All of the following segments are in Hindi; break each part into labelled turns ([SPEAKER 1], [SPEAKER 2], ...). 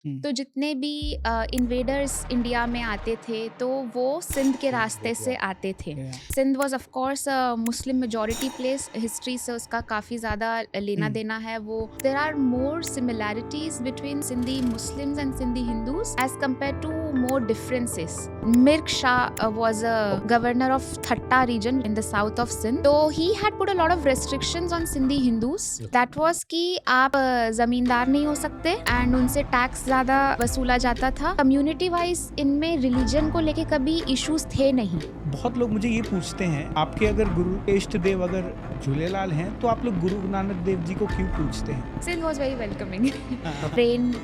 [SPEAKER 1] तो जितने भी इन्वेडर्स इंडिया में आते थे तो वो सिंध के रास्ते से आते थे। Sindh was of course a Muslim majority place, history से उसका काफ़ी ज़्यादा लेना देना है। वो there are more similarities between Sindhi Muslims and Sindhi Hindus as compare to more differences. Mirak Shah was a governor of Thatta region in the south of Sindh. So he had put a lot of restrictions on Sindhi Hindus. That was कि आप जमींदार नहीं हो सकते एंड उनसे टैक्स ज्यादा वसूला जाता था। कम्युनिटी वाइज इनमें रिलीजन को लेके कभी इश्यूज थे नहीं।
[SPEAKER 2] बहुत लोग मुझे ये पूछते हैं, आपके अगर गुरु इष्ट देव अगर झूलेलाल हैं तो आप लोग गुरु नानक देव जी को क्यों पूछते हैं?
[SPEAKER 1] Sindh was very welcoming. Train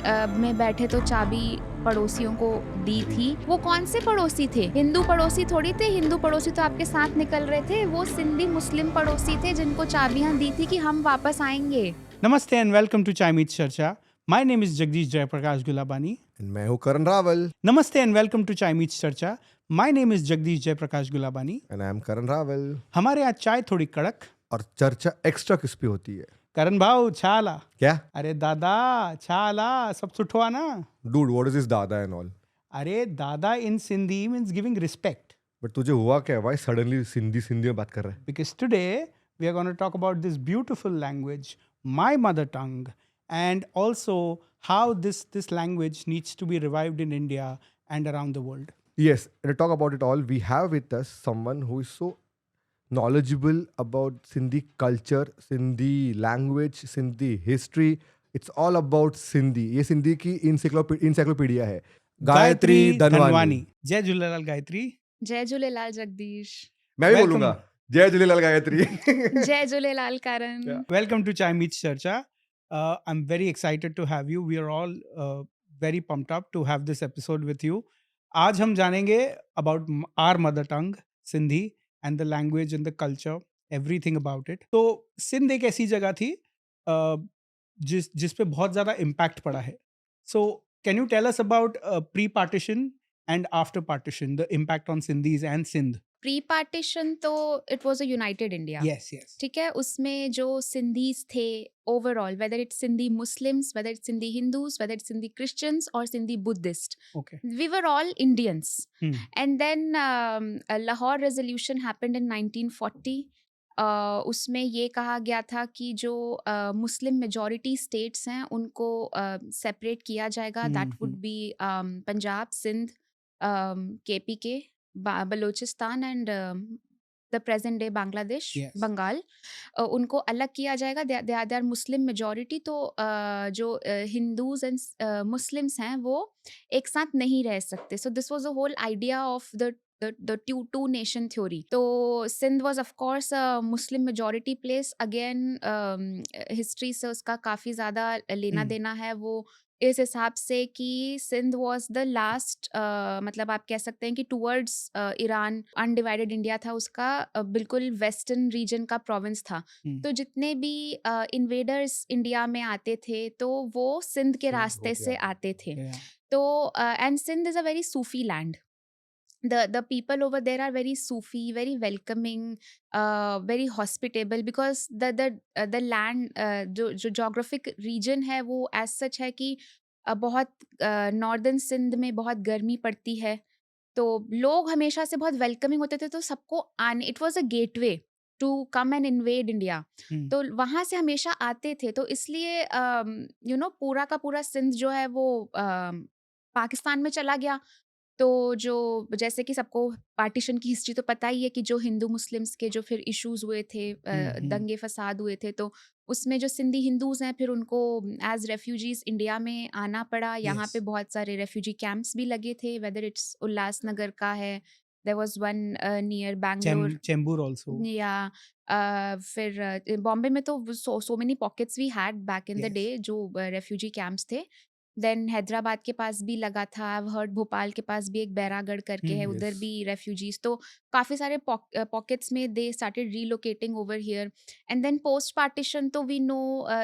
[SPEAKER 1] में बैठे तो चाबी पड़ोसियों को दी थी। वो कौन से पड़ोसी थे? हिंदू पड़ोसी थोड़ी थे। हिंदू पड़ोसी तो आपके साथ निकल रहे थे। वो सिंधी मुस्लिम पड़ोसी थे जिनको चाबियां दी थी कि हम वापस आएंगे।
[SPEAKER 2] Namaste and welcome to chai meets charcha. My name is Jagdish Jayprakash Gulabani.
[SPEAKER 3] मैं हूँ Karan Rawal
[SPEAKER 2] namaste and welcome to chai meets charcha. My name is Jagdish Jayprakash Gulabani
[SPEAKER 3] and I am Karan Rawal.
[SPEAKER 2] हमारे यहाँ चाय थोड़ी कड़क
[SPEAKER 3] और चर्चा एक्स्ट्रा किस पे होती है?
[SPEAKER 2] करण भाव छाला।
[SPEAKER 3] क्या?
[SPEAKER 2] अरे दादा छाला सब सुठवा ना।
[SPEAKER 3] Dude what is this dada and all?
[SPEAKER 2] अरे dada in Sindhi means giving respect.
[SPEAKER 3] But तुझे हुआ क्या? व्हाई सडनली सिंधी सिंधी में बात कर रहा है?
[SPEAKER 2] Because today we are going to talk about this beautiful language, my mother tongue, and also how this language needs to be revived in India and around the world.
[SPEAKER 3] Yes, and to talk about it all, we have with us someone who is so knowledgeable about Sindhi culture, Sindhi language, Sindhi history. It's all about Sindhi. ये सिंधी की इंसाइक्लोपीडिया है। गायत्री धनवानी।
[SPEAKER 2] जय झूलेलाल गायत्री।
[SPEAKER 1] जय झूलेलाल जगदीश।
[SPEAKER 3] मैं भी
[SPEAKER 2] Welcome.
[SPEAKER 3] बोलूंगा जय झूलेलाल गायत्री।
[SPEAKER 1] जय झूलेलाल करण।
[SPEAKER 2] Welcome to Chai Meets Charcha. I'm very excited to have you. We are all very pumped up to have this episode with you. आज हम जानेंगे about our mother tongue, Sindhi, and the language and the culture, everything about it. तो सिंध एक ऐसी जगह थी जिस पे बहुत ज़्यादा impact पड़ा है. So can you tell us about pre-partition and after partition, the impact on Sindhis and Sindh?
[SPEAKER 1] Pre partition तो it was a united India.
[SPEAKER 2] Yes, yes.
[SPEAKER 1] ठीक है, उसमें जो सिंधीज थे overall, whether it's Sindhi Muslims, whether it's Sindhi Hindus, whether it's Sindhi Christians और Sindhi Buddhist,
[SPEAKER 2] Okay.
[SPEAKER 1] we were all Indians.
[SPEAKER 2] Hmm.
[SPEAKER 1] And then a Lahore resolution happened in 1940. उसमें ये कहा गया था कि जो मुस्लिम मेजॉरिटी स्टेट्स हैं उनको सेपरेट किया जाएगा। That would be Punjab, Sindh, KPK, Balochistan and the present day Bangladesh,
[SPEAKER 2] Yes.
[SPEAKER 1] Bengal. उनको अलग किया जाएगा। They are Muslim majority. तो जो हिंदूज एंड मुस्लिम्स हैं वो एक साथ नहीं रह सकते। So this was the whole idea of the two nation theory. तो Sindh was of course a Muslim majority place. Again history से उसका काफ़ी ज़्यादा लेना देना है। वो इस हिसाब से कि सिंध वाज द लास्ट, मतलब आप कह सकते हैं कि टुवर्ड्स ईरान अनडिवाइडेड इंडिया था उसका, बिल्कुल वेस्टर्न रीजन का प्रोविंस था। तो जितने भी इन्वेडर्स इंडिया में आते थे तो वो सिंध के रास्ते से आते थे।
[SPEAKER 2] Yeah.
[SPEAKER 1] तो and Sindh is a very Sufi land. The people over there are very Sufi, very welcoming, very hospitable, because the land, जो geographic region है वो as such है कि बहुत नॉर्दर्न सिंध में बहुत गर्मी पड़ती है। तो लोग हमेशा से बहुत वेलकमिंग होते थे। तो सबको आने, it was a gateway to come and invade India. तो वहाँ से हमेशा आते थे। तो इसलिए पूरा का पूरा सिंध जो है वो पाकिस्तान में चला गया। तो जो जैसे कि सबको पार्टीशन की हिस्ट्री तो पता ही है कि जो हिंदू मुस्लिम्स के जो फिर इश्यूज हुए थे, दंगे फसाद हुए थे, तो उसमें जो सिंधी हिंदूज हैं फिर उनको एज रेफ्यूजीज इंडिया में आना पड़ा। यहाँ पे बहुत सारे रेफ्यूजी कैंप्स भी लगे थे, वेदर इट्स उल्लासनगर का है, there was one near Bangalore,
[SPEAKER 2] Chembur also.
[SPEAKER 1] या फिर बॉम्बे में तो so many pockets we had back in the
[SPEAKER 2] Yes.
[SPEAKER 1] Day जो रेफ्यूजी कैंप्स थे। देन हैदराबाद के पास भी लगा था। आई हर्ड भोपाल के पास भी एक बैरागढ़ करके है, उधर
[SPEAKER 3] yes.
[SPEAKER 1] भी रेफ्यूजीज। तो काफ़ी सारे पॉकेट्स में they started relocating over here. And then post partition तो we know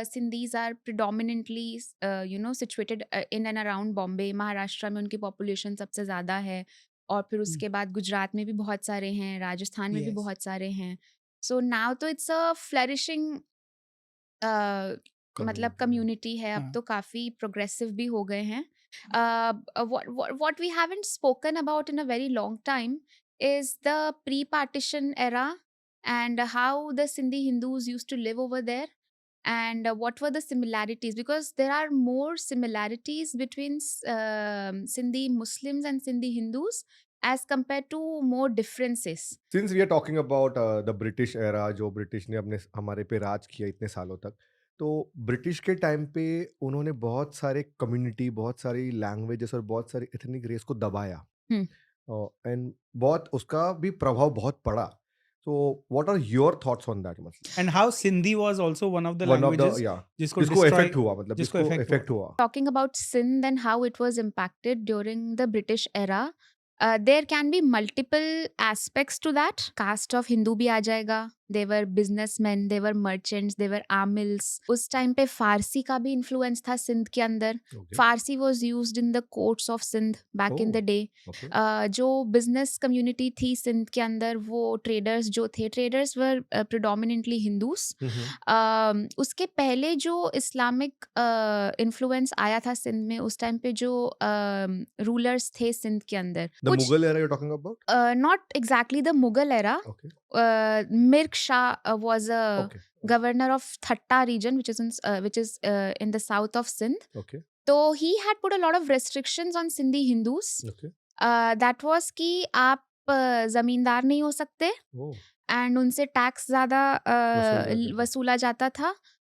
[SPEAKER 1] Sindhis are predominantly situated in and around Bombay. Maharashtra में उनकी पॉपुलेशन सबसे ज़्यादा है, और फिर उसके बाद गुजरात में भी बहुत सारे हैं, राजस्थान में भी
[SPEAKER 2] Yes.
[SPEAKER 1] बहुत सारे हैं। सो नाउ तो इट्स अ फ्लरिशिंग मतलब कम्युनिटी है। अब
[SPEAKER 2] हाँ.
[SPEAKER 1] तो काफ़ी प्रोग्रेसिव भी हो गए हैं। What we haven't spoken about in a very long time is the pre-partition era and how the Sindhi Hindus used to live over there, and what were the similarities, because there are more similarities between Sindhi Muslims and Sindhi Hindus as compared to more differences.
[SPEAKER 3] Since we are talking about the British era, जो ब्रिटिश ने अपने हमारे पे राज किया इतने सालों तक, तो ब्रिटिश के टाइम पे उन्होंने बहुत सारे कम्युनिटी, बहुत सारी लैंग्वेजेस और बहुत सारी एथनिक रेस को दबाया,
[SPEAKER 1] हम्म
[SPEAKER 3] एंड बहुत उसका भी प्रभाव बहुत पड़ा. So what are your thoughts on that? मतलब
[SPEAKER 2] And how Sindhi was also one of the
[SPEAKER 3] one of the,
[SPEAKER 2] languages
[SPEAKER 3] या
[SPEAKER 2] जिसको
[SPEAKER 3] जिसको
[SPEAKER 2] destroy
[SPEAKER 3] इफेक्ट हुआ, मतलब
[SPEAKER 2] जिसको
[SPEAKER 3] जिसको
[SPEAKER 2] affect
[SPEAKER 3] इफेक्ट
[SPEAKER 2] हुआ.
[SPEAKER 3] हुआ.
[SPEAKER 1] Talking about Sindh and how it was impacted during the British era, there can be multiple aspects to that. Caste of Hindu भी आ जाएगा. They were businessmen, they were merchants, they were amils. उस टाइम पे फारसी का भी influence था सिंध के अंदर.
[SPEAKER 3] Okay.
[SPEAKER 1] Farsi was used in the courts of Sindh back in
[SPEAKER 3] Oh,
[SPEAKER 1] the day.
[SPEAKER 3] okay.
[SPEAKER 1] जो business community थी सिंध के अंदर, वो traders जो थे, traders were predominantly Hindus. उसके पहले जो इस्लामिक इन्फ्लुएंस आया था सिंध में, उस टाइम पे जो रूलर्स थे सिंध के अंदर,
[SPEAKER 3] द
[SPEAKER 1] कुछ
[SPEAKER 3] Mughal era you talking about?
[SPEAKER 1] Not exactly the Mughal era.
[SPEAKER 3] Okay.
[SPEAKER 1] Mirak Shah was a
[SPEAKER 3] okay.
[SPEAKER 1] governor of Thatta region, which is in the south of Sindh.
[SPEAKER 3] Okay.
[SPEAKER 1] So he had put a lot of restrictions on Sindhi Hindus.
[SPEAKER 3] Okay.
[SPEAKER 1] That was कि आप जमींदार नहीं हो सकते,
[SPEAKER 3] ओह.
[SPEAKER 1] एंड उनसे टैक्स ज़्यादा
[SPEAKER 3] जाते थे.
[SPEAKER 1] वसूला जाता था.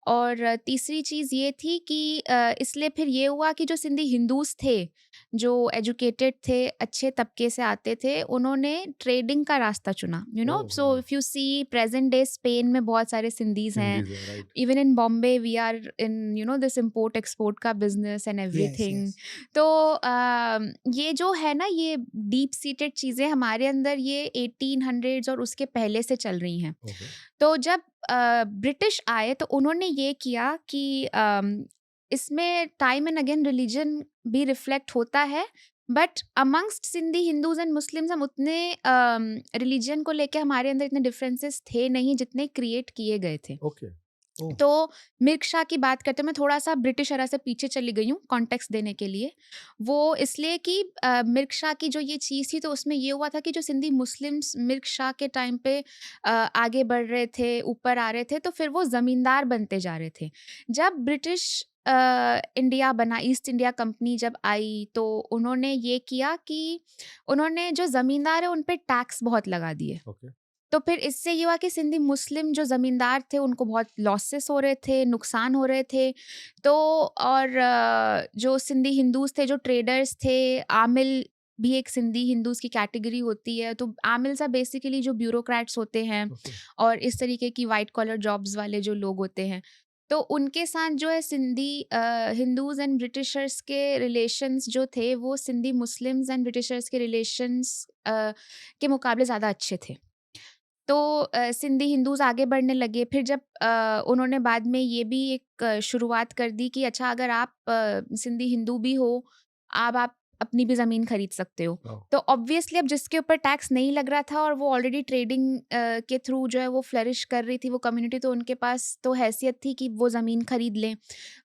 [SPEAKER 1] और तीसरी चीज़ ये थी कि इसलिए फिर ये हुआ कि जो सिंधी हिंदूज़ थे, जो एजुकेटेड थे, अच्छे तबके से आते थे, उन्होंने ट्रेडिंग का रास्ता चुना.
[SPEAKER 3] ओह,
[SPEAKER 1] सो
[SPEAKER 3] हाँ.
[SPEAKER 1] If you see present day Spain में बहुत सारे सिंधीज़ हैं.
[SPEAKER 3] हिंदीज है, right.
[SPEAKER 1] Even in Bombay we are in this import export का business and
[SPEAKER 2] Yes,
[SPEAKER 1] everything.
[SPEAKER 2] yes.
[SPEAKER 1] तो ये जो है ना, ये डीप सीटेड चीज़ें हमारे अंदर ये 1800s और उसके पहले से चल रही हैं.
[SPEAKER 3] ओके.
[SPEAKER 1] तो जब ब्रिटिश आए तो उन्होंने ये किया कि इसमें टाइम एंड अगेन रिलीजन भी रिफ्लेक्ट होता है, but amongst Sindhi Hindus and Muslims हम उतने रिलीजन को लेके हमारे अंदर इतने डिफरेंसेस थे नहीं जितने क्रिएट किए गए थे.
[SPEAKER 3] ओके. ओह.
[SPEAKER 1] तो मिर्क शाह की बात करते, मैं थोड़ा सा ब्रिटिश एरा से पीछे चली गई हूँ कॉन्टेक्स्ट देने के लिए. वो इसलिए कि मिर्क शाह की जो ये चीज़ थी, तो उसमें ये हुआ था कि जो सिंधी मुस्लिम्स मिर्क शाह के टाइम पे आगे बढ़ रहे थे, ऊपर आ रहे थे, तो फिर वो ज़मींदार बनते जा रहे थे. जब ब्रिटिश इंडिया बना, ईस्ट इंडिया कंपनी जब आई, तो उन्होंने ये किया कि उन्होंने जो ज़मींदार है उन पे टैक्स बहुत लगा दिए.
[SPEAKER 3] ओके.
[SPEAKER 1] तो फिर इससे ये हुआ कि सिंधी मुस्लिम जो ज़मींदार थे उनको बहुत लॉसेस हो रहे थे, नुकसान हो रहे थे. तो और जो सिंधी हिंदूज़ थे, जो ट्रेडर्स थे, आमिल भी एक सिंधी हिंदूज़ की कैटेगरी होती है. तो आमिल्स आर बेसिकली जो ब्यूरोक्रेट्स होते हैं
[SPEAKER 3] ओके.
[SPEAKER 1] और इस तरीके की वाइट कॉलर जॉब्स वाले जो लोग होते हैं. तो उनके साथ जो है सिंधी हिंदूज़ एंड ब्रिटिशर्स के रिलेशंस जो थे, वो सिंधी मुस्लिम्स एंड ब्रिटिशर्स के रिलेशंस के मुकाबले ज़्यादा अच्छे थे. तो सिंधी हिंदूज़ आगे बढ़ने लगे. फिर जब उन्होंने बाद में ये भी एक शुरुआत कर दी कि अच्छा, अगर आप सिंधी हिंदू भी हो, अब आप अपनी भी ज़मीन खरीद सकते हो.
[SPEAKER 3] वाह.
[SPEAKER 1] तो ऑब्वियसली अब जिसके ऊपर टैक्स नहीं लग रहा था और वो ऑलरेडी ट्रेडिंग के थ्रू जो है वो फ्लरिश कर रही थी वो कम्युनिटी, तो उनके पास तो हैसियत थी कि वो ज़मीन खरीद लें.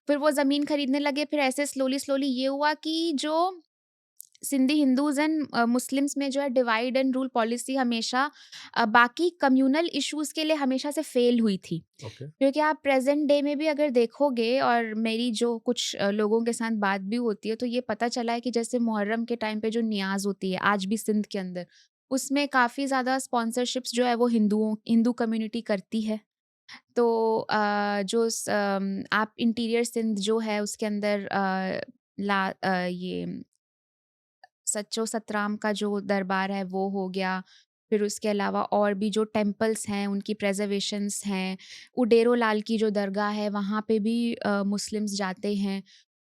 [SPEAKER 1] फिर वो ज़मीन खरीदने लगे. फिर ऐसे स्लोली स्लोली ये हुआ कि जो सिंधी हिंदूज़ एंड मुस्लिम्स में जो है डिवाइड एंड रूल पॉलिसी हमेशा बाकी कम्युनल इश्यूज़ के लिए हमेशा से फेल हुई थी.
[SPEAKER 3] ओके.
[SPEAKER 1] क्योंकि आप प्रेजेंट डे में भी अगर देखोगे, और मेरी जो कुछ लोगों के साथ बात भी होती है, तो ये पता चला है कि जैसे मुहर्रम के टाइम पे जो नियाज़ होती है आज भी सिंध के अंदर, उसमें काफ़ी ज़्यादा स्पॉन्सरशिप्स जो है वो हिंदू कम्युनिटी करती है. तो आप इंटीरियर सिंध जो है उसके अंदर ये सच्चो सतराम का जो दरबार है वो हो गया. फिर उसके अलावा और भी जो टेम्पल्स हैं उनकी प्रेजर्वेशंस हैं. उडेरो लाल की जो दरगाह है वहाँ पे भी मुस्लिम्स जाते हैं.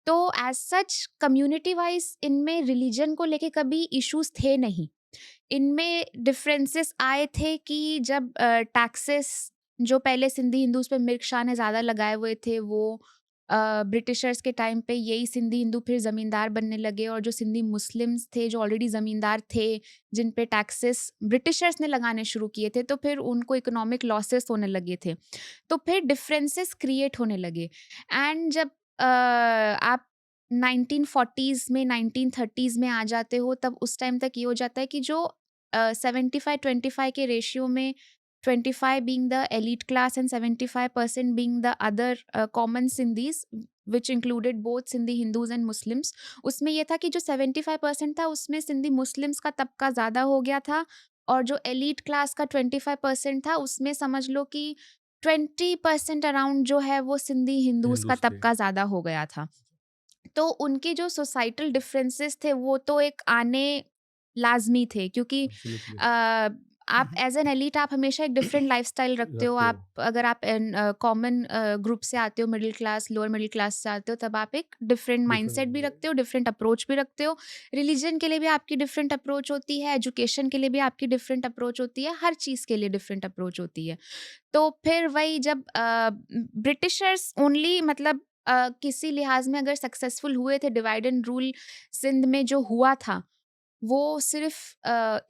[SPEAKER 1] तो एज सच कम्युनिटी वाइज इनमें रिलीजन को लेके कभी इश्यूज थे नहीं. इनमें डिफरेंसेस आए थे कि जब टैक्सेस जो पहले सिंधी हिंदूज पे मिर्क शाह ने ज़्यादा लगाए हुए थे, वो ब्रिटिशर्स के टाइम पे यही सिंधी हिंदू फिर ज़मींदार बनने लगे. और जो सिंधी मुस्लिम्स थे जो ऑलरेडी ज़मींदार थे, जिन पे टैक्सेस ब्रिटिशर्स ने लगाने शुरू किए थे, तो फिर उनको इकोनॉमिक लॉसेस होने लगे थे. तो फिर डिफरेंसेस क्रिएट होने लगे. एंड जब आप 1940s में 1930s में आ जाते हो, तब उस टाइम तक ये हो जाता है कि जो 75-25 के रेशियो में 25 being the elite class and 75% being the other common Sindhis, which included both Sindhi Hindus and Muslims. उसमें ये था कि जो 75% था उसमें सिंधी मुस्लिम्स का तबका ज़्यादा हो गया था, और जो एलीट क्लास का 25% था उसमें समझ लो कि 20% अराउंड जो है वो सिंधी हिंदूज का
[SPEAKER 3] हिंदूज थे।
[SPEAKER 1] तबका ज़्यादा हो गया था। तो उनके जो सोसाइटल डिफरेंसेस थे वो तो एक आने लाजमी थे, क्योंकि
[SPEAKER 3] एब्सोल्युटली
[SPEAKER 1] आप एज एन एलिट आप हमेशा एक डिफरेंट लाइफस्टाइल रखते हो।
[SPEAKER 3] रखते
[SPEAKER 1] आप
[SPEAKER 3] हो।
[SPEAKER 1] अगर आप कॉमन ग्रुप से आते हो, middle class lower middle class से आते हो, तब आप एक डिफरेंट माइंडसेट भी
[SPEAKER 3] डिफरेंट
[SPEAKER 1] रखते हो, डिफरेंट अप्रोच भी रखते हो। रिलीजन के लिए भी आपकी डिफरेंट अप्रोच होती है, एजुकेशन के लिए भी आपकी डिफरेंट अप्रोच होती है, हर चीज़ के लिए डिफरेंट अप्रोच होती है। तो फिर वही जब ब्रिटिशर्स ओनली मतलब किसी लिहाज में अगर सक्सेसफुल हुए थे डिवाइड एंड रूल सिंध में जो हुआ था, वो सिर्फ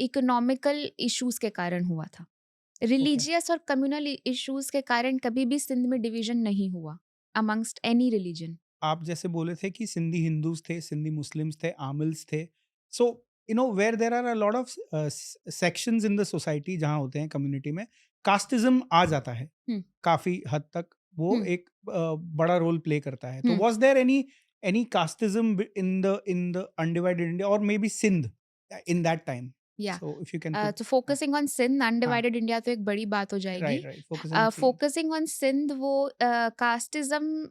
[SPEAKER 1] इकोनॉमिकल इश्यूज के कारण हुआ था।
[SPEAKER 2] ओके।
[SPEAKER 1] रिलीजियस और कम्युनल इश्यूज के कारण कभी भी सिंध में डिवीजन नहीं हुआ अमंगस्ट एनी रिलीजन।
[SPEAKER 2] आप जैसे बोले थे कि सिंधी हिंदूज थे, सिंधी मुस्लिम्स थे, आमिल्स थे। So you know where there are a lot of sections in the society जहाँ होते हैं कम्युनिटी में, कास्टिज्म आ जाता है
[SPEAKER 1] हम्म
[SPEAKER 2] काफी हद तक। वो
[SPEAKER 1] हम्म
[SPEAKER 2] एक बड़ा रोल प्ले करता है। तो
[SPEAKER 1] hmm
[SPEAKER 2] was there any casteism in the undivided India और maybe Sindh in that time?
[SPEAKER 1] या
[SPEAKER 2] so if you can put.
[SPEAKER 1] तो फोकसिंग ऑन सिंध,
[SPEAKER 2] हाँ,
[SPEAKER 1] अनडिवाइडेड इंडिया तो एक बड़ी बात हो जाएगी।
[SPEAKER 2] Right, right, focus on Sindh.
[SPEAKER 1] Focusing on Sindh वो कास्टिज्म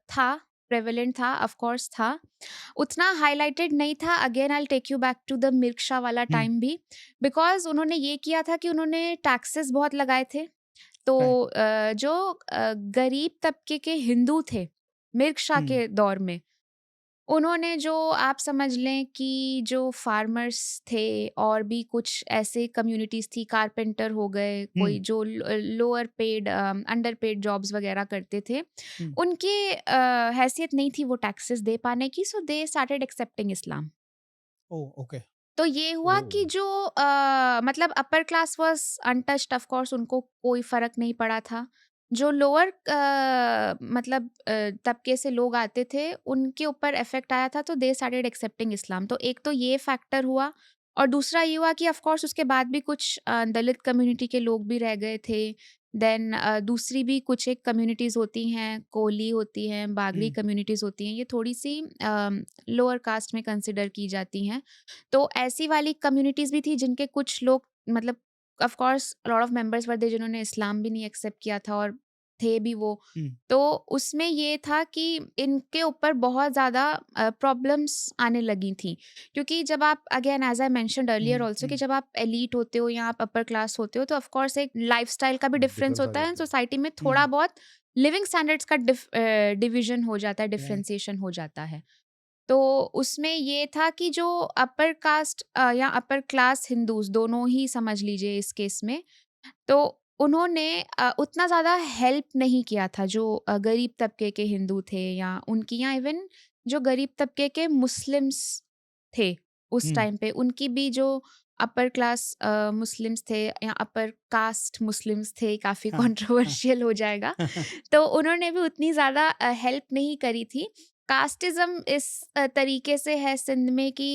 [SPEAKER 1] था, प्रेवलेंट था, ऑफ कोर्स था। उतना हाइलाइटेड नहीं था। Again I take you back to the मिर्कशा वाला
[SPEAKER 2] हम्म,
[SPEAKER 1] टाइम भी, बिकॉज उन्होंने ये किया था कि उन्होंने टैक्सेस बहुत लगाए थे। तो
[SPEAKER 2] राइट।
[SPEAKER 1] जो गरीब तबके के हिंदू थे मिर्कशा
[SPEAKER 2] हम्म,
[SPEAKER 1] के दौर में, उन्होंने जो आप समझ लें कि जो फार्मर्स थे और भी कुछ ऐसे कम्युनिटीज़ थी, कारपेंटर हो गए, कोई
[SPEAKER 2] हम्म,
[SPEAKER 1] जो lower paid under paid jobs वगैरह करते थे,
[SPEAKER 2] हम्म।
[SPEAKER 1] उनके हैसियत नहीं थी वो टैक्सेस दे पाने की, so they started accepting Islam.
[SPEAKER 2] Oh, okay.
[SPEAKER 1] तो ये हुआ कि
[SPEAKER 3] ओह!
[SPEAKER 1] जो मतलब upper class was untouched, of course उनको कोई फ़र्क नहीं पड़ा था। जो लोअर मतलब तबके से लोग आते थे, उनके ऊपर इफ़ेक्ट आया था, तो दे स्टार्टेड एक्सेप्टिंग इस्लाम। तो एक तो ये फैक्टर हुआ, और दूसरा ये हुआ कि ऑफ कोर्स उसके बाद भी कुछ दलित कम्युनिटी के लोग भी रह गए थे। देन दूसरी भी कुछ एक कम्युनिटीज़ होती हैं, कोली होती हैं, बागड़ी
[SPEAKER 2] हम्म,
[SPEAKER 1] कम्युनिटीज़ होती हैं, ये थोड़ी-सी लोअर कास्ट में कंसिडर की जाती हैं। तो ऐसी वाली कम्युनिटीज़ भी थी जिनके कुछ लोग मतलब of course lot of members वर थे जिन्होंने इस्लाम भी नहीं एक्सेप्ट किया था, और थे भी वो।
[SPEAKER 2] हम्म,
[SPEAKER 1] तो उसमें ये था कि इनके ऊपर बहुत ज़्यादा प्रॉब्लम्स आने लगी थी, क्योंकि जब आप again as I mentioned earlier
[SPEAKER 2] hmm,
[SPEAKER 1] also कि जब आप एलिट होते हो या आप अपर क्लास होते हो, तो ऑफ कोर्स एक लाइफस्टाइल का भी डिफरेंस
[SPEAKER 3] डिफरेंस आ
[SPEAKER 1] होता है,
[SPEAKER 3] जाता है।
[SPEAKER 1] सोसाइटी में थोड़ा
[SPEAKER 2] हम्म,
[SPEAKER 1] बहुत लिविंग स्टैंडर्ड्स का डिवीजन हो जाता है,
[SPEAKER 2] राइट।
[SPEAKER 1] डिफ्रेंसिएशन हो जाता है। तो उसमें ये था कि जो अपर कास्ट या अपर क्लास हिंदूज दोनों ही समझ लीजिए इस केस में, तो उन्होंने उतना ज़्यादा हेल्प नहीं किया था जो गरीब तबके के हिंदू थे, या उनकी, या इवन जो गरीब तबके के मुस्लिम्स थे उस
[SPEAKER 2] हम्म,
[SPEAKER 1] टाइम पे, उनकी भी जो अपर क्लास मुस्लिम्स थे या अपर कास्ट मुस्लिम्स थे, काफ़ी
[SPEAKER 2] हाँ, हाँ।
[SPEAKER 1] कंट्रोवर्शियल हो जाएगा। तो उन्होंने भी उतनी ज़्यादा हेल्प नहीं करी थी। कास्टिज़्म इस तरीके से है सिंध में कि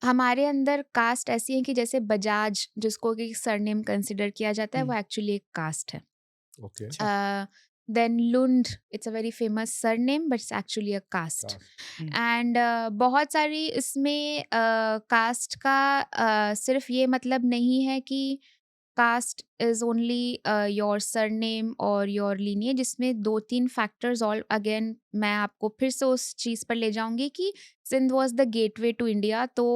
[SPEAKER 1] हमारे अंदर कास्ट ऐसी है कि जैसे बजाज जिसको कि सरनेम कंसिडर किया जाता है, वो
[SPEAKER 2] हम्म,
[SPEAKER 1] एक्चुअली एक कास्ट है।
[SPEAKER 3] ओके,
[SPEAKER 2] अच्छा।
[SPEAKER 1] Then Lund, it's a very famous surname but it's actually a caste.
[SPEAKER 3] Caste.
[SPEAKER 2] Hmm,
[SPEAKER 1] and बहुत सारी इसमें कास्ट का सिर्फ ये मतलब नहीं है कि caste is only your surname और योर लीनिएज, जिसमें 2-3 फैक्टर्स ऑल अगेन मैं आपको फिर से उस चीज़ पर ले जाऊंगी कि Sindh was the gateway to India. तो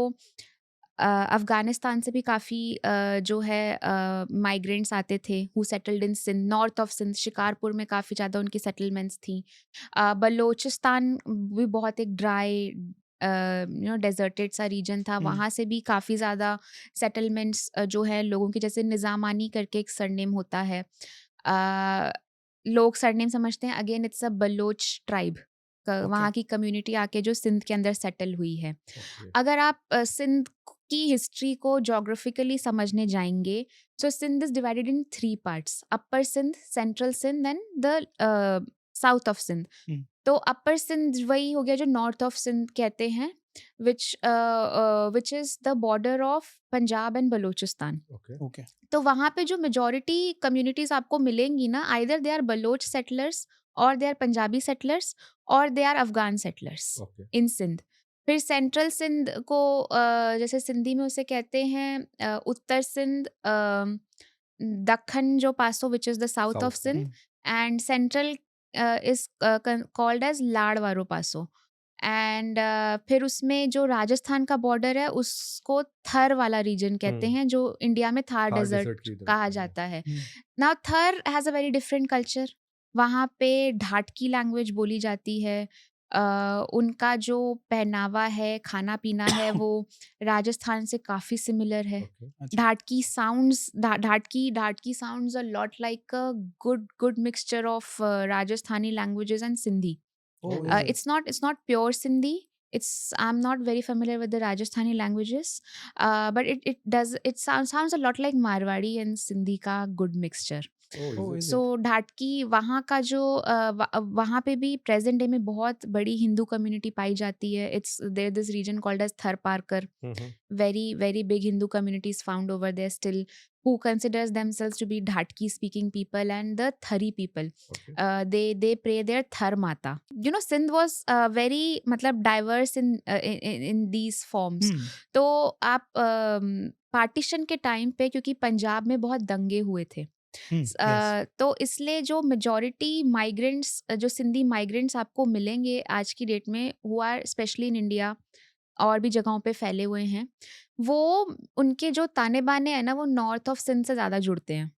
[SPEAKER 1] अफ़गानिस्तान से भी काफ़ी जो है माइग्रेंट्स आते थे who settled in Sindh, north of Sindh, Shikarpur में काफ़ी ज़्यादा उनकी सेटलमेंट्स थी। बलोचिस्तान भी बहुत एक ड्राई डेजर्टेड सा रीजन था,
[SPEAKER 2] हम्म,
[SPEAKER 1] वहाँ से भी काफ़ी ज़्यादा सेटलमेंट्स जो है लोगों की, जैसे निज़ामानी करके एक सरनेम होता है। अ, लोग सरनेम समझते हैं, again it's a Baloch tribe,
[SPEAKER 2] okay.
[SPEAKER 1] वहाँ की कम्युनिटी आके जो सिंध के अंदर सेटल हुई है।
[SPEAKER 3] ओके,
[SPEAKER 1] अगर आप सिंध की हिस्ट्री को जोग्राफिकली समझने जाएंगे, so Sindh is divided in 3 parts: upper Sindh, central Sindh and the south of Sindh.
[SPEAKER 2] Hmm,
[SPEAKER 1] तो अपर सिंध वही हो गया जो नॉर्थ ऑफ सिंध कहते हैं, which is the border of Punjab and Balochistan.
[SPEAKER 3] Okay.
[SPEAKER 2] Okay
[SPEAKER 1] तो वहाँ पे जो मेजॉरिटी कम्युनिटीज़ आपको मिलेंगी ना, either they are Baloch settlers और दे आर पंजाबी सेटलर्स और they are Afghan settlers
[SPEAKER 3] Okay.
[SPEAKER 1] In Sindh. फिर सेंट्रल सिंध को जैसे सिंधी में उसे कहते हैं उत्तर सिंध, दक्खन जो पासो which is the south of
[SPEAKER 3] South.
[SPEAKER 1] Sindh, and central is called as Lar पासो। एंड फिर उसमें जो राजस्थान का बॉर्डर है उसको थर वाला रीजन कहते हैं, जो इंडिया में थार
[SPEAKER 3] Thar
[SPEAKER 1] डेजर्ट
[SPEAKER 3] desert की तरफ
[SPEAKER 1] कहा
[SPEAKER 3] है,
[SPEAKER 1] जाता है।
[SPEAKER 2] हम्म,
[SPEAKER 1] नाउ थर has a very different culture. वहाँ पे ढाटकी लैंग्वेज बोली जाती है। उनका जो पहनावा है, खाना पीना है, वो राजस्थान से काफ़ी सिमिलर है।
[SPEAKER 3] Okay.
[SPEAKER 2] अच्छा
[SPEAKER 1] Dhatki sounds Dhatki sounds a lot like a good mixture of Rajasthani languages and Sindhi.
[SPEAKER 2] Oh,
[SPEAKER 3] Oh,
[SPEAKER 2] is it?
[SPEAKER 1] It's not pure Sindhi. I'm not very familiar with the Rajasthani languages, but it sounds a lot like Marwadi and Sindhi का good mixture.
[SPEAKER 3] Oh,
[SPEAKER 2] Oh,
[SPEAKER 3] is
[SPEAKER 2] is
[SPEAKER 3] it?
[SPEAKER 1] सो ढाटकी वहाँ का जो वहाँ पे भी प्रेजेंट डे में बहुत बड़ी हिंदू कम्युनिटी पाई जाती है. It's there this region called as Thar Parkar.
[SPEAKER 3] Mhm.
[SPEAKER 1] Very big Hindu communities found over there still, who considers themselves to be Dhatki speaking people and the Thari people.
[SPEAKER 3] Okay.
[SPEAKER 1] They pray their Thar Mata. You know, Sindh was very matlab diverse in these forms.
[SPEAKER 2] हम्म,
[SPEAKER 1] तो आप पार्टीशन के टाइम पे, क्योंकि पंजाब में बहुत दंगे हुए थे,
[SPEAKER 2] yes.
[SPEAKER 1] तो इसलिए जो मेजॉरिटी माइग्रेंट्स, जो सिंधी माइग्रेंट्स आपको मिलेंगे आज की डेट में, who are specially in India और भी जगहों पे फैले हुए हैं, वो उनके जो ताने बाने हैं ना, वो नॉर्थ ऑफ सिंध से ज़्यादा जुड़ते हैं.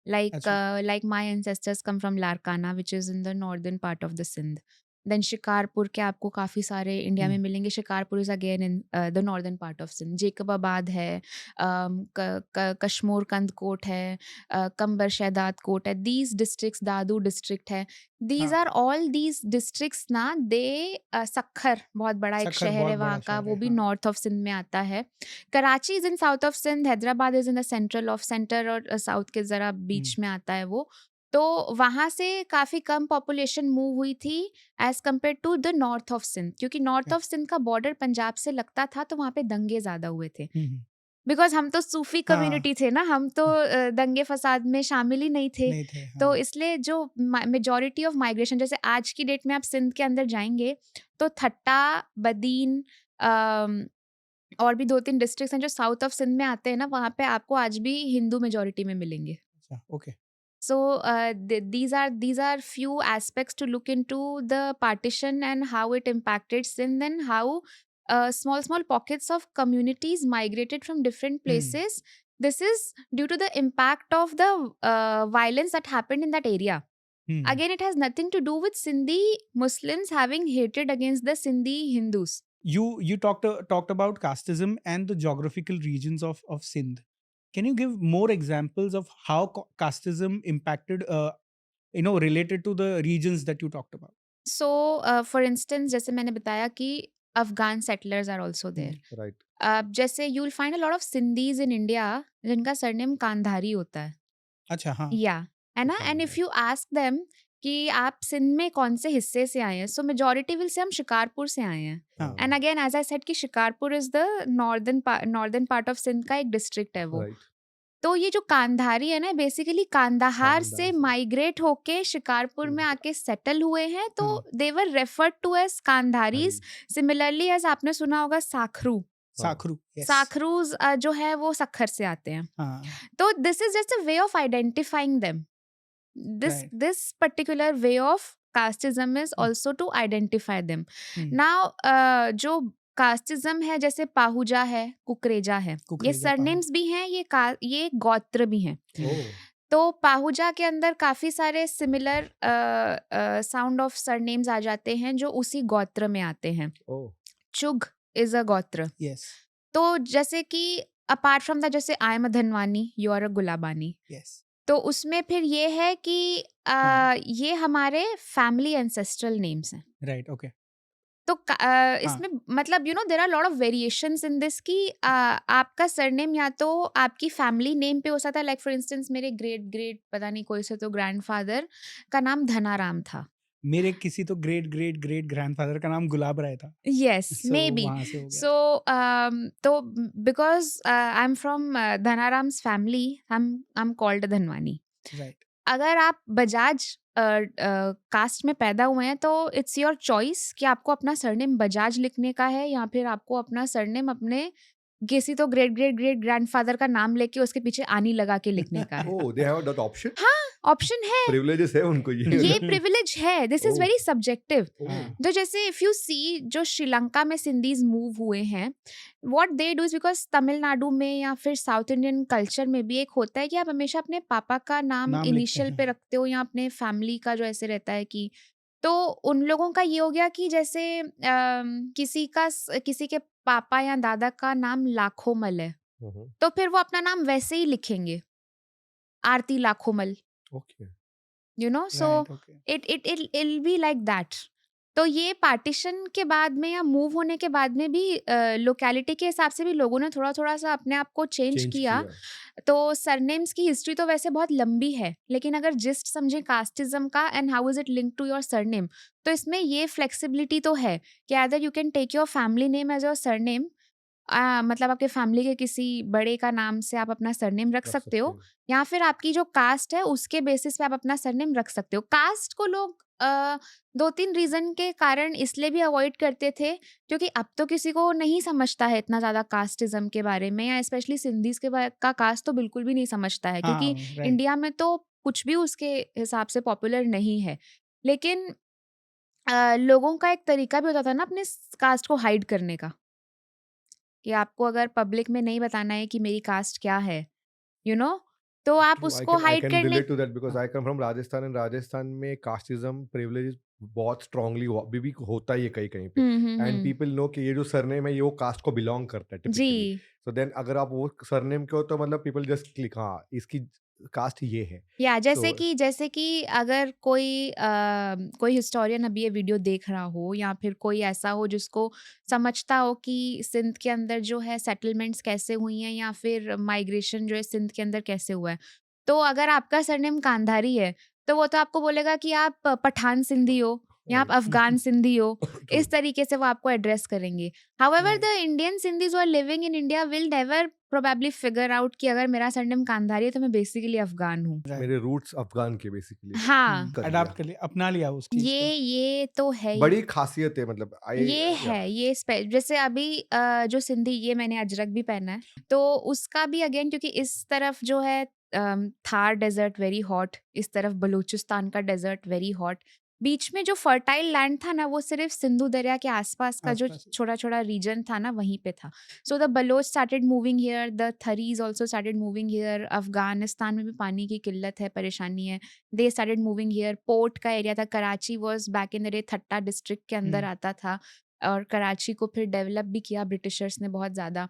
[SPEAKER 2] अच्छा
[SPEAKER 1] Like my ancestors come from Larkana, which is in the northern part of the Sindh. Then Shikarpur के आपको काफ़ी सारे इंडिया में
[SPEAKER 2] हम्म,
[SPEAKER 1] मिलेंगे. Shikarpur is again in the northern part of Sindh. Jacobabad है, कश्मोर कंद कोट है, कंबर शहदाद कोट है. दीज डिस्ट्रिक्ट्स, दादू डिस्ट्रिक्ट है. दीज
[SPEAKER 2] हाँ
[SPEAKER 1] आर ऑल दीज डिस्ट्रिक्ट्स ना, दे सखर बहुत बड़ा एक
[SPEAKER 2] सखर
[SPEAKER 1] शहर
[SPEAKER 2] बहुत
[SPEAKER 1] है
[SPEAKER 2] बड़ा
[SPEAKER 1] वहाँ का,
[SPEAKER 2] शहर
[SPEAKER 1] वो
[SPEAKER 2] है
[SPEAKER 1] भी
[SPEAKER 2] हाँ
[SPEAKER 1] नॉर्थ ऑफ सिंध में आता है. Karachi is in south of Sindh, Hyderabad is in the central of centre और साउथ के जरा बीच में आता है वो. तो वहां से काफी कम पॉपुलेशन मूव हुई थी as compare to the north of Sindh, क्योंकि नॉर्थ
[SPEAKER 2] Okay.
[SPEAKER 1] ऑफ सिंध का बॉर्डर पंजाब से लगता था, तो वहां पे दंगे ज्यादा हुए थे.
[SPEAKER 2] हम्म,
[SPEAKER 1] बिकॉज हम तो सूफी
[SPEAKER 2] हाँ
[SPEAKER 1] कम्युनिटी थे ना, हम तो दंगे फसाद में शामिल ही नहीं थे.
[SPEAKER 2] नहीं थे
[SPEAKER 1] तो
[SPEAKER 2] हाँ
[SPEAKER 1] इसलिए जो मेजॉरिटी ऑफ माइग्रेशन, जैसे आज की डेट में आप सिंध के अंदर जाएंगे तो थट्टा, बदीन, और भी 2-3 डिस्ट्रिक्ट्स हैं जो साउथ ऑफ सिंध में आते हैं ना, वहाँ पे आपको आज भी हिंदू मेजॉरिटी में मिलेंगे.
[SPEAKER 2] अच्छा okay
[SPEAKER 1] So these are few aspects to look into the partition and how it impacted Sindh, and how small pockets of communities migrated from different
[SPEAKER 2] hmm
[SPEAKER 1] places. This is due to the impact of the violence that happened in that area.
[SPEAKER 2] Hmm
[SPEAKER 1] Again, it has nothing to do with Sindhi Muslims having hatred against the Sindhi Hindus.
[SPEAKER 2] you talked about casteism and the geographical regions of Sindh. Can you give more examples of how casteism impacted related to the regions that you talked about?
[SPEAKER 1] So, for instance, जैसे मैंने बताया कि Afghan settlers are also there.
[SPEAKER 3] Right.
[SPEAKER 1] जैसे you will find a lot of Sindhis in India जिनका सरनेम कांधारी होता है.
[SPEAKER 2] अच्छा हाँ
[SPEAKER 1] या है ना. And if you ask them कि आप सिंध में कौन से हिस्से से आए हैं, सो मेजॉरिटी विल से हम शिकारपुर से आए हैं.
[SPEAKER 2] हाँ
[SPEAKER 1] and again as I said कि Shikarpur is the northern part of Sindh का एक डिस्ट्रिक्ट है वो.
[SPEAKER 3] Right.
[SPEAKER 1] तो ये जो कांधारी है ना, बेसिकली कांदाहार से
[SPEAKER 3] कांदाहार से।
[SPEAKER 1] माइग्रेट होके शिकारपुर में आके सेटल हुए हैं, तो
[SPEAKER 2] हाँ।
[SPEAKER 1] They were referred to as Kandharis.
[SPEAKER 3] Hari.
[SPEAKER 1] Similarly as आपने सुना होगा साखरू.
[SPEAKER 2] साखरू yes.
[SPEAKER 1] साखरूज जो है वो सखर से आते हैं.
[SPEAKER 2] हाँ
[SPEAKER 1] तो this is just a way of identifying them.
[SPEAKER 2] Right.
[SPEAKER 1] This particular way of casteism is also to identify them.
[SPEAKER 2] Hmm,
[SPEAKER 1] now जो कास्टिज्म है, जैसे पाहुजा है, कुकरेजा है, ये
[SPEAKER 2] कुकरेजा,
[SPEAKER 1] सरनेम्स भी हैं, ये गोत्र भी हैं.
[SPEAKER 3] Oh.
[SPEAKER 1] तो पाहुजा के अंदर काफी सारे सिमिलर साउंड ऑफ सरनेम्स आ जाते हैं जो उसी गोत्र में आते हैं.
[SPEAKER 3] Oh.
[SPEAKER 1] चुग इज अ गोत्र.
[SPEAKER 2] yes
[SPEAKER 1] तो जैसे कि अपार्ट फ्रॉम द, जैसे I am a Dhanwani, you are a Gulabani,
[SPEAKER 2] yes
[SPEAKER 1] तो उसमें फिर ये है कि
[SPEAKER 2] हाँ।
[SPEAKER 1] ये हमारे फैमिली एंसेस्ट्रल नेम्स हैं.
[SPEAKER 2] right okay
[SPEAKER 1] तो इसमें मतलब there are lot of variations in this कि आपका सरनेम या तो आपकी फैमिली नेम पे हो सकता है. लाइक फॉर इंस्टेंस मेरे ग्रेट ग्रेट पता नहीं कोई से तो ग्रैंडफादर का नाम धनाराम था.
[SPEAKER 2] मेरे किसी तो ग्रेट ग्रेट ग्रेट ग्रैंडफादर का नाम गुलाब राय था,
[SPEAKER 1] Yes,
[SPEAKER 2] सो
[SPEAKER 1] maybe.
[SPEAKER 2] वहां से हो गया
[SPEAKER 1] So, तो because I'm from Dhanaram's family, I'm called Dhanwani.
[SPEAKER 2] था, राइट।
[SPEAKER 1] अगर आप बजाज कास्ट में पैदा हुए हैं तो इट्स योर चॉइस कि आपको अपना सरनेम बजाज लिखने का है या फिर आपको अपना सरनेम अपने किसी तो ग्रेट ग्रेट ग्रेट ग्रैंडफादर का नाम लेके उसके पीछे आनी लगा के लिखने का है।
[SPEAKER 3] Oh, they have that option?
[SPEAKER 1] हाँ, ऑप्शन है,
[SPEAKER 3] Privileges है उनको ये
[SPEAKER 1] ये
[SPEAKER 3] मतलब।
[SPEAKER 1] प्रिविलेज है, this is
[SPEAKER 3] Oh.
[SPEAKER 1] Very subjective.
[SPEAKER 2] हाँ।
[SPEAKER 1] तो जैसे इफ यू सी जो श्रीलंका में सिंधीज मूव हुए हैं, what they do is because Tamil Nadu में या फिर साउथ इंडियन कल्चर में भी एक होता है कि आप हमेशा अपने पापा का नाम
[SPEAKER 2] नाम लिखते
[SPEAKER 1] इनिशियल पे
[SPEAKER 2] हैं।
[SPEAKER 1] रखते हो या अपने फैमिली का जो ऐसे रहता है कि, तो उन लोगों का ये हो गया कि जैसे किसी के पापा या दादा का नाम लाखोमल है
[SPEAKER 3] Mhm.
[SPEAKER 1] तो फिर वो अपना नाम वैसे ही लिखेंगे, आरती लाखोमल,
[SPEAKER 3] Okay.
[SPEAKER 1] You know. So
[SPEAKER 2] right, okay.
[SPEAKER 1] It be like that. तो ये पार्टीशन के बाद में या मूव होने के बाद में भी लोकेलिटी के हिसाब से भी लोगों ने थोड़ा थोड़ा सा अपने आप को चेंज
[SPEAKER 3] Change
[SPEAKER 1] किया।
[SPEAKER 3] किया।
[SPEAKER 1] तो सरनेम्स की हिस्ट्री तो वैसे बहुत लंबी है, लेकिन अगर जिस्ट समझे कास्टिज्म का and how is it link to your surname, तो इसमें ये फ्लेक्सिबिलिटी तो है कि other you can take your family name as your surname, मतलब आपके फैमिली के किसी बड़े का नाम से आप अपना सरनेम रख सकते हो, या फिर आपकी जो कास्ट है उसके बेसिस पे आप अपना सरनेम रख सकते हो। कास्ट को लोग 2-3 रीजन के कारण इसलिए भी अवॉइड करते थे क्योंकि अब तो किसी को नहीं समझता है इतना ज्यादा कास्टिज्म के बारे में, या स्पेशली सिंधीज का कास्ट तो बिल्कुल भी नहीं समझता है
[SPEAKER 2] हाँ,
[SPEAKER 1] क्योंकि
[SPEAKER 2] राइट।
[SPEAKER 1] इंडिया में तो कुछ भी उसके हिसाब से पॉपुलर नहीं है। लेकिन लोगों का एक तरीका भी होता था ना अपने कास्ट को हाइड करने का, कि आपको अगर पब्लिक में नहीं बताना है कि मेरी कास्ट क्या है, यू नो, तो आप
[SPEAKER 3] True,
[SPEAKER 1] उसको
[SPEAKER 3] I
[SPEAKER 1] हाइड
[SPEAKER 3] can
[SPEAKER 1] करने।
[SPEAKER 3] relate to that because I come from Rajasthan and Rajasthan में casteism privilege बहुत strongly अभी भी होता ही है कहीं कहीं पे, and people know कि ये जो सरनेम है ये वो कास्ट को बिलोंग करता है
[SPEAKER 1] जी,
[SPEAKER 3] typically, so then अगर आप वो सरनेम के हो तो मतलब people just click हाँ इसकी कास्ट ये है।
[SPEAKER 1] या
[SPEAKER 3] So
[SPEAKER 1] जैसे कि अगर कोई हिस्टोरियन अभी ये वीडियो देख रहा हो या फिर कोई ऐसा हो जिसको समझता हो कि सिंध के अंदर जो है सेटलमेंट्स कैसे हुई हैं या फिर माइग्रेशन जो है सिंध के अंदर कैसे हुआ है, तो अगर आपका सरनेम कांधारी है तो वो तो आपको बोलेगा कि आप पठान सिंधी हो या आप अफगान सिंधी हो,
[SPEAKER 3] True.
[SPEAKER 1] इस तरीके से वो आपको एड्रेस करेंगे। However
[SPEAKER 2] Right.
[SPEAKER 1] The Indian Sindhis who are living in India will never probably figure out कि अगर मेरा सरनेम कांधारी है तो मैं बेसिकली अफगान हूँ।
[SPEAKER 2] राइट।
[SPEAKER 3] मेरे रूट्स अफगान के बेसिकली
[SPEAKER 1] हाँ,
[SPEAKER 3] कर
[SPEAKER 2] अडाप्ट
[SPEAKER 3] लिया।
[SPEAKER 2] कर लिया, अपना लिया उस चीज को।
[SPEAKER 1] ये तो है ही।
[SPEAKER 3] बड़ी खासियत है मतलब
[SPEAKER 1] ये है, ये जैसे अभी जो सिंधी, ये मैंने अजरक भी पहना है, तो उसका भी अगेन क्योंकि इस तरफ जो है थार डेजर्ट वेरी हॉट, इस तरफ बलूचिस्तान का डेजर्ट वेरी हॉट, बीच में जो फर्टाइल लैंड था ना वो सिर्फ सिंधु दरिया के आसपास का जो
[SPEAKER 2] आसपास ही।
[SPEAKER 1] छोटा छोटा रीजन था ना वहीं पे था। So the Baloch started moving here, the Tharis also started moving here, Afghanistan में भी पानी की किल्लत है, परेशानी है, they started moving here. Port का एरिया था, Karachi was back in the day Thatta district के अंदर आता था, और कराची को फिर डेवलप भी किया ब्रिटिशर्स ने बहुत ज़्यादा।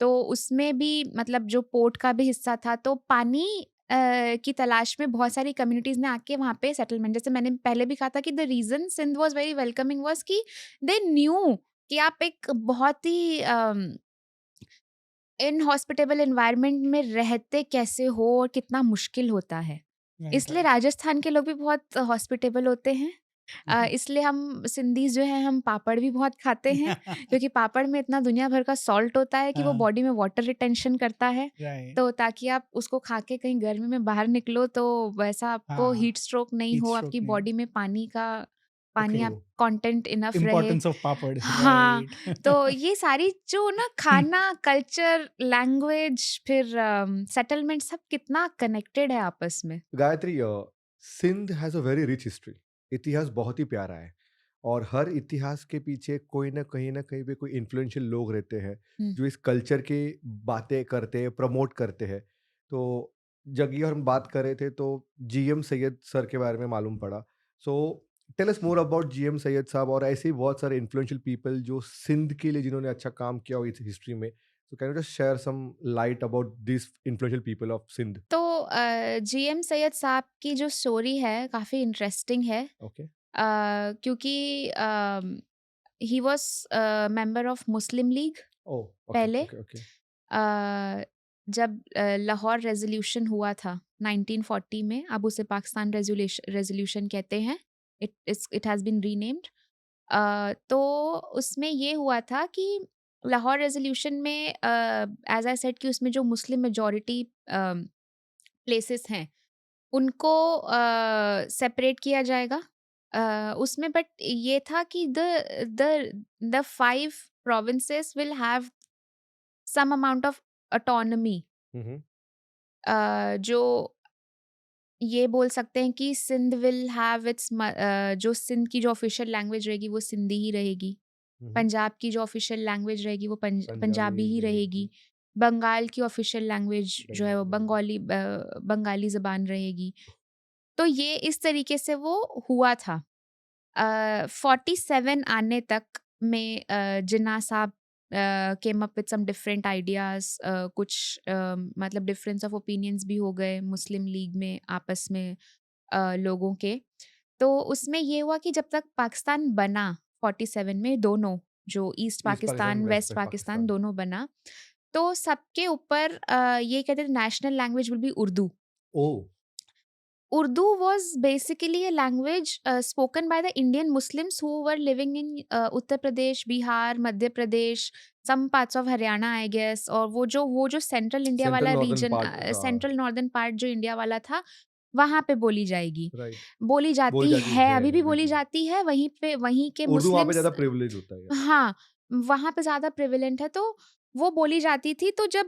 [SPEAKER 1] तो उसमें भी मतलब जो पोर्ट का भी हिस्सा था, तो पानी की तलाश में बहुत सारी कम्युनिटीज़ ने आके वहाँ पे सेटलमेंट, जैसे मैंने पहले भी कहा था कि the reason Sindh was very welcoming was कि दे न्यू कि आप एक बहुत ही इनहॉस्पिटेबल एनवायरनमेंट में रहते कैसे हो और कितना मुश्किल होता है।
[SPEAKER 2] राइट,
[SPEAKER 1] इसलिए
[SPEAKER 2] राइट।
[SPEAKER 1] राजस्थान के लोग भी बहुत हॉस्पिटेबल होते हैं। इसलिए हम सिंधीज़ जो हैं हम पापड़ भी बहुत खाते हैं क्योंकि पापड़ में इतना दुनिया भर का सॉल्ट होता है कि वो
[SPEAKER 2] हाँ।
[SPEAKER 1] बॉडी में वाटर रिटेंशन करता है।
[SPEAKER 2] राइट।
[SPEAKER 1] तो ताकि आप उसको खा के कहीं गर्मी में बाहर निकलो तो वैसा आपको
[SPEAKER 2] हाँ,
[SPEAKER 1] हीट स्ट्रोक नहीं
[SPEAKER 2] heat
[SPEAKER 1] हो,
[SPEAKER 2] stroke
[SPEAKER 1] आपकी
[SPEAKER 2] नहीं
[SPEAKER 1] बॉडी में पानी
[SPEAKER 3] Okay.
[SPEAKER 1] आप कंटेंट इनफ रहे।
[SPEAKER 2] इम्पोर्टेंस ऑफ पापड़,
[SPEAKER 1] हाँ,
[SPEAKER 2] राइट।
[SPEAKER 1] तो ये सारी जो ना खाना, कल्चर, लैंग्वेज, फिर सेटलमेंट सब कितना कनेक्टेड है आपस में।
[SPEAKER 3] Gayatri Sindh has a very rich history, इतिहास बहुत ही प्यारा है और हर इतिहास के पीछे कोई ना कहीं पे कोई इन्फ्लुएंशियल लोग रहते हैं
[SPEAKER 1] हुँ।
[SPEAKER 3] जो इस कल्चर की बातें करते हैं, प्रमोट करते हैं। तो जगह हम बात कर रहे थे तो जीएम सैयद सर के बारे में मालूम पड़ा। So tell us more about GM Syed Sahab और ऐसे ही बहुत सारे इन्फ्लुएंशियल पीपल जो सिंध के लिए जिन्होंने अच्छा काम किया हो इस हिस्ट्री में। So can you just share some light about this influential people of Sindh?
[SPEAKER 1] तो जीएम सैयद साहब की जो स्टोरी है काफ़ी इंटरेस्टिंग है,
[SPEAKER 3] ओके।
[SPEAKER 1] क्योंकि he was member of Muslim League
[SPEAKER 3] oh, okay,
[SPEAKER 1] पहले।
[SPEAKER 3] Okay, okay.
[SPEAKER 1] जब लाहौर रेज़ोल्यूशन हुआ था 1940 में, अब उसे पाकिस्तान रेज़ोल्यूशन कहते हैं। It has been renamed. तो उसमें ये हुआ था कि लाहौर रेज़ोल्यूशन में एज़ आई सेड कि उसमें जो मुस्लिम मेजॉरिटी प्लेसेस हैं, उनको सेपरेट किया जाएगा। उसमें बट ये था कि the 5 provinces will have some amount of autonomy.
[SPEAKER 3] Hmm,
[SPEAKER 1] जो ये बोल सकते हैं कि सिंध विल हैव इट्स जो सिंध की जो ऑफिशियल लैंग्वेज रहेगी वो सिंधी ही रहेगी।
[SPEAKER 3] हम्म,
[SPEAKER 1] पंजाब की जो ऑफिशियल लैंग्वेज रहेगी वो
[SPEAKER 3] पंजाबी
[SPEAKER 1] पंजाबी ही
[SPEAKER 3] रहेगी,
[SPEAKER 1] रहेगी। बंगाल की ऑफिशियल लैंग्वेज जो है वो
[SPEAKER 3] बंगाली रहेगी।
[SPEAKER 1] बंगाली ज़बान रहेगी। तो ये इस तरीके से वो हुआ था। 47 आने तक में Jinnah Sahab came up with some different ideas, कुछ मतलब डिफरेंस ऑफ ओपिनियंस भी हो गए मुस्लिम लीग में आपस में लोगों के। तो उसमें ये हुआ कि जब तक पाकिस्तान बना 47 में, दोनों जो east
[SPEAKER 3] east Pakistan,
[SPEAKER 1] Pakistan,
[SPEAKER 3] west
[SPEAKER 1] west Pakistan
[SPEAKER 3] Pakistan.
[SPEAKER 1] दोनों बना, तो सबके ऊपर ये कहते थे national language will be Urdu.
[SPEAKER 3] Oh,
[SPEAKER 1] Urdu was basically a language spoken by the Indian Muslims who were living in Uttar Pradesh, Bihar, Madhya Pradesh, some parts of Haryana, I guess. और वो जो सेंट्रल इंडिया
[SPEAKER 3] सेंट्रल
[SPEAKER 1] वाला
[SPEAKER 3] नॉर्दर्न
[SPEAKER 1] रीजन,
[SPEAKER 3] पार्ट था।
[SPEAKER 1] सेंट्रल नॉर्दर्न पार्ट जो इंडिया वाला था, वहाँ पे बोली जाएगी,
[SPEAKER 3] राइट,
[SPEAKER 1] बोली
[SPEAKER 3] बोली
[SPEAKER 1] जाती
[SPEAKER 3] जाती
[SPEAKER 1] है,
[SPEAKER 3] है
[SPEAKER 1] अभी भी
[SPEAKER 3] अभी
[SPEAKER 1] बोली
[SPEAKER 3] भी।
[SPEAKER 1] जाती है। वहीं पे वहीं के
[SPEAKER 3] उर्दू वहाँ पे
[SPEAKER 1] मुस्लिम्स,
[SPEAKER 3] ज्यादा प्रिविलेज होता है।
[SPEAKER 1] हाँ, वहाँ पे ज़्यादा प्रिवेलेंट है, तो वो बोली जाती थी। तो जब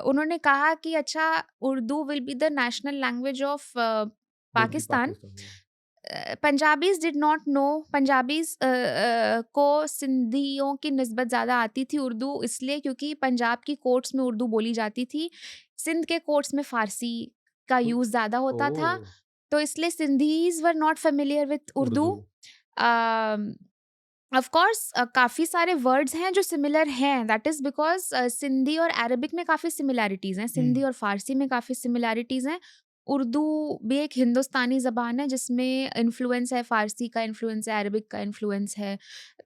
[SPEAKER 1] उन्होंने कहा कि अच्छा Urdu will be the national language of
[SPEAKER 3] would be
[SPEAKER 1] Pakistan,
[SPEAKER 3] Pakistan, yeah.
[SPEAKER 1] Punjabis did not know. Punjabis को सिंधियों की निस्बत ज़्यादा आती थी उर्दू, इसलिए क्योंकि पंजाब की कोर्ट्स में उर्दू बोली जाती थी, सिंध के कोर्ट्स में फ़ारसी का यूज़ ज़्यादा होता था,
[SPEAKER 3] ओ,
[SPEAKER 1] तो इसलिए Sindhis were not familiar with Urdu.
[SPEAKER 3] Urdu.
[SPEAKER 1] Um of course काफ़ी सारे वर्ड्स हैं जो सिमिलर हैं, दैट इज़ बिकॉज़ सिंधी और अरबिक में काफ़ी सिमिलैरिटीज़ हैं, सिंधी और फ़ारसी में काफ़ी सिमिलैरिटीज़ हैं। उर्दू भी एक हिंदुस्तानी ज़बान है जिसमें इन्फ्लुएंस है, फ़ारसी का इन्फ्लुएंस है, अरबिक का इन्फ्लुएंस है,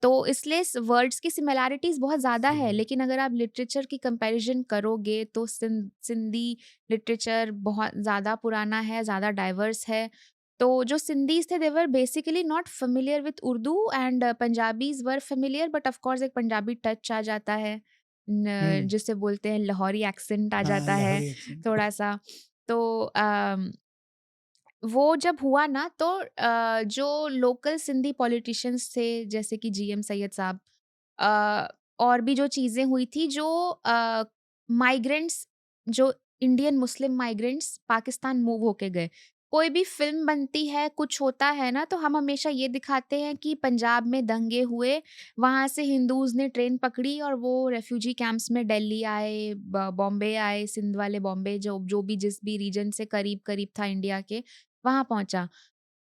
[SPEAKER 1] तो इसलिए वर्ड्स की सिमिलैरिटीज़ बहुत ज़्यादा है।
[SPEAKER 3] Similar.
[SPEAKER 1] लेकिन अगर आप लिटरेचर की कंपैरिजन करोगे तो सिंधी लिटरेचर बहुत ज़्यादा पुराना है, ज़्यादा डाइवर्स है। तो जो सिंधीज़ थे, they were basically not familiar with Urdu, and Punjabis were familiar, but of course एक पंजाबी टच आ जाता है,
[SPEAKER 2] हुँ।
[SPEAKER 1] जिसे बोलते हैं लाहौरी एक्सेंट आ
[SPEAKER 2] हाँ,
[SPEAKER 1] जाता है
[SPEAKER 2] लाहौरी एक्सेंट।
[SPEAKER 1] थोड़ा-सा। तो वो जब हुआ ना, तो जो लोकल सिंधी पॉलिटिशियंस थे जैसे कि जीएम सैयद साहब, अ, और भी जो चीज़ें हुई थी, जो माइग्रेंट्स, जो Indian Muslim migrants Pakistan move होके गए। कोई भी फ़िल्म बनती है, कुछ होता है ना, तो हम हमेशा ये दिखाते हैं कि पंजाब में दंगे हुए, वहाँ से हिंदूज़ ने ट्रेन पकड़ी और वो रेफ्यूजी कैंप्स में दिल्ली आए, बॉम्बे आए, सिंध वाले बॉम्बे, जो जो भी जिस भी रीजन से करीब-करीब था इंडिया के, वहाँ पहुँचा।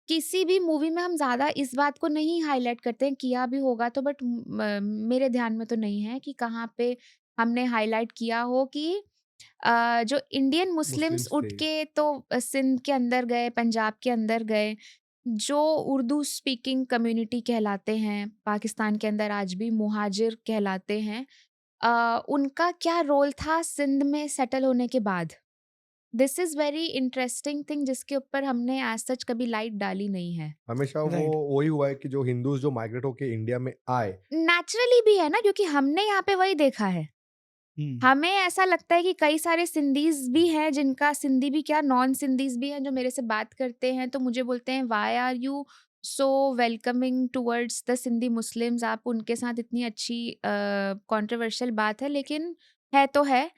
[SPEAKER 1] किसी भी मूवी में हम ज़्यादा इस बात को नहीं हाइलाइट करते हैं, किया भी होगा तो, बट मेरे ध्यान में तो नहीं है कि कहाँ पे हमने हाइलाइट किया हो कि जो इंडियन मुस्लिम्स
[SPEAKER 3] मुस्लिम्स
[SPEAKER 1] उठ
[SPEAKER 3] थे।
[SPEAKER 1] के तो सिंध के अंदर गए, पंजाब के अंदर गए, जो उर्दू स्पीकिंग कम्युनिटी कहलाते हैं, पाकिस्तान के अंदर आज भी मुहाजिर कहलाते हैं, उनका क्या रोल था सिंध में सेटल होने के बाद? This is very interesting thing जिसके ऊपर हमने एज़ सच कभी लाइट डाली नहीं है।
[SPEAKER 3] हमेशा वो
[SPEAKER 2] राइट।
[SPEAKER 3] वही हुआ है कि जो हिंदूज जो माइग्रेट होके इंडिया में आए,
[SPEAKER 1] नेचुरली भी है ना, क्योंकि हमने यहाँ पे वही देखा है।
[SPEAKER 2] हुँ।
[SPEAKER 1] हमें ऐसा लगता है कि कई सारे सिंधीज़ भी हैं, जिनका सिंधी भी क्या, नॉन सिंधीज़ भी हैं, जो मेरे से बात करते हैं तो मुझे बोलते हैं, why are you so welcoming towards the Sindhi Muslims, आप उनके साथ इतनी अच्छी कंट्रोवर्शियल बात है, लेकिन है तो है।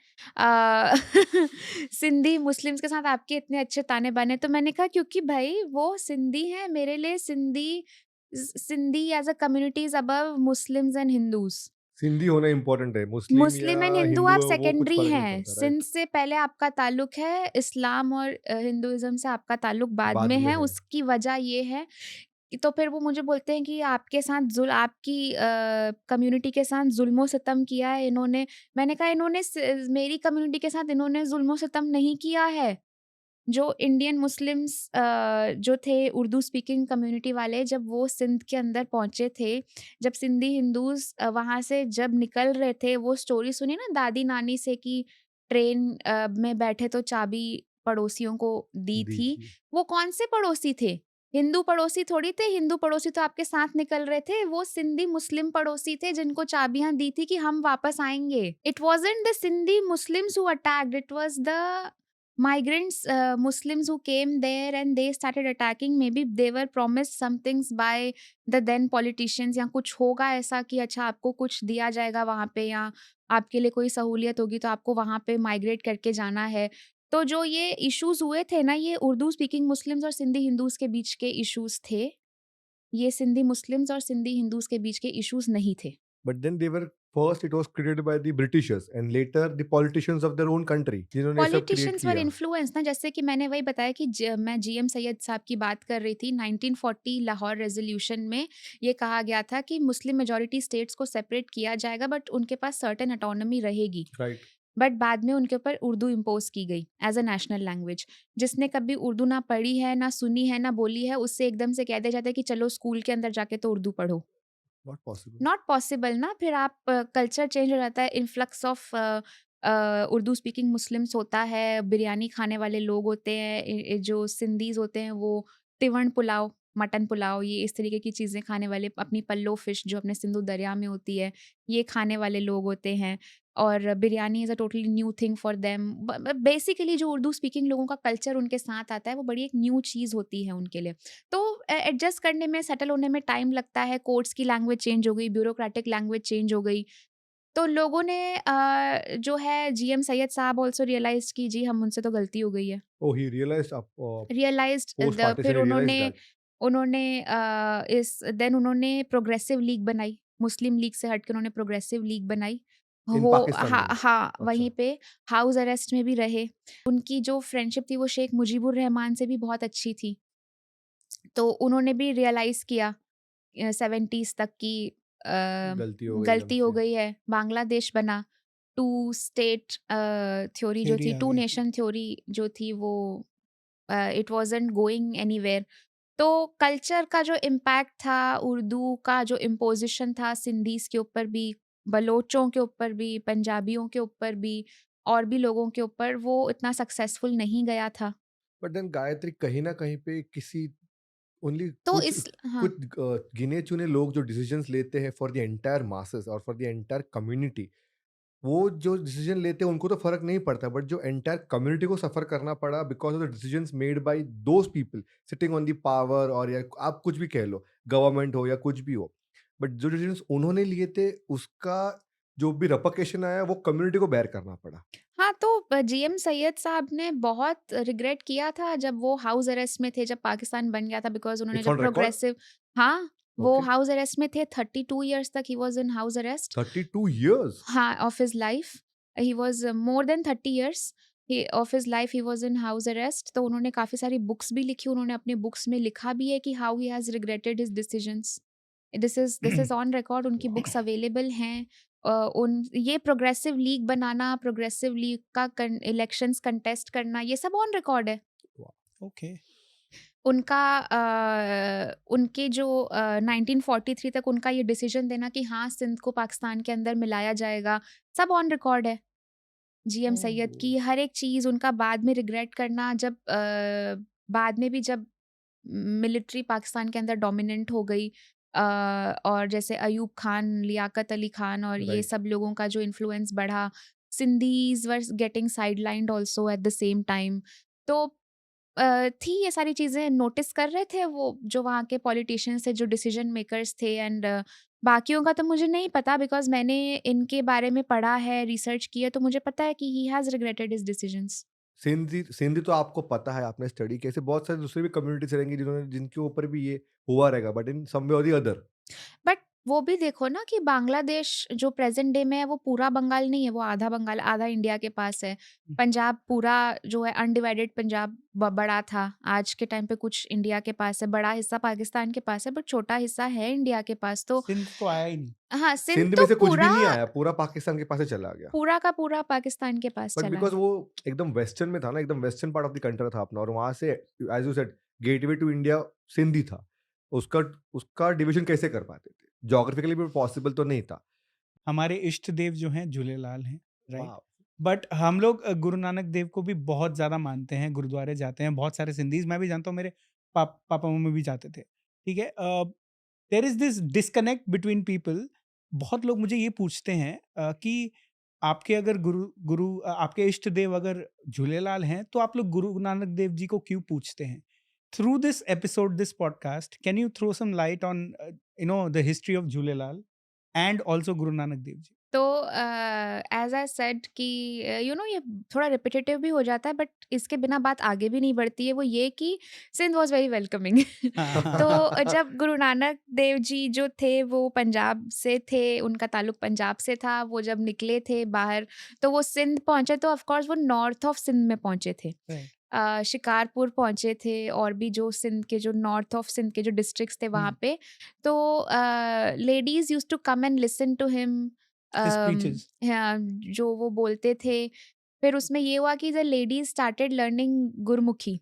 [SPEAKER 1] सिंधी मुस्लिम्स के साथ आपके इतने अच्छे ताने-बाने, तो मैंने कहा क्योंकि भाई वो सिंधी हैं, मेरे लिए Sindhi as a community is above Muslims and Hindus.
[SPEAKER 3] Sindhi होना इम्पोर्टेंट है। मुस्लिम या
[SPEAKER 1] मुस्लिम एंड हिंदू
[SPEAKER 3] हिंदू
[SPEAKER 1] आप
[SPEAKER 3] वो कुछ
[SPEAKER 1] सेकेंडरी
[SPEAKER 3] फ़र्क नहीं
[SPEAKER 1] हैं।
[SPEAKER 3] पड़ता,
[SPEAKER 1] सिंध
[SPEAKER 3] राइट?
[SPEAKER 1] से पहले आपका ताल्लुक है, इस्लाम और हिंदुइज़्म से आपका ताल्लुक बाद
[SPEAKER 3] बाद
[SPEAKER 1] में
[SPEAKER 3] में
[SPEAKER 1] है।
[SPEAKER 3] है।
[SPEAKER 1] उसकी वजह ये है कि, तो फिर वो मुझे बोलते हैं कि आपके साथ आपकी कम्युनिटी के साथ ज़ुल्म-ओ-सितम किया है इन्होंने। मैंने कहा इन्होंने मेरी कम्युनिटी के साथ इन्होंने ज़ुल्म-ओ-सितम नहीं किया है। जो इंडियन मुस्लिम्स जो थे उर्दू स्पीकिंग कम्युनिटी वाले, जब वो सिंध के अंदर पहुँचे थे, जब सिंधी हिंदूज़ वहाँ से जब निकल रहे थे, वो स्टोरी सुनी ना दादी-नानी से कि ट्रेन में बैठे तो चाबी पड़ोसियों को दी
[SPEAKER 3] दी
[SPEAKER 1] थी।
[SPEAKER 3] थी।
[SPEAKER 1] वो कौन से पड़ोसी थे? हिंदू पड़ोसी थोड़ी थे, हिंदू पड़ोसी तो आपके साथ निकल रहे थे, वो सिंधी मुस्लिम पड़ोसी थे जिनको चाबियाँ दी थी कि हम वापस आएँगे। It wasn't the Sindhi Muslims who attacked, it was the migrants, Muslims who came there and they started attacking. Maybe they were promised some things by the then politicians, या कुछ होगा ऐसा कि अच्छा आपको कुछ दिया जाएगा वहाँ पे, या आपके लिए कोई सहूलियत होगी तो आपको वहाँ पे माइग्रेट करके जाना है। तो जो ये इश्यूज़ हुए थे ना, ये उर्दू स्पीकिंग मुस्लिम्स और सिंधी हिंदूज़ के बीच के इश्यूज़ थे। ये सिंधी मुस्लिम्स और सिंधी हिंदूज़ के बीच के इश्यूज़ नहीं थे।
[SPEAKER 3] But then they were first it was created by the Britishers and later the politicians of their own country जिन्होंने ये सब create
[SPEAKER 1] पॉलिटिशियंस वर
[SPEAKER 3] किया.
[SPEAKER 1] इन्फ्लुएंस ना, जैसे कि मैंने वही बताया कि मैं जीएम सैयद साहब की बात कर रही थी। 1940 लाहौर रेज़ोल्यूशन में ये कहा गया था कि मुस्लिम मेजॉरिटी स्टेट्स को सेपरेट किया जाएगा, बट उनके पास सर्टेन ऑटोनॉमी रहेगी।
[SPEAKER 3] Right.
[SPEAKER 1] बट बाद में उनके ऊपर उर्दू इम्पोज की गई एज अ नेशनल लैंग्वेज। जिसने कभी उर्दू ना पढ़ी है, ना सुनी है, ना बोली है, उससे एकदम से कह दिया जाता है कि चलो स्कूल के अंदर जाके तो उर्दू पढ़ो।
[SPEAKER 3] Not possible.
[SPEAKER 1] नॉट पॉसिबल ना, फिर आप कल्चर चेंज हो जाता है, influx of Urdu speaking Muslims होता है, बिरयानी खाने वाले लोग होते हैं, जो सिंधीज होते हैं वो तिवण पुलाव, मटन पुलाव, ये इस तरीके की चीज़ें खाने वाले, अपनी पल्लो फिश जो अपने सिंधु दरिया में होती है, ये खाने वाले लोग होते हैं। और biryani is a totally new thing for them. Basically जो उर्दू स्पीकिंग लोगों का कल्चर उनके साथ आता है, वो बड़ी एक न्यू चीज़ होती है उनके लिए। तो एडजस्ट करने में, सेटल होने में टाइम लगता है। कोर्ट्स की लैंग्वेज चेंज हो गई, ब्यूरोक्रेटिक लैंग्वेज चेंज हो गई। तो लोगों ने जो है जीएम सैयद साहब आल्सो रियलाइज़्ड कि जी हम उनसे तो गलती हो गई है।
[SPEAKER 3] Oh, he realized
[SPEAKER 1] रियलाइज़्ड
[SPEAKER 3] post
[SPEAKER 1] the
[SPEAKER 3] partition
[SPEAKER 1] फिर
[SPEAKER 3] he realized
[SPEAKER 1] उन्होंने
[SPEAKER 3] that
[SPEAKER 1] उन्होंने इस देन उन्होंने प्रोग्रेसिव लीग बनाई। मुस्लिम लीग से हट के उन्होंने प्रोग्रेसिव लीग बनाई।
[SPEAKER 3] in
[SPEAKER 1] हो
[SPEAKER 3] Pakistan
[SPEAKER 1] हाँ,
[SPEAKER 3] में.
[SPEAKER 1] हाँ,
[SPEAKER 3] अच्छा.
[SPEAKER 1] वहीं पे हाउस अरेस्ट में भी रहे। उनकी जो फ्रेंडशिप थी वो शेख मुजीबुर रहमान से भी बहुत अच्छी थी। तो उन्होंने भी रियलाइज़ किया 70s तक कि अ,
[SPEAKER 3] गलती हो गई
[SPEAKER 1] गलती हो
[SPEAKER 3] हमसे.
[SPEAKER 1] गई है। बांग्लादेश बना। टू स्टेट थ्योरी जो
[SPEAKER 2] थ्योरी
[SPEAKER 1] थी,
[SPEAKER 2] आ
[SPEAKER 1] टू
[SPEAKER 2] गई।
[SPEAKER 1] नेशन थ्योरी जो थी, वो इट वाज़न्ट गोइंग एनीवेयर। तो कल्चर का जो इम्पैक्ट था, उर्दू का जो इम्पोज़िशन था सिंधीज़ के ऊपर भी, बलोचों के ऊपर भी, पंजाबियों के ऊपर भी, और भी लोगों के ऊपर, वो इतना सक्सेसफुल नहीं गया था।
[SPEAKER 3] But then गायत्री कहीं ना कहीं पे किसी ओनली
[SPEAKER 1] तो
[SPEAKER 3] कुछ
[SPEAKER 1] इस हाँ।
[SPEAKER 3] कुछ गिने चुने लोग जो डिसीजंस लेते हैं फॉर द एंटायर मासेस और फॉर द एंटायर कम्युनिटी, वो जो डिसीजन लेते हैं उनको तो फर्क नहीं पड़ता, बट जो एंटायर कम्युनिटी को सफर करना पड़ा because of the decisions made by those people sitting on the power, और या आप कुछ भी कह लो, गवर्नमेंट हो या कुछ भी हो, बट जो डिसीजंस उन्होंने लिए थे उसका जो भी रपकेशन आया वो कम्युनिटी को बेयर करना पड़ा.
[SPEAKER 1] हाँ, तो जीएम सैयद साहब ने बहुत रिग्रेट किया था जब वो हाउस अरेस्ट में थे, जब पाकिस्तान बन गया था, बिकॉज़ उन्होंने
[SPEAKER 3] इट्स
[SPEAKER 1] जब
[SPEAKER 3] ऑन रिकॉर्ड.
[SPEAKER 1] प्रोग्रेसिव हाँ, वो
[SPEAKER 3] ओके.
[SPEAKER 1] हाउस अरेस्ट में थे। 32 इयर्स तक he was in house arrest.
[SPEAKER 3] 32 years.
[SPEAKER 1] हाँ, of his life. He was more than 30 years he of his life he was in house arrest. तो उन्होंने काफ़ी सारी बुक्स भी लिखी। उन्होंने अपनी बुक्स में लिखा भी है कि how he has regretted his decisions. This is on record, उनकी बुक्स अवेलेबल हैं। उन ये प्रोग्रेसिव लीग बनाना, प्रोग्रेसिव लीग का इलेक्शंस कंटेस्ट करना, ये सब ऑन रिकॉर्ड है।
[SPEAKER 2] ओके।
[SPEAKER 1] उनका उनके जो 1943 तक उनका ये डिसीजन देना कि हाँ, सिंध को पाकिस्तान के अंदर मिलाया जाएगा, सब ऑन रिकॉर्ड है। जीएम सैयद की हर एक चीज़, उनका बाद में रिग्रेट करना, जब बाद में भी जब मिलिट्री पाकिस्तान के अंदर डोमिनेंट हो गई, और जैसे अयूब खान, लियाकत अली खान और ये
[SPEAKER 3] राइट.
[SPEAKER 1] सब लोगों का जो इन्फ्लुएंस बढ़ा, Sindhis were getting sidelined also at the same time. तो थी ये सारी चीज़ें, नोटिस कर रहे थे वो जो वहाँ के पॉलिटिशियंस थे, जो डिसीजन मेकर्स थे। एंड बाकियों का तो मुझे नहीं पता, बिकॉज़ मैंने इनके बारे में पढ़ा है, रिसर्च की है, तो मुझे पता है कि he has regretted his decisions.
[SPEAKER 3] Sindhi Sindhi तो आपको पता है, आपने स्टडी किया, ऐसे बहुत सारे दूसरे भी कम्युनिटीज रहेंगी जिन्होंने जिनके ऊपर भी ये हुआ रहेगा, बट इन सम वे और द अदर.
[SPEAKER 1] बट वो भी देखो ना कि बांग्लादेश जो प्रेज़ेंट डे में है, वो पूरा बंगाल नहीं है, वो आधा बंगाल, आधा इंडिया के पास है। पंजाब पूरा जो है अनडिवाइडेड पंजाब बड़ा था। आज के टाइम पे कुछ इंडिया के पास है, बड़ा हिस्सा पाकिस्तान के पास है, बट छोटा हिस्सा है इंडिया के पास। तो
[SPEAKER 2] सिंध तो आया ही नहीं।
[SPEAKER 1] हाँ, सिंध
[SPEAKER 3] सिंध
[SPEAKER 1] तो
[SPEAKER 3] में से कुछ भी
[SPEAKER 1] पूरा
[SPEAKER 3] नहीं आया, पूरा पाकिस्तान के पास से चला गया.
[SPEAKER 1] पूरा का पूरा पाकिस्तान के पास
[SPEAKER 3] बट
[SPEAKER 1] चला
[SPEAKER 3] बिकॉज
[SPEAKER 1] है।
[SPEAKER 3] वो एकदम वेस्टर्न में था ना, एकदम western part of the country था अपना, और वहां से as you said gateway to India Sindhi था. उसका उसका डिवीजन कैसे कर पाते थे, जोग्राफिकली भी पॉसिबल तो नहीं था.
[SPEAKER 2] हमारे इष्ट देव जो हैं झूलेलाल हैं, राइट?
[SPEAKER 3] वाह.
[SPEAKER 2] बट हम लोग गुरु नानक देव को भी बहुत ज़्यादा मानते हैं, गुरुद्वारे जाते हैं, बहुत सारे सिंधीज़ मैं भी जानता हूँ, मेरे पापा मम्मी भी जाते थे, ठीक है। There is this disconnect between people. बहुत लोग मुझे ये पूछते हैं कि आपके अगर आपके इष्ट देव अगर झूलेलाल हैं तो आप लोग गुरु नानक देव जी को क्यों पूछते हैं? Through this episode, this podcast, can you throw some light on the history of Jhulelal and also Guru Nanak Dev ji?
[SPEAKER 1] तो एज़ आई सेड कि ये थोड़ा रिपिटेटिव भी हो जाता है, बट इसके बिना बात आगे भी नहीं बढ़ती है। वो ये कि सिंध वाज़ वेरी वेलकमिंग। तो जब गुरु नानक देव जी जो थे वो पंजाब से थे, उनका ताल्लुक पंजाब से था। वो जब निकले थे बाहर तो वो सिंध पहुँचे, तो ऑफ कोर्स वो नॉर्थ ऑफ सिंध में पहुँचे थे।
[SPEAKER 2] राइट।
[SPEAKER 1] शिकारपुर पहुँचे थे और भी जो सिंध के जो नॉर्थ ऑफ सिंध के जो डिस्ट्रिक्ट्स थे वहाँ पे। तो ladies used to come and listen to him.
[SPEAKER 2] His speeches.
[SPEAKER 1] हाँ, जो वो बोलते थे। फिर उसमें ये हुआ कि the ladies started learning Gurmukhi.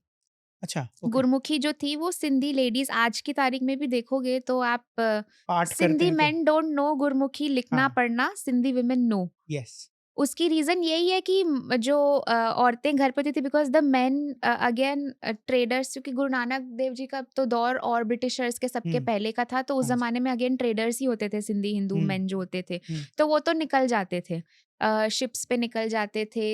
[SPEAKER 2] अच्छा, ओके।
[SPEAKER 1] गुरमुखी जो थी वो सिंधी लेडीज़ आज की तारीख में भी देखोगे तो आप
[SPEAKER 2] पाठ करते
[SPEAKER 1] सिंधी
[SPEAKER 2] हैं तो
[SPEAKER 1] मेन डोंट नो गुरमुखी लिखना
[SPEAKER 2] हाँ,
[SPEAKER 1] पढ़ना, सिंधी वुमेन नो।
[SPEAKER 2] यस।
[SPEAKER 1] उसकी रीज़न यही है कि जो औरतें घर पे होती थी, because the main again traders, क्योंकि गुरु नानक देव जी का तो दौर और ब्रिटिशर्स के सबके
[SPEAKER 2] हुँ,
[SPEAKER 1] पहले का था, तो उस
[SPEAKER 2] हाँ जी।
[SPEAKER 1] ज़माने में अगेन ट्रेडर्स ही होते थे, सिंधी हिंदू
[SPEAKER 2] हुँ,
[SPEAKER 1] मेन जो होते थे।
[SPEAKER 2] हुँ,
[SPEAKER 1] तो वो तो निकल जाते थे, शिप्स पे निकल जाते थे।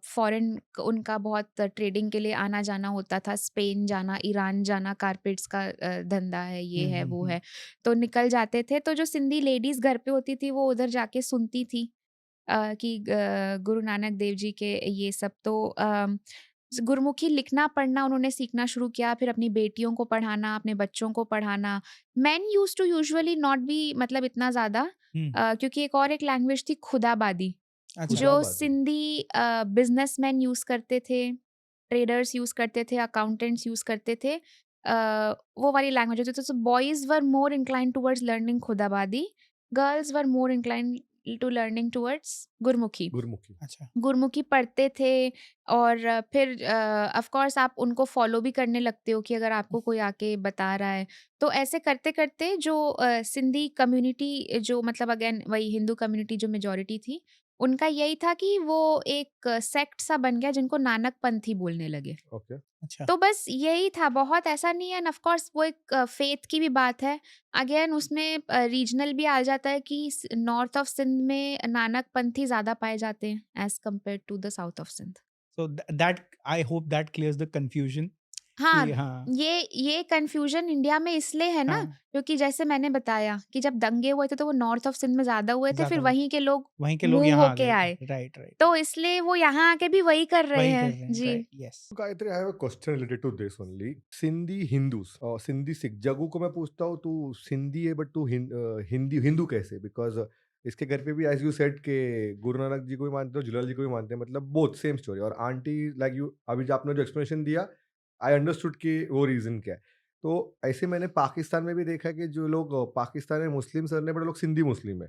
[SPEAKER 1] फॉरेन उनका बहुत ट्रेडिंग के लिए आना-जाना होता था, स्पेन जाना, ईरान जाना, कारपेट्स का धंधा है, ये
[SPEAKER 2] हुँ,
[SPEAKER 1] है,
[SPEAKER 2] हुँ,
[SPEAKER 1] वो
[SPEAKER 2] हुँ।
[SPEAKER 1] है। तो निकल जाते थे, तो जो सिंधी लेडीज़ घर पे होती थी वो उधर जाके सुनती थी कि गुरु नानक देव जी के ये सब। तो गुरमुखी लिखना पढ़ना उन्होंने सीखना शुरू किया, फिर अपनी बेटियों को पढ़ाना, अपने बच्चों को पढ़ाना। Men used to usually not be मतलब इतना ज़्यादा,
[SPEAKER 2] हुँ,
[SPEAKER 1] क्योंकि एक और एक लैंग्वेज थी खुदाबादी,
[SPEAKER 2] अच्छा।
[SPEAKER 1] जो
[SPEAKER 3] खुदाबादी।
[SPEAKER 1] सिंधी बिज़नेसमैन यूज़ करते थे, ट्रेडर्स यूज़ करते थे, अकाउंटेंट्स यूज़ करते थे। वो वाली लैंग्वेज होती थी। So boys were more inclined towards learning Khudabadi, girls were more inclined to learning towards Gurmukhi.
[SPEAKER 3] Gurmukhi.
[SPEAKER 2] अच्छा।
[SPEAKER 1] गुरमुखी पढ़ते थे और फिर ऑफ कोर्स आप उनको फॉलो भी करने लगते हो कि अगर आपको कोई आके बता रहा है। तो ऐसे करते-करते जो सिंधी कम्युनिटी जो मतलब अगेन वही हिंदू कम्युनिटी जो मेजॉरिटी थी, उनका यही था कि वो एक सेक्ट सा बन गया जिनको नानक पंथी बोलने लगे।
[SPEAKER 3] ओके।
[SPEAKER 2] अच्छा।
[SPEAKER 1] तो बस यही था, बहुत ऐसा नहीं है। एंड ऑफ कोर्स वो एक फेथ की भी बात है। अगेन उसमें रीजनल भी आ जाता है कि नॉर्थ ऑफ सिंध में नानक पंथी ज़्यादा पाए जाते हैं as compare to the south of Sindh.
[SPEAKER 2] So that I hope that clears the confusion कि
[SPEAKER 1] हाँ,
[SPEAKER 2] हाँ,
[SPEAKER 1] ये कन्फ्यूज़न इंडिया में इसलिए है ना,
[SPEAKER 2] हाँ,
[SPEAKER 1] क्योंकि जैसे मैंने बताया कि जब दंगे हुए थे तो वो नॉर्थ ऑफ सिंध में ज़्यादा हुए थे, फिर
[SPEAKER 2] ज़्यादा हुए।
[SPEAKER 1] वहीं के लोग
[SPEAKER 2] वहीं के लोग
[SPEAKER 1] मूव
[SPEAKER 2] यहाँ आ
[SPEAKER 1] होके
[SPEAKER 2] गए
[SPEAKER 1] आए।
[SPEAKER 2] थे। राइट, राइट,
[SPEAKER 1] तो
[SPEAKER 2] राइट।
[SPEAKER 1] इसलिए वो यहाँ आके भी वही कर रहे
[SPEAKER 2] वही कर
[SPEAKER 1] हैं।
[SPEAKER 2] रहे हैं।
[SPEAKER 1] जी।
[SPEAKER 2] Right, yes.
[SPEAKER 3] Gayatri, I have a question related to this only. Sindhi Hindus और सिंधी सिख, जगू को मैं पूछता हूँ तू सिंधी है बट तू हिंदी हिंदू कैसे? बिकॉज इसके घर पे भी एज यू सेड के गुरु नानक जी को भी मानते हो, झूलेलाल जी को भी मानते हैं, मतलब बोथ सेम स्टोरी। और आंटी लाइक यू, अभी जो आपने जो एक्सप्लेनेशन दिया, आई अंडरस्टूड कि वो रीजन क्या है। तो ऐसे मैंने पाकिस्तान में भी देखा है कि जो लोग पाकिस्तान में मुस्लिम सरने बड़े लोग सिंधी मुस्लिम है।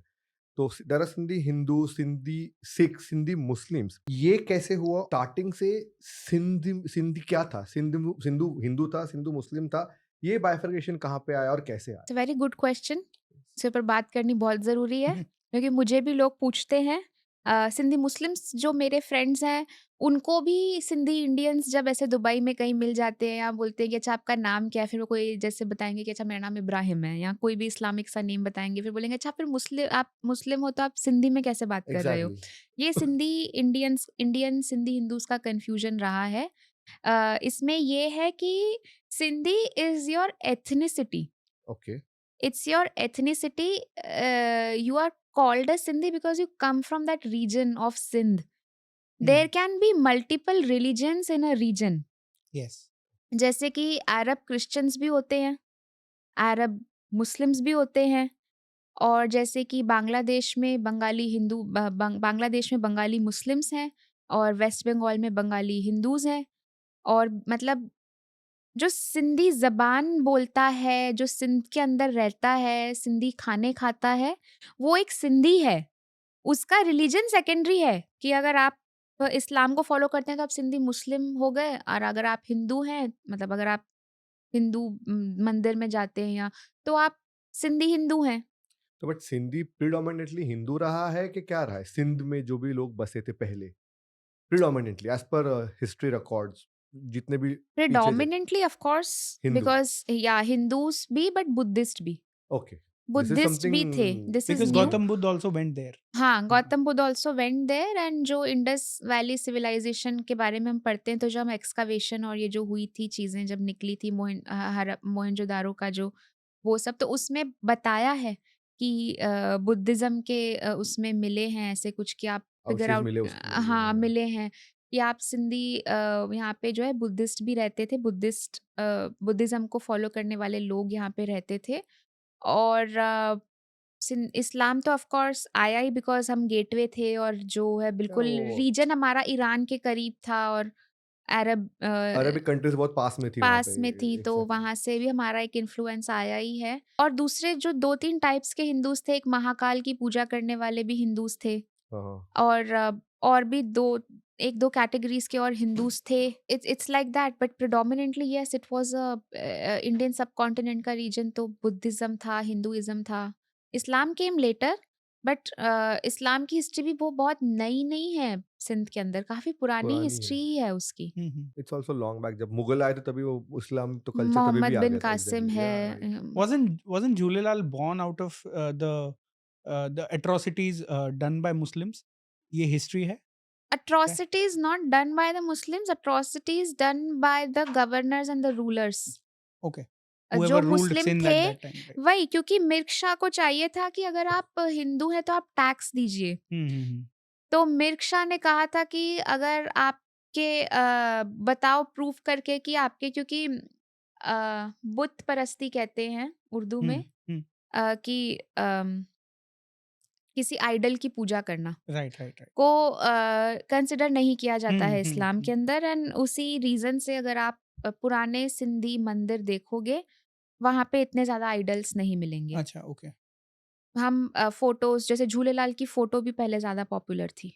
[SPEAKER 3] तो there are Sindhi Hindu, Sindhi Sikh, Sindhi Muslims. ये कैसे हुआ स्टार्टिंग से? सिंधी सिंधी क्या था? सिंधु हिंदू था, सिंधु मुस्लिम था। ये बाइफर्केशन कहाँ पे आया और कैसे आया?
[SPEAKER 1] It's a very good question. इस पर बात करनी बहुत ज़रूरी है, क्योंकि मुझे भी लोग पूछते हैं। सिंधी मुस्लिम्स जो मेरे फ्रेंड्स हैं, उनको भी सिंधी इंडियंस जब ऐसे दुबई में कहीं मिल जाते हैं या बोलते हैं कि अच्छा आपका नाम क्या है, फिर वो कोई जैसे बताएंगे कि अच्छा मेरा नाम इब्राहिम है, या कोई भी इस्लामिक सा नेम बताएंगे, फिर बोलेंगे अच्छा फिर आप मुस्लिम हो तो आप सिंधी में कैसे बात कर रहे हो।
[SPEAKER 3] एग्जैक्टली।
[SPEAKER 1] ये सिंधी इंडियन सिंधी हिंदूज का कन्फ्यूजन रहा है। इसमें ये है कि Sindhi is your ethnicity,
[SPEAKER 3] okay.
[SPEAKER 1] it's your ethnicity. You are called as Sindhi because you come from that region of Sindh. There can be multiple religions in a region.
[SPEAKER 2] Yes.
[SPEAKER 1] जैसे कि अरब क्रिश्चियंस भी होते हैं, अरब मुस्लिम्स भी होते हैं, और जैसे कि बांग्लादेश में बंगाली हिंदू बांग्लादेश में बंगाली मुस्लिम्स हैं, और वेस्ट बंगाल में बंगाली हिंदूज हैं। और मतलब जो सिंधी ज़बान बोलता है, जो सिंध के अंदर रहता है, सिंधी खाने खाता है, वो एक सिंधी है। उसका रिलीजन सेकेंडरी है कि अगर आप इस्लाम को फ़ॉलो करते हैं तो आप सिंधी मुस्लिम हो गए, और अगर आप हिंदू हैं मतलब अगर आप हिंदू मंदिर में जाते हैं या, तो आप सिंधी हिंदू हैं।
[SPEAKER 3] तो बट सिंधी प्रिडोमिनेटली हिंदू रहा है कि क्या रहा है सिंध में जो भी लोग बसे थे पहले? Predominantly as per history records. जितने भी teachers हैं?
[SPEAKER 1] Predominantly, of course,
[SPEAKER 3] Hindu.
[SPEAKER 1] because yeah, Hindus भी but Buddhist भी.
[SPEAKER 3] Okay. This is
[SPEAKER 1] Buddhist भी थे.
[SPEAKER 3] something
[SPEAKER 1] This is
[SPEAKER 2] Because
[SPEAKER 1] new.
[SPEAKER 2] Gautam Buddha also went there.
[SPEAKER 1] हाँ, Gautam Buddha also went there and जो इंडस वैली सिविलाइजेशन के बारे में हम पढ़ते हैं तो जब हम एक्सकावेशन और ये जो हुई थी चीज़ें जब निकली थी मोहनजोदारो का जो वो सब तो उसमें बताया है कि बुद्धिज्म के उसमें मिले हैं ऐसे कुछ कि आप फिगर
[SPEAKER 3] अवशेष
[SPEAKER 1] आउट
[SPEAKER 3] मिले उसमें भी,
[SPEAKER 1] हाँ
[SPEAKER 3] हाँ।
[SPEAKER 1] मिले हैं कि आप सिंधी यहाँ पे जो है बुद्धिस्ट भी रहते थे बुद्धिज्म को फॉलो करने वाले लोग यहाँ पे रहते थे और इस्लाम तो ऑफ कोर्स आया ही बिकॉज हम गेटवे थे और जो है बिल्कुल
[SPEAKER 3] वो
[SPEAKER 1] रीजन हमारा ईरान के करीब था और अरब
[SPEAKER 3] अरबिक कंट्रीज बहुत पास में थी वहाँ
[SPEAKER 1] पास
[SPEAKER 3] पे।
[SPEAKER 1] में थी तो
[SPEAKER 3] Exactly.
[SPEAKER 1] वहां से भी हमारा एक इन्फ्लुएंस आया ही है और दूसरे जो 2-3 टाइप्स के हिंदूज थे एक महाकाल की पूजा करने वाले भी हिंदूज थे
[SPEAKER 3] हाँ।
[SPEAKER 1] और भी एक दो कैटेगरीज के और हिंदूज थे it's like that but predominantly yes it was Indian subcontinent का रीजन तो बुद्धिज्म था हिंदुइज्म था इस्लाम केम लेटर बट इस्लाम की हिस्ट्री भी वो बहुत नई नहीं है सिंध के अंदर काफी पुरानी
[SPEAKER 3] पुरानी
[SPEAKER 1] हिस्ट्री ही है उसकी
[SPEAKER 3] इट्स आल्सो लॉन्ग बैक जब मुगल आए थे तभी वो इस्लाम तो कल्चर तभी
[SPEAKER 1] मोहम्मद
[SPEAKER 3] भी आ
[SPEAKER 1] बिन
[SPEAKER 3] गया था।
[SPEAKER 1] कासिम
[SPEAKER 3] Exactly.
[SPEAKER 1] है
[SPEAKER 3] Yeah, right.
[SPEAKER 2] Wasn't Julelal born out of the atrocities done by Muslims? ये history है?
[SPEAKER 1] atrocities not done by the Muslims, atrocities done by the governors and the rulers.
[SPEAKER 2] Okay.
[SPEAKER 1] जो
[SPEAKER 2] Whoever ruled
[SPEAKER 1] मुस्लिम
[SPEAKER 2] Sindh
[SPEAKER 1] थे
[SPEAKER 2] at that time. Right?
[SPEAKER 1] वही क्योंकि मिर्ग शाह को चाहिए था कि अगर आप हिंदू हैं तो आप टैक्स दीजिए तो मिर्ग शाह ने कहा था कि अगर आपके बताओ प्रूफ करके कि आपके क्योंकि बुत परस्ती कहते हैं उर्दू में कि किसी आइडल की पूजा करना
[SPEAKER 2] Right.
[SPEAKER 1] को कंसिडर नहीं किया जाता है इस्लाम के अंदर एंड उसी रीजन से अगर आप पुराने सिंधी मंदिर देखोगे वहां पे इतने ज्यादा आइडल्स नहीं मिलेंगे
[SPEAKER 2] अच्छा, okay.
[SPEAKER 1] हम फोटोज जैसे झूलेलाल की फोटो भी पहले ज्यादा पॉपुलर थी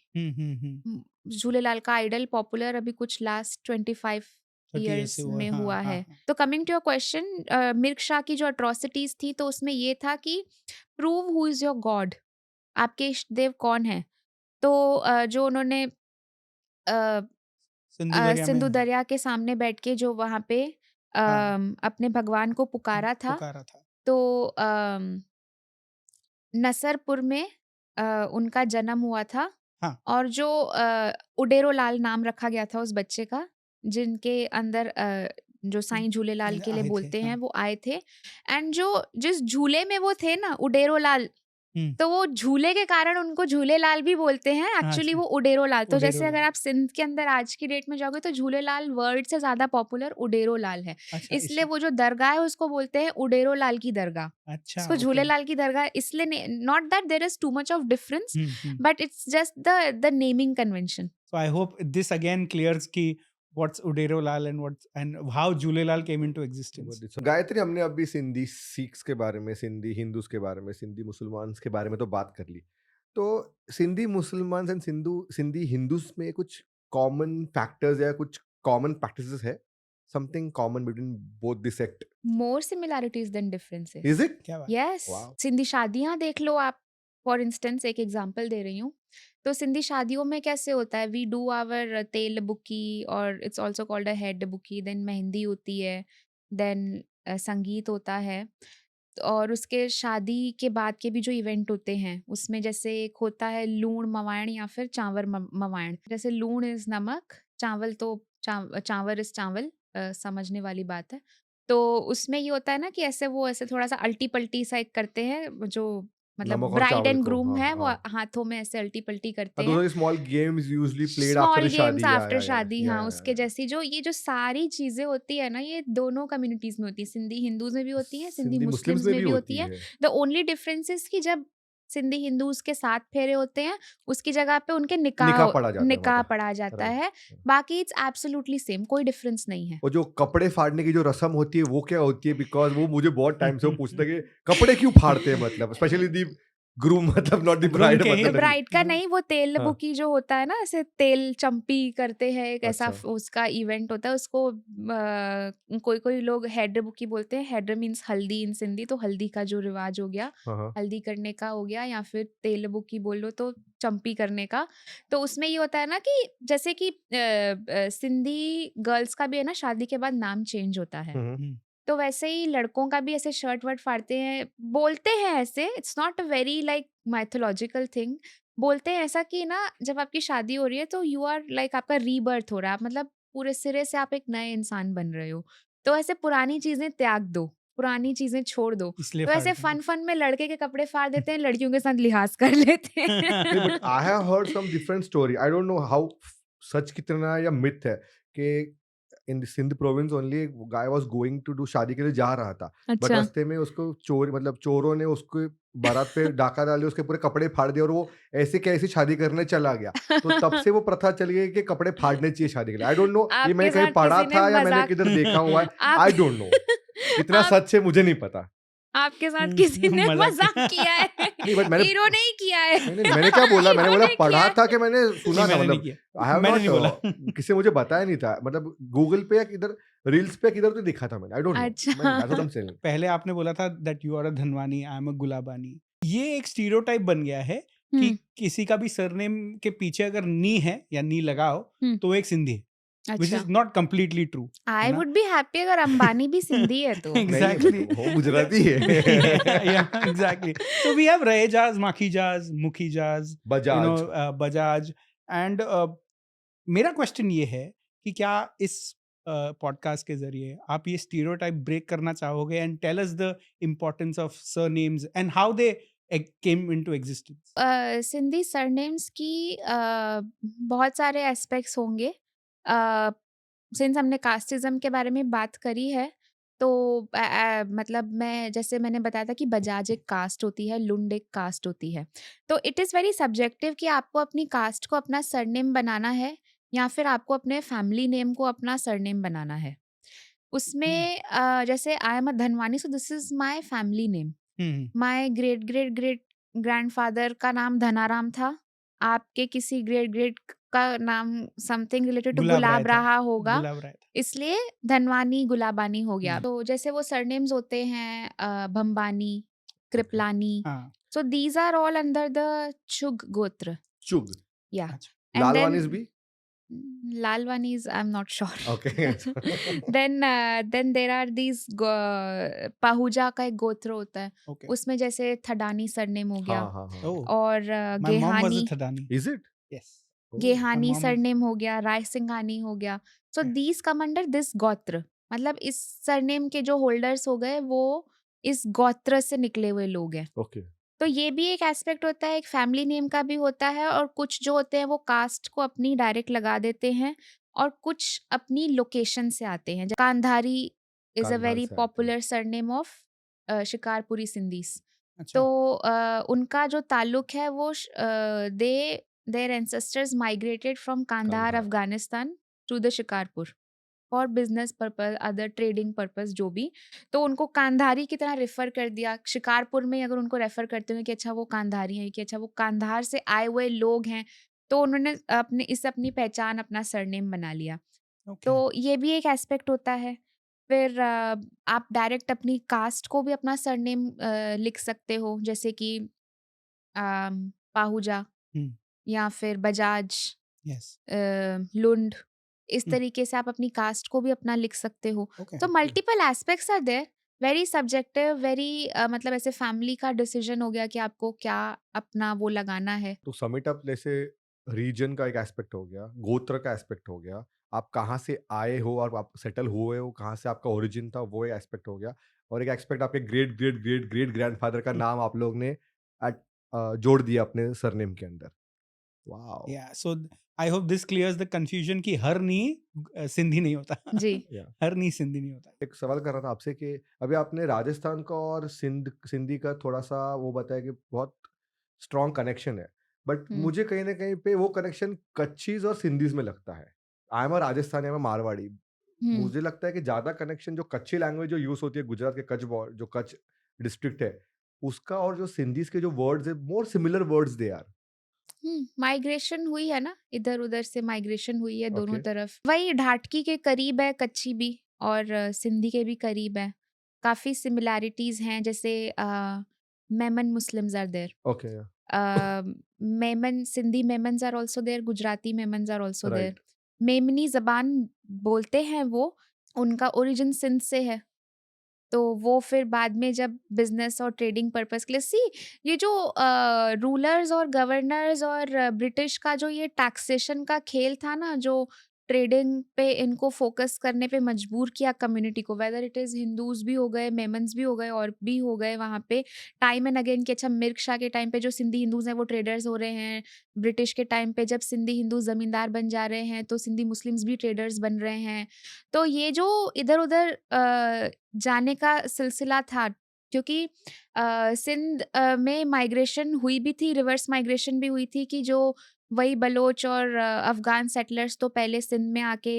[SPEAKER 1] झूलेलाल का आइडल पॉपुलर अभी कुछ लास्ट 25
[SPEAKER 2] 30
[SPEAKER 1] ईयर्स
[SPEAKER 2] से हुआ है,
[SPEAKER 1] में
[SPEAKER 2] हाँ,
[SPEAKER 1] हुआ
[SPEAKER 2] हाँ,
[SPEAKER 1] है
[SPEAKER 2] हाँ.
[SPEAKER 1] तो coming to your question Mirkh Shah की जो अट्रॉसिटीज थी तो उसमें ये था कि prove who is your god आपके इष्ट देव कौन है तो जो उन्होंने
[SPEAKER 2] सिंधु दरिया
[SPEAKER 1] सिंधु
[SPEAKER 2] में
[SPEAKER 1] दरिया के सामने बैठ के जो वहां पे अपने भगवान को पुकारा था
[SPEAKER 2] पुकारा था.
[SPEAKER 1] तो नसरपुर में उनका जन्म हुआ था
[SPEAKER 2] हाँ.
[SPEAKER 1] और जो उडेरो लाल नाम रखा गया था उस बच्चे का जिनके अंदर जो साईं झूलेलाल के लिए
[SPEAKER 2] आए थे,
[SPEAKER 1] बोलते हैं
[SPEAKER 2] हाँ.
[SPEAKER 1] वो आए थे एंड जो जिस झूले में वो थे ना उडेरो लाल तो वो झूले के कारण उनको झूलेलाल भी बोलते हैं एक्चुअली
[SPEAKER 2] अच्छा.
[SPEAKER 1] वो उडेरो लाल तो जैसे
[SPEAKER 2] उडेरो
[SPEAKER 1] अगर
[SPEAKER 2] लाल.
[SPEAKER 1] आप सिंध के अंदर आज की डेट में जाओगे तो झूलेलाल वर्ड से ज्यादा पॉपुलर उडेरो लाल है
[SPEAKER 2] अच्छा,
[SPEAKER 1] इसलिए वो जो दरगाह है उसको बोलते हैं उडेरो लाल की दरगाह
[SPEAKER 2] अच्छा,
[SPEAKER 1] इसको
[SPEAKER 2] okay.
[SPEAKER 1] झूलेलाल की दरगाह इसलिए not that there is too much of difference
[SPEAKER 2] hmm.
[SPEAKER 1] But it's just the naming convention
[SPEAKER 2] So I hope this again clears ki what's Udero Lal and how Julelal came into existence.
[SPEAKER 3] Gayatri हमने अभी सिंधी सिख्स के बारे में सिंधी हिंदूज के बारे में सिंधी मुसलमान के बारे में तो बात कर ली तो सिंधी मुसलमान एंड सिंधी हिंदूज में कुछ कॉमन फैक्टर्स या कुछ कॉमन प्रैक्टिसेस है something common between both this sect
[SPEAKER 1] more similarities than differences
[SPEAKER 3] is it
[SPEAKER 2] क्या बात?
[SPEAKER 1] Yes
[SPEAKER 3] Wow.
[SPEAKER 1] सिंधी शादियां देख लो आप फॉर इंस्टेंस एक एग्जांपल दे रही हूँ तो सिंधी शादियों में कैसे होता है वी डू आवर तेल बुकी और it's also called a head बुकी देन मेहंदी होती है देन संगीत होता है और उसके शादी के बाद के भी जो इवेंट होते हैं उसमें जैसे एक होता है लूण मवाण या फिर चावर मवाण जैसे लूण इज नमक चावल तो चावर इज चावल समझने वाली बात है तो उसमें ये होता है ना कि ऐसे वो ऐसे थोड़ा सा अल्टी पल्टी सा एक करते हैं जो मतलब
[SPEAKER 3] नमक और
[SPEAKER 1] ब्राइड
[SPEAKER 3] चावल
[SPEAKER 1] एंड
[SPEAKER 3] को,
[SPEAKER 1] ग्रूम
[SPEAKER 3] हाँ,
[SPEAKER 1] है वो
[SPEAKER 3] हाँ.
[SPEAKER 1] हाथों में ऐसे अल्टी पल्टी करते
[SPEAKER 3] those
[SPEAKER 1] हैं
[SPEAKER 3] are small games usually played
[SPEAKER 1] small
[SPEAKER 3] after the
[SPEAKER 1] games
[SPEAKER 3] शादी
[SPEAKER 1] आफ्टर शादी हाँ उसके
[SPEAKER 3] yeah.
[SPEAKER 1] जैसी जो ये जो सारी चीजें होती है ना ये दोनों कम्युनिटीज में होती है सिंधी हिंदूज में भी होती है सिंधी मुस्लिम्स में भी होती है द ओनली डिफरेंस इज कि जब सिंधी हिंदूज के 7 फेरे होते हैं उसकी जगह पे उनके निकाह पढ़ा जाता है बाकी इट्स एब्सोल्युटली सेम कोई डिफरेंस नहीं है
[SPEAKER 3] और जो कपड़े फाड़ने की जो रस्म होती है वो क्या होती है बिकॉज वो मुझे बहुत टाइम से वो पूछता है कि कपड़े क्यों फाड़ते हैं मतलब स्पेशली दी ग्रूम मतलब नॉट द
[SPEAKER 2] Groom
[SPEAKER 3] ब्राइड
[SPEAKER 2] के ही
[SPEAKER 3] मतलब
[SPEAKER 1] ब्राइड का
[SPEAKER 2] हाँ।
[SPEAKER 1] नहीं, वो तेल
[SPEAKER 3] हाँ।
[SPEAKER 1] बुकी जो होता है ना, ऐसे तेल चंपी करते हैं, एक ऐसा
[SPEAKER 3] अच्छा।
[SPEAKER 1] उसका इवेंट होता है, उसको कोई कोई लोग हेड्र बुकी बोलते हैं। हेड्र मीन्स हल्दी इन सिंधी, तो हल्दी का जो रिवाज हो गया,
[SPEAKER 3] हाँ, हाँ।
[SPEAKER 1] हल्दी करने का हो गया, या फिर तेल बुकी बोलो तो चंपी करने का। तो उसमें ये होता है ना कि जैसे कि सिंधी गर्ल्स का भी है ना, शादी के बाद नाम चेंज होता है।
[SPEAKER 2] हम्म,
[SPEAKER 1] तो वैसे ही लड़कों का भी ऐसे शर्ट वर्ट फाड़ते हैं, बोलते हैं ऐसे, it's not a very like mythological thing. बोलते हैं ऐसा कि ना, जब आपकी शादी हो रही है तो यू आर लाइक, आपका रीबर्थ हो रहा है, आप मतलब पूरे सिरे से आप एक नए इंसान बन रहे हो। तो ऐसे पुरानी चीजें त्याग दो, पुरानी चीजें छोड़ दो।
[SPEAKER 2] इसलिए
[SPEAKER 1] तो ऐसे
[SPEAKER 2] फाड़ते
[SPEAKER 1] फन फन में लड़के के कपड़े फाड़ देते हैं, लड़कियों के साथ लिहाज कर लेते हैं।
[SPEAKER 3] नहीं but I have heard some different story, I don't know how सच कितना या मिथ है कि in Sindh province only guy was going to do, शादी के लिए जा रहा था, बट
[SPEAKER 1] अच्छा।
[SPEAKER 3] रास्ते में उसको चोर मतलब चोरों ने उसको बारात पे डाका डाले, उसके पूरे कपड़े फाड़ दिए और वो ऐसे कैसे शादी करने चला गया। तो तब से वो प्रथा चली गई कि कपड़े फाड़ने चाहिए शादी के लिए। आई डोंट नो ये
[SPEAKER 1] आपके
[SPEAKER 3] मैंने कहीं
[SPEAKER 1] साथ
[SPEAKER 3] पढ़ा
[SPEAKER 1] किसी ने
[SPEAKER 3] था या मैंने
[SPEAKER 1] मजाक
[SPEAKER 3] किधर देखा हुआ है,
[SPEAKER 1] आप
[SPEAKER 3] आई डोंट नो कितना
[SPEAKER 1] आप
[SPEAKER 3] सच है मुझे नहीं पता।
[SPEAKER 1] आपके साथ किसी ने
[SPEAKER 2] मजाक
[SPEAKER 1] मजाक किया है।
[SPEAKER 3] नहीं बट मैंने
[SPEAKER 1] हीरो ने ही किया है।
[SPEAKER 3] नहीं नहीं मैंने क्या बोला, मैंने
[SPEAKER 1] हीरो
[SPEAKER 3] बोला
[SPEAKER 1] ने किया
[SPEAKER 3] पढ़ा
[SPEAKER 1] है।
[SPEAKER 3] था कि मैंने
[SPEAKER 2] नहीं,
[SPEAKER 3] सुना था,
[SPEAKER 2] मैंने नहीं
[SPEAKER 3] मतलब
[SPEAKER 2] किया,
[SPEAKER 3] आई हैव
[SPEAKER 2] मैंने
[SPEAKER 3] नॉट
[SPEAKER 2] नहीं बोला।
[SPEAKER 3] किसी मुझे बताया नहीं था, मतलब गूगल पे या किधर रील्स पे किधर तो दिखा था मैंने, आई डोंट नो, मैं दैट्स व्हाट आई
[SPEAKER 1] अच्छा।
[SPEAKER 3] Am saying.
[SPEAKER 2] पहले आपने बोला था that you are a Dhanwani, I am a Gulabani. ये एक स्टीरियोटाइप बन गया है कि
[SPEAKER 1] हम्म।
[SPEAKER 2] किसी का भी सरनेम के पीछे अगर नी है या नी लगाओ
[SPEAKER 1] हम्म।
[SPEAKER 2] तो वो एक सिंधी है, विच
[SPEAKER 1] अच्छा,
[SPEAKER 2] इज नॉट कंप्लीटली ट्रू, है
[SPEAKER 1] आई
[SPEAKER 2] ना?
[SPEAKER 1] वुड बी हैप्पी अगर अंबानी भी सिंधी है तो।
[SPEAKER 3] नहीं बट
[SPEAKER 2] एग्जैक्टली।
[SPEAKER 3] वो गुजराती है।
[SPEAKER 2] Yeah, exactly. So we have Rehjaz, Makhijaz, Mukhijaz,
[SPEAKER 3] Bajaj.
[SPEAKER 2] Bajaj, and मेरा क्वेश्चन ये है कि क्या इस पॉडकास्ट के जरिए आप ये स्टीरियोटाइप ब्रेक करना चाहोगे and tell us the importance of surnames and how they came into existence?
[SPEAKER 1] Sindhi surnames की बहुत सारे एस्पेक्ट्स होंगे। सिंस हमने कास्टिज्म के बारे में बात करी है, तो मतलब मैं, जैसे मैंने बताया था कि बजाज एक कास्ट होती है, लुंड एक कास्ट होती है। तो इट इज़ वेरी सब्जेक्टिव कि आपको अपनी कास्ट को अपना सरनेम बनाना है, या फिर आपको अपने फैमिली नेम को अपना सरनेम बनाना है। उसमें जैसे I am a Dhanwani, so this is my family name. My great great great grandfather का नाम धनाराम था। आपके किसी ग्रेट ग्रेट का नाम समथिंग रिलेटेड टू
[SPEAKER 2] गुलाब राय
[SPEAKER 1] गुलाब
[SPEAKER 2] था,
[SPEAKER 1] रहा होगा,
[SPEAKER 2] गुलाब राय था।
[SPEAKER 1] इसलिए धनवानी गुलाबानी हो गया।
[SPEAKER 2] हम्म,
[SPEAKER 1] तो जैसे वो सरनेम्स होते हैं, भंबानी, कृपलानी,
[SPEAKER 2] हाँ,
[SPEAKER 1] so these are all under the Chug gotra.
[SPEAKER 3] Chug.
[SPEAKER 1] या
[SPEAKER 2] अच्छा,
[SPEAKER 1] एंड
[SPEAKER 3] लालवानीज
[SPEAKER 1] देन
[SPEAKER 3] भी।
[SPEAKER 1] Lalwanis, I'm not sure.
[SPEAKER 3] Okay.
[SPEAKER 1] then there are these Pahuja का एक गोत्र होता है,
[SPEAKER 2] ओके,
[SPEAKER 1] उसमें जैसे थडानी सरनेम हो गया,
[SPEAKER 3] हाँ हाँ हाँ।
[SPEAKER 2] ओह,
[SPEAKER 1] और
[SPEAKER 2] my mom was a
[SPEAKER 1] Gehani
[SPEAKER 2] Thadani,
[SPEAKER 3] is it?
[SPEAKER 2] Yes, my
[SPEAKER 1] Gehani
[SPEAKER 2] mom was,
[SPEAKER 1] surname हो गया, राय सिंघानी हो गया। So these come under this gotra. मतलब इस सरनेम के जो होल्डर्स हो गए वो इस गोत्र से निकले हुए लोग हैं।
[SPEAKER 3] ओके।
[SPEAKER 1] तो ये भी एक एस्पेक्ट होता है, एक फैमिली नेम का भी होता है, और कुछ जो होते हैं वो कास्ट को अपनी डायरेक्ट लगा देते हैं, और कुछ अपनी लोकेशन से आते हैं। Kandhari is a
[SPEAKER 3] Kandhar
[SPEAKER 1] very
[SPEAKER 3] से आते हैं।
[SPEAKER 1] Popular surname of Shikarpuri Sindhis.
[SPEAKER 2] अच्छा,
[SPEAKER 1] तो उनका जो ताल्लुक है वो they their ancestors migrated from Kandhar
[SPEAKER 3] Kandhar.
[SPEAKER 1] Afghanistan to the Shikarpur for business purpose, other trading purpose, जो भी। तो उनको कांधारी की तरह रेफर कर दिया। शिकारपुर में अगर उनको रेफर करते हैं कि अच्छा वो कांधारी हैं, कि अच्छा वो कांधार से आए हुए लोग हैं, तो उन्होंने अपनी पहचान, अपना सरनेम बना लिया।
[SPEAKER 2] ओके,
[SPEAKER 1] तो ये भी एक एस्पेक्ट होता है। फिर आप डायरेक्ट अपनी कास्ट को भी अपना सरनेम लिख सकते हो, जैसे कि पाहुजा,
[SPEAKER 2] हम्म,
[SPEAKER 1] या फिर बजाज,
[SPEAKER 2] यस,
[SPEAKER 1] लुंड। इस
[SPEAKER 2] हम्म,
[SPEAKER 1] तरीके से आप अपनी कास्ट को भी अपना लिख सकते हो।
[SPEAKER 2] ओके,
[SPEAKER 1] तो multiple aspects are there, very subjective, very मतलब ऐसे फैमिली का डिसीजन हो गया कि आपको क्या अपना वो लगाना है।
[SPEAKER 3] तो समिट अप जैसे रीजन का एक एस्पेक्ट हो गया, गोत्र का एस्पेक्ट हो गया, आप कहाँ से आए हो और आप सेटल हुए हो, कहाँ से आपका ओरिजिन था, वो एक एस्पेक्ट हो गया। और एक एस्पेक्ट आपके great great great great grandfather का नाम आप लोग ने जोड़ दिया अपने सरनेम के अंदर। वाओ।
[SPEAKER 2] या so I hope this clears the confusion कि हर नी सिंधी नहीं होता।
[SPEAKER 1] जी।
[SPEAKER 3] या
[SPEAKER 2] हर नी सिंधी नहीं होता।
[SPEAKER 3] एक सवाल कर रहा था आपसे कि अभी आपने राजस्थान का और सिंधी का थोड़ा सा वो बताया कि बहुत स्ट्रॉन्ग कनेक्शन है, बट
[SPEAKER 1] हम्म।
[SPEAKER 3] मुझे कहीं ना कहीं पे वो कनेक्शन कच्छीज और सिंधीज में लगता है। I am Rajasthani, I am Marwari.
[SPEAKER 1] Hmm.
[SPEAKER 3] मुझे लगता है कि ज्यादा कनेक्शन जो कच्छी लैंग्वेज जो यूज होती है गुजरात के कच्छ जो कच्छ डिस्ट्रिक्ट है, उसका और जो सिंधीज के जो वर्ड्स है more similar words they are.
[SPEAKER 1] Migration हुई है ना, इधर-उधर से माइग्रेशन हुई है दोनों
[SPEAKER 3] ओके.
[SPEAKER 1] तरफ। वही ढाटकी के करीब है कच्छी भी, और सिंधी के भी करीब है। काफ़ी सिमिलैरिटीज़ हैं, जैसे Memon Muslims are there.
[SPEAKER 3] Okay.
[SPEAKER 1] Memon, Sindhi Memons are also there, Gujarati Memons are also there.
[SPEAKER 3] Right.
[SPEAKER 1] Memoni ज़बान बोलते हैं वो, उनका ओरिजिन सिंध से है। तो वो फिर बाद में जब बिजनेस और ट्रेडिंग पर्पस के लिए, ये जो रूलर्स और गवर्नर्स और ब्रिटिश का जो ये टैक्सेशन का खेल था ना, जो ट्रेडिंग पे इनको फोकस करने पे मजबूर किया कम्युनिटी को, वेदर इट इज़ हिंदूज भी हो गए, मेमन्स भी हो गए, और भी हो गए वहाँ पे टाइम एंड अगेन कि अच्छा, मिर्क शाह के टाइम पे जो सिंधी हिंदूज हैं वो ट्रेडर्स हो रहे हैं, ब्रिटिश के टाइम पे जब सिंधी हिंदू जमींदार बन जा रहे हैं तो सिंधी मुस्लिम्स भी ट्रेडर्स बन रहे हैं। तो ये जो इधर उधर जाने का सिलसिला था, क्योंकि सिंध में माइग्रेशन हुई भी थी, रिवर्स माइग्रेशन भी हुई थी, कि जो वही बलोच और अफ़गान सेटलर्स तो पहले सिंध में आके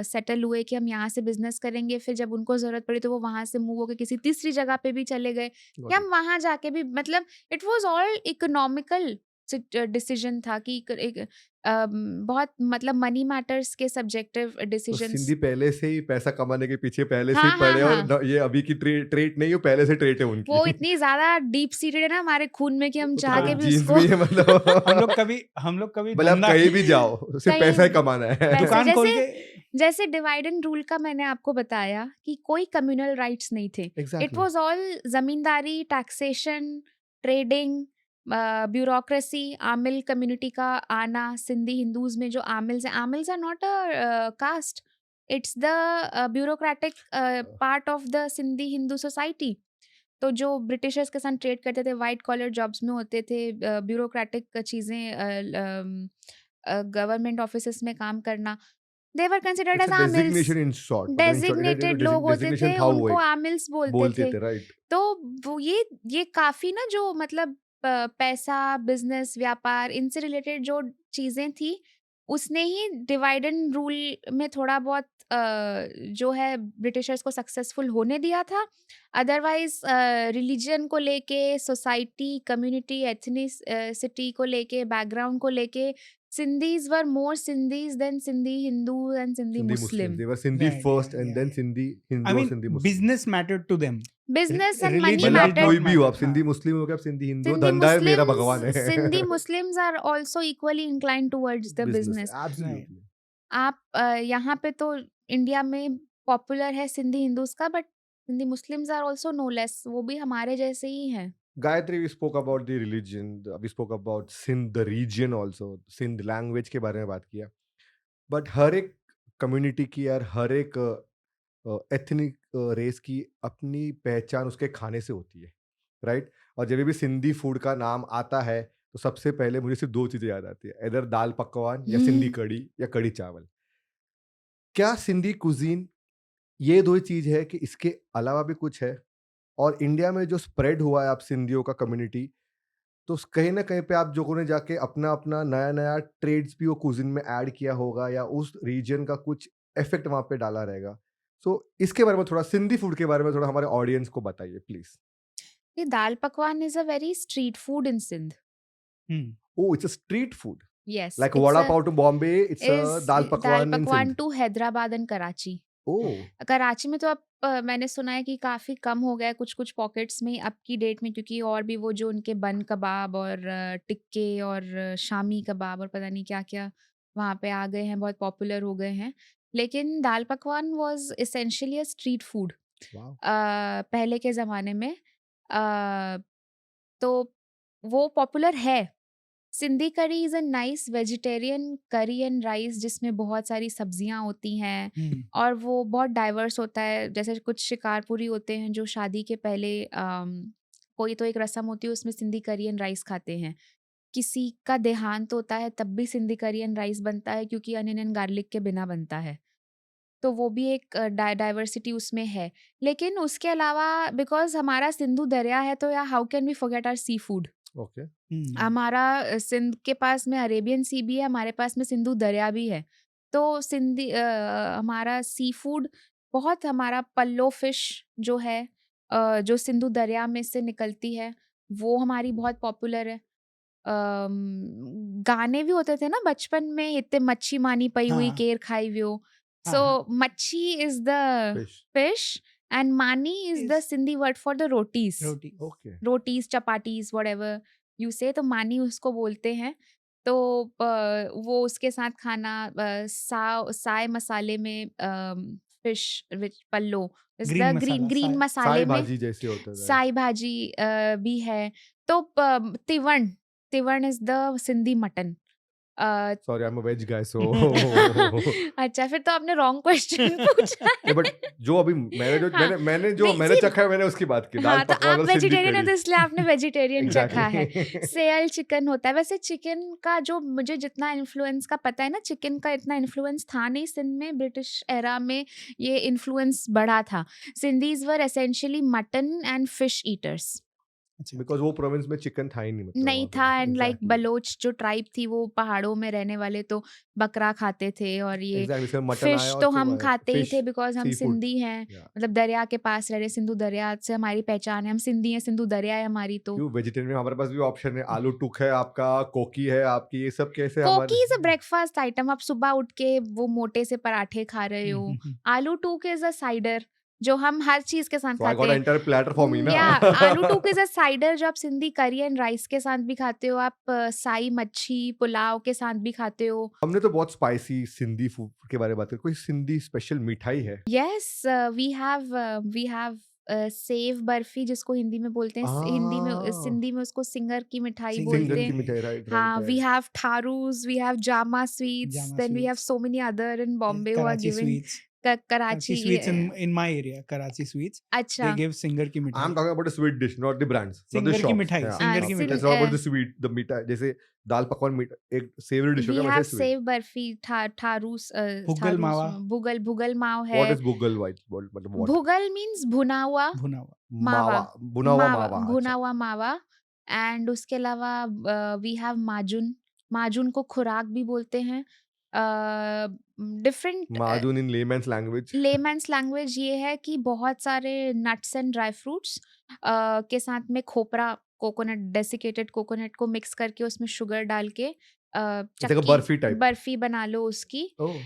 [SPEAKER 1] सेटल हुए कि हम यहाँ से बिज़नेस करेंगे, फिर जब उनको ज़रूरत पड़ी तो वो वहाँ से मूव होके किसी तीसरी जगह पे भी चले गए, कि
[SPEAKER 3] गॉट इट.
[SPEAKER 1] हम वहाँ जाके भी, मतलब it was all economical decision था, कि एक बहुत, मतलब मनी मैटर्स के सब्जेक्टिव
[SPEAKER 3] तो
[SPEAKER 1] डिसीजंस।
[SPEAKER 3] सिंधी पहले से ही पैसा कमाने के पीछे पहले से ही
[SPEAKER 1] हाँ, हाँ,
[SPEAKER 3] पड़े और
[SPEAKER 1] हाँ।
[SPEAKER 3] ये अभी की ट्रेट नहीं, वो पहले से ट्रेट है उनकी.
[SPEAKER 1] वो इतनी ज़्यादा डीप सीटेड है ना हमारे खून में, कि हम
[SPEAKER 3] वो तो
[SPEAKER 1] चाह
[SPEAKER 3] पूरे
[SPEAKER 1] के
[SPEAKER 2] हाँ,
[SPEAKER 1] भी
[SPEAKER 3] जीन्स
[SPEAKER 1] उसको
[SPEAKER 3] में ही है
[SPEAKER 2] हम लोग
[SPEAKER 3] मतलब.
[SPEAKER 2] कभी हम लोग कभी
[SPEAKER 3] मतलब आप
[SPEAKER 2] धंधा
[SPEAKER 3] कहीं भी जाओ सिर्फ पैसा ही
[SPEAKER 1] कहीं
[SPEAKER 3] कमाना है.
[SPEAKER 1] वैसे
[SPEAKER 2] दुकान खोल
[SPEAKER 1] जैसे
[SPEAKER 2] के
[SPEAKER 1] जैसे डिवाइड एंड रूल का मैंने आपको बताया कि कोई कम्युनल राइट्स नहीं थे। It
[SPEAKER 3] exactly.
[SPEAKER 1] Was all zamindari, taxation, trading, bureaucracy, Amil community का आना। सिंधी हिंदूज़ में जो Amils are not a caste, it's the bureaucratic part of the Sindhi Hindu society. तो जो ब्रिटिशर्स के साथ ट्रेड करते थे, व्हाइट कॉलर जॉब्स में होते थे, ब्यूरोक्रेटिक चीज़ें, गवर्नमेंट ऑफिसेस में काम करना, they were considered
[SPEAKER 3] it's
[SPEAKER 1] as
[SPEAKER 3] a
[SPEAKER 1] Amils.
[SPEAKER 3] Designation in short, मतलब इन
[SPEAKER 1] डेजिग्नेटेड लोग
[SPEAKER 3] शॉर्ट
[SPEAKER 1] होते
[SPEAKER 3] डेजिग्नेशन
[SPEAKER 1] थे,
[SPEAKER 3] था वो
[SPEAKER 1] उनको
[SPEAKER 3] एक
[SPEAKER 1] आमिल्स बोलते
[SPEAKER 3] बोलते
[SPEAKER 1] थे।
[SPEAKER 3] थे. राइट.
[SPEAKER 1] तो वो ये काफ़ी ना, जो मतलब पैसा, बिज़नेस, व्यापार, इनसे रिलेटेड जो चीज़ें थी, उसने ही डिवाइड एंड रूल में थोड़ा बहुत जो है ब्रिटिशर्स को सक्सेसफुल होने दिया था। अदरवाइज़ रिलिजन को लेके, सोसाइटी, कम्युनिटी, एथनिसिटी को लेके, बैकग्राउंड को लेके, Sindhis were more Sindhis than Sindhi Hindu and Sindhi
[SPEAKER 3] Sindhi Muslims.
[SPEAKER 1] Muslim.
[SPEAKER 3] They were Sindhi
[SPEAKER 2] right,
[SPEAKER 3] first
[SPEAKER 2] right,
[SPEAKER 3] and
[SPEAKER 2] या
[SPEAKER 3] then Sindhi
[SPEAKER 2] I
[SPEAKER 3] Hindu or
[SPEAKER 2] mean
[SPEAKER 3] Sindhi Muslim.
[SPEAKER 2] Business mattered to them,
[SPEAKER 1] business and money
[SPEAKER 3] भले
[SPEAKER 2] रिलीजन
[SPEAKER 3] आप
[SPEAKER 2] डिड
[SPEAKER 3] कोई
[SPEAKER 2] नॉट
[SPEAKER 1] मैटर्ड।
[SPEAKER 3] भी हो, आप
[SPEAKER 2] मैटर.
[SPEAKER 3] सिंधी
[SPEAKER 2] हाँ,
[SPEAKER 3] मुस्लिम हो, क्या आप सिंधी हिंदू हो,
[SPEAKER 1] Sindhi
[SPEAKER 3] धंधा है मेरा
[SPEAKER 1] Muslims,
[SPEAKER 3] भगवान
[SPEAKER 1] Sindhi
[SPEAKER 3] है.
[SPEAKER 1] Muslims are also equally inclined towards the
[SPEAKER 3] business
[SPEAKER 1] business.
[SPEAKER 2] Right.
[SPEAKER 3] Absolutely.
[SPEAKER 1] आप यहाँ पे तो इंडिया में पॉपुलर है सिंधी हिंदूज का, but Sindhi Muslims are also no less, वो भी हमारे जैसे ही हैं।
[SPEAKER 3] Gayatri, we spoke about the religion, we spoke about Sindh the region also, Sindh language के बारे में बात किया. बट हर एक कम्युनिटी की यार, हर एक एथनिक रेस की अपनी पहचान उसके खाने से होती है, राइट? और जब भी सिंधी फूड का नाम आता है तो सबसे पहले मुझे सिर्फ दो चीज़ें याद आती है, इधर दाल पकवान या सिंधी कढ़ी या कढ़ी चावल. क्या सिंधी कुजीन ये दो ही चीज़ है कि इसके अलावा भी कुछ है? और इंडिया में जो स्प्रेड हुआ है आप सिंधियों का कम्युनिटी, तो कहीं ना कहीं पे आप लोगों ने जाके अपना अपना नया नया ट्रेड्स भी वो कुजिन में ऐड किया होगा या उस रीजन का कुछ इफेक्ट वहां पे डाला रहेगा. सो इसके बारे में थोड़ा, सिंधी फूड के बारे में थोड़ा हमारे ऑडियंस को बताइए प्लीज.
[SPEAKER 1] ये dal pakwan is a very street food in Sindh.
[SPEAKER 3] Oh, it's a street food.
[SPEAKER 1] Yes,
[SPEAKER 3] like
[SPEAKER 1] it's
[SPEAKER 3] vada
[SPEAKER 1] a
[SPEAKER 3] pav to Bombay, it's a
[SPEAKER 1] is
[SPEAKER 3] dal
[SPEAKER 1] dal
[SPEAKER 3] pakwan in
[SPEAKER 1] pakwan
[SPEAKER 3] Sindh.
[SPEAKER 1] To Hyderabad and Karachi.
[SPEAKER 3] Oh.
[SPEAKER 1] Karachi में तो अब मैंने सुना है कि काफ़ी कम हो गया है कुछ-कुछ पॉकेट्स में अब की डेट में, क्योंकि और भी वो जो उनके बन कबाब और टिक्के और शामी कबाब और पता नहीं क्या-क्या वहाँ पे आ गए हैं, बहुत पॉपुलर हो गए हैं। लेकिन दाल पकवान was essentially a street food
[SPEAKER 3] वाह.
[SPEAKER 1] पहले के ज़माने में। अ, तो वो पॉपुलर है। सिंधी करी इज़ अ नाइस वेजिटेरियन करी एंड राइस, जिसमें बहुत सारी सब्जियां होती हैं और वो बहुत डाइवर्स होता है। जैसे कुछ शिकारपुरी होते हैं जो शादी के पहले कोई तो एक रस्म होती है, उसमें सिंधी करी एंड राइस खाते हैं। किसी का देहांत होता है तब भी सिंधी करी एंड राइस बनता है, क्योंकि अनियन एंड गार्लिक के बिना बनता है। तो वो भी एक डाइवर्सिटी उसमें है। लेकिन उसके अलावा, बिकॉज हमारा सिंधु दरिया है, तो या how can we forget our seafood.
[SPEAKER 3] Okay.
[SPEAKER 1] हमारा सिंध के पास में अरेबियन सी भी है, हमारे पास में सिंधु दरिया भी है। तो हमारा सी फूड बहुत, हमारा पल्लो फिश जो है, जो सिंधु दरिया में से निकलती है, वो हमारी बहुत पॉपुलर है। गाने भी होते थे ना बचपन में, इत्ते मच्छी मानी पई हुई
[SPEAKER 2] हाँ
[SPEAKER 1] केर खाई व्यो।
[SPEAKER 2] हाँ
[SPEAKER 1] So
[SPEAKER 2] हाँ
[SPEAKER 1] मच्छी is the
[SPEAKER 3] Fish.
[SPEAKER 1] fish and mani is the
[SPEAKER 2] Is
[SPEAKER 1] Sindhi word for the rotis.
[SPEAKER 2] Roti
[SPEAKER 3] Okay.
[SPEAKER 1] Rotis chapatis whatever you say, तो मानी उसको बोलते हैं। तो वो उसके साथ खाना साय मसाले में फिश विच पल्लो is
[SPEAKER 2] green
[SPEAKER 1] the
[SPEAKER 2] masala
[SPEAKER 1] green
[SPEAKER 2] Sai
[SPEAKER 1] मसाले
[SPEAKER 3] साई
[SPEAKER 1] में
[SPEAKER 3] भाजी जैसे होता है।
[SPEAKER 1] साई भाजी भी है। तो tivan tivan is the Sindhi mutton.
[SPEAKER 3] Sorry, I'm a veg guy, so
[SPEAKER 1] अच्छा, फिर तो आपने रॉन्ग क्वेश्चन पूछा है।
[SPEAKER 3] नहीं, बट जो अभी मैंने
[SPEAKER 1] हाँ,
[SPEAKER 3] मैंने
[SPEAKER 1] नहीं,
[SPEAKER 3] चखा है मैंने उसकी बात की। दाल
[SPEAKER 1] हाँ, तो
[SPEAKER 3] पकवान
[SPEAKER 1] आप
[SPEAKER 3] और सिंधी
[SPEAKER 1] वेजिटेरियन है
[SPEAKER 3] कढ़ी।
[SPEAKER 1] तो इसलिए आपने वेजिटेरियन चखा है।
[SPEAKER 3] Exactly.
[SPEAKER 1] सेयल चिकन होता है। वैसे चिकन का जो मुझे जितना इन्फ्लुएंस का पता है ना, चिकन का इतना इन्फ्लुएंस था नहीं सिंध में। ब्रिटिश एरा में ये इन्फ्लुएंस बढ़ा था। Sindhis were essentially mutton and fish eaters.
[SPEAKER 2] अच्छा
[SPEAKER 3] बिकॉज वो प्रोविंस में चिकन था ही नहीं, मतलब
[SPEAKER 1] नहीं
[SPEAKER 3] वहाँ पे।
[SPEAKER 1] था। And like
[SPEAKER 3] Exactly.
[SPEAKER 1] बलोच जो ट्राइब थी, वो पहाड़ों में रहने वाले, तो बकरा खाते थे। और ये
[SPEAKER 3] Exactly, इसका मटन
[SPEAKER 1] फिश
[SPEAKER 3] आया और
[SPEAKER 1] तो
[SPEAKER 3] फिर
[SPEAKER 1] हम
[SPEAKER 3] आया
[SPEAKER 1] खाते ही
[SPEAKER 3] फिश,
[SPEAKER 1] थे बिकॉज हम
[SPEAKER 3] सी फूड।
[SPEAKER 1] सिंधी हैं। मतलब दरिया के पास रह रहे, सिंधु दरिया से हमारी पहचान है। हम सिंधी हैं, सिंधु दरिया है हमारी। तो
[SPEAKER 3] क्यों वेजिटेरियन में हमारे पास भी ऑप्शन है, आलू टुक है आपका, कोकी है आपकी, ये सब कैसे
[SPEAKER 1] कोकी इज अ
[SPEAKER 3] हमारे।
[SPEAKER 1] Breakfast item. आप सुबह उठ के वो मोटे से पराठे खा रहे हो। आलू टूक इज अ साइडर जो हम हर चीज के साथ
[SPEAKER 3] So I
[SPEAKER 1] खाते
[SPEAKER 3] got
[SPEAKER 1] हैं।
[SPEAKER 3] an entire platter for me ना।
[SPEAKER 1] या आलू टूक इज अ साइडर जो आप सिंधी करी एंड राइस के साथ भी खाते हो। आप साई मच्छी पुलाव के साथ भी खाते हो।
[SPEAKER 3] हमने तो बहुत स्पाइसी सिंधी फूड के बारे में बात करी, कोई सिंधी स्पेशल मिठाई है?
[SPEAKER 1] Yes, we have sev barfi, जिसको हिंदी में बोलते हैं। हिंदी में सिंधी में उसको सिंगर की मिठाई
[SPEAKER 2] सिंगर
[SPEAKER 1] बोलते
[SPEAKER 3] सिंगर
[SPEAKER 1] हैं।
[SPEAKER 3] की मिठाई, राइट
[SPEAKER 1] हाँ,
[SPEAKER 3] right
[SPEAKER 1] we
[SPEAKER 3] right.
[SPEAKER 1] have tharus, we have jama sweets,
[SPEAKER 2] Jama
[SPEAKER 1] then we have
[SPEAKER 2] sweets,
[SPEAKER 1] so many other in Bombay who are
[SPEAKER 2] Karachi
[SPEAKER 1] giving
[SPEAKER 2] sweets.
[SPEAKER 1] Karachi
[SPEAKER 2] Karachi sweets in my area, Karachi sweets. They
[SPEAKER 1] अच्छा
[SPEAKER 2] give singer की
[SPEAKER 3] I'm
[SPEAKER 2] मिठाई।
[SPEAKER 3] talking about the sweet dish, not the brands, not the
[SPEAKER 2] singer की
[SPEAKER 3] shops.
[SPEAKER 2] मिठाई,
[SPEAKER 3] Yeah,
[SPEAKER 2] सिंगर की
[SPEAKER 3] okay.
[SPEAKER 2] मिठाई।
[SPEAKER 3] Let's talk about the sweet, the मिठाई। जैसे दाल पकवान एक सेवरी डिश
[SPEAKER 1] we
[SPEAKER 3] होगा,
[SPEAKER 1] have
[SPEAKER 3] वैसे स्वीट।
[SPEAKER 1] सेव बर्फी, tharus,
[SPEAKER 2] भुगल मावा,
[SPEAKER 1] भुगल माव
[SPEAKER 3] What
[SPEAKER 1] है।
[SPEAKER 3] is भुगल white? मतलब what?
[SPEAKER 1] भुगल means भुना हुआ
[SPEAKER 2] भुना हुआ।
[SPEAKER 1] मावा,
[SPEAKER 3] भुना हुआ मावा।
[SPEAKER 1] भुना
[SPEAKER 3] अच्छा।
[SPEAKER 1] हुआ मावा। एंड उसके अलावा वी हैव माजुन। माजुन को खुराक भी बोलते हैं। डिफरेंट
[SPEAKER 3] माजून इन लेमैन्स लैंग्वेज।
[SPEAKER 1] लेमैन्स लैंग्वेज ये है कि बहुत सारे नट्स एंड ड्राई फ्रूट्स के साथ में खोपरा, कोकोनट, डेसिकेटेड कोकोनट को मिक्स करके उसमें शुगर डाल के
[SPEAKER 3] जैसे कि बर्फी टाइप।
[SPEAKER 1] बर्फी बना लो उसकी।
[SPEAKER 3] ओह,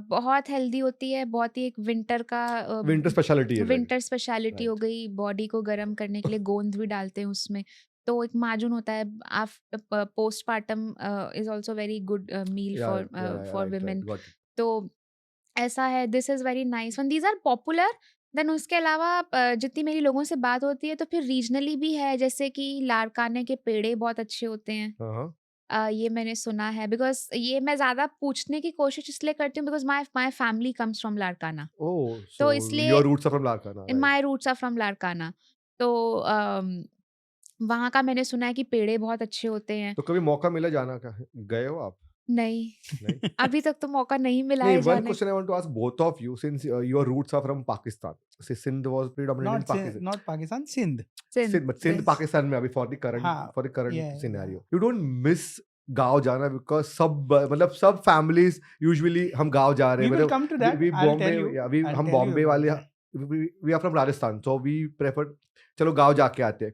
[SPEAKER 1] बहुत हेल्दी होती है। बहुत ही एक विंटर का
[SPEAKER 3] विंटर स्पेशलिटी है।
[SPEAKER 1] विंटर स्पेशलिटी हो
[SPEAKER 3] Right.
[SPEAKER 1] गई। बॉडी को गर्म करने के लिए गोंद भी डालते हैं उसमें। तो एक माजून होता है। Postpartum is also very good meal
[SPEAKER 3] Yeah,
[SPEAKER 1] for
[SPEAKER 3] yeah,
[SPEAKER 1] for
[SPEAKER 3] right,
[SPEAKER 1] women.
[SPEAKER 3] right, got it.
[SPEAKER 1] तो ऐसा है। This is very nice one, these are popular. Then उसके अलावा जितनी मेरी लोगों से बात होती है तो फिर रीजनली भी है, जैसे कि लाड़काने के पेड़े बहुत अच्छे होते हैं।
[SPEAKER 3] हाँ।
[SPEAKER 1] ये मैंने सुना है। बिकॉज ये मैं ज्यादा पूछने की कोशिश इसलिए करती हूँ because my family comes from Larkana.
[SPEAKER 3] Oh,
[SPEAKER 1] तो
[SPEAKER 3] so
[SPEAKER 1] इसलिए
[SPEAKER 3] your roots are from Larkana, right?
[SPEAKER 1] My roots are from Larkana. तो वहाँ का मैंने सुना है कि पेड़े बहुत अच्छे होते हैं।
[SPEAKER 3] तो कभी मौका मिला जाना का, गए हो आप?
[SPEAKER 1] नहीं,
[SPEAKER 3] नहीं?
[SPEAKER 1] अभी तक तो मौका नहीं मिला
[SPEAKER 3] नहीं,
[SPEAKER 1] है
[SPEAKER 3] one
[SPEAKER 1] जाने।
[SPEAKER 3] question I want to ask both of you, since your roots are from Pakistan. Sindh was predominant in Pakistan.
[SPEAKER 2] Not Pakistan, Sindh.
[SPEAKER 1] Sindh.
[SPEAKER 3] But Sindh
[SPEAKER 2] Yes.
[SPEAKER 3] Pakistan में अभी for the current
[SPEAKER 2] हाँ, yeah,
[SPEAKER 3] scenario. You don't miss गाँव जाना because सब families usually हम गाँव जा रहे
[SPEAKER 2] We
[SPEAKER 3] हैं।
[SPEAKER 2] will come to that.
[SPEAKER 3] We
[SPEAKER 2] I'll
[SPEAKER 3] Bombay,
[SPEAKER 2] tell you.
[SPEAKER 3] yeah,
[SPEAKER 2] I'll
[SPEAKER 3] हम
[SPEAKER 2] tell you
[SPEAKER 3] Bombay
[SPEAKER 2] about
[SPEAKER 3] वाले,
[SPEAKER 2] that.
[SPEAKER 3] we are from Rajasthan, so we prefer चलो गाँव जाके आते हैं।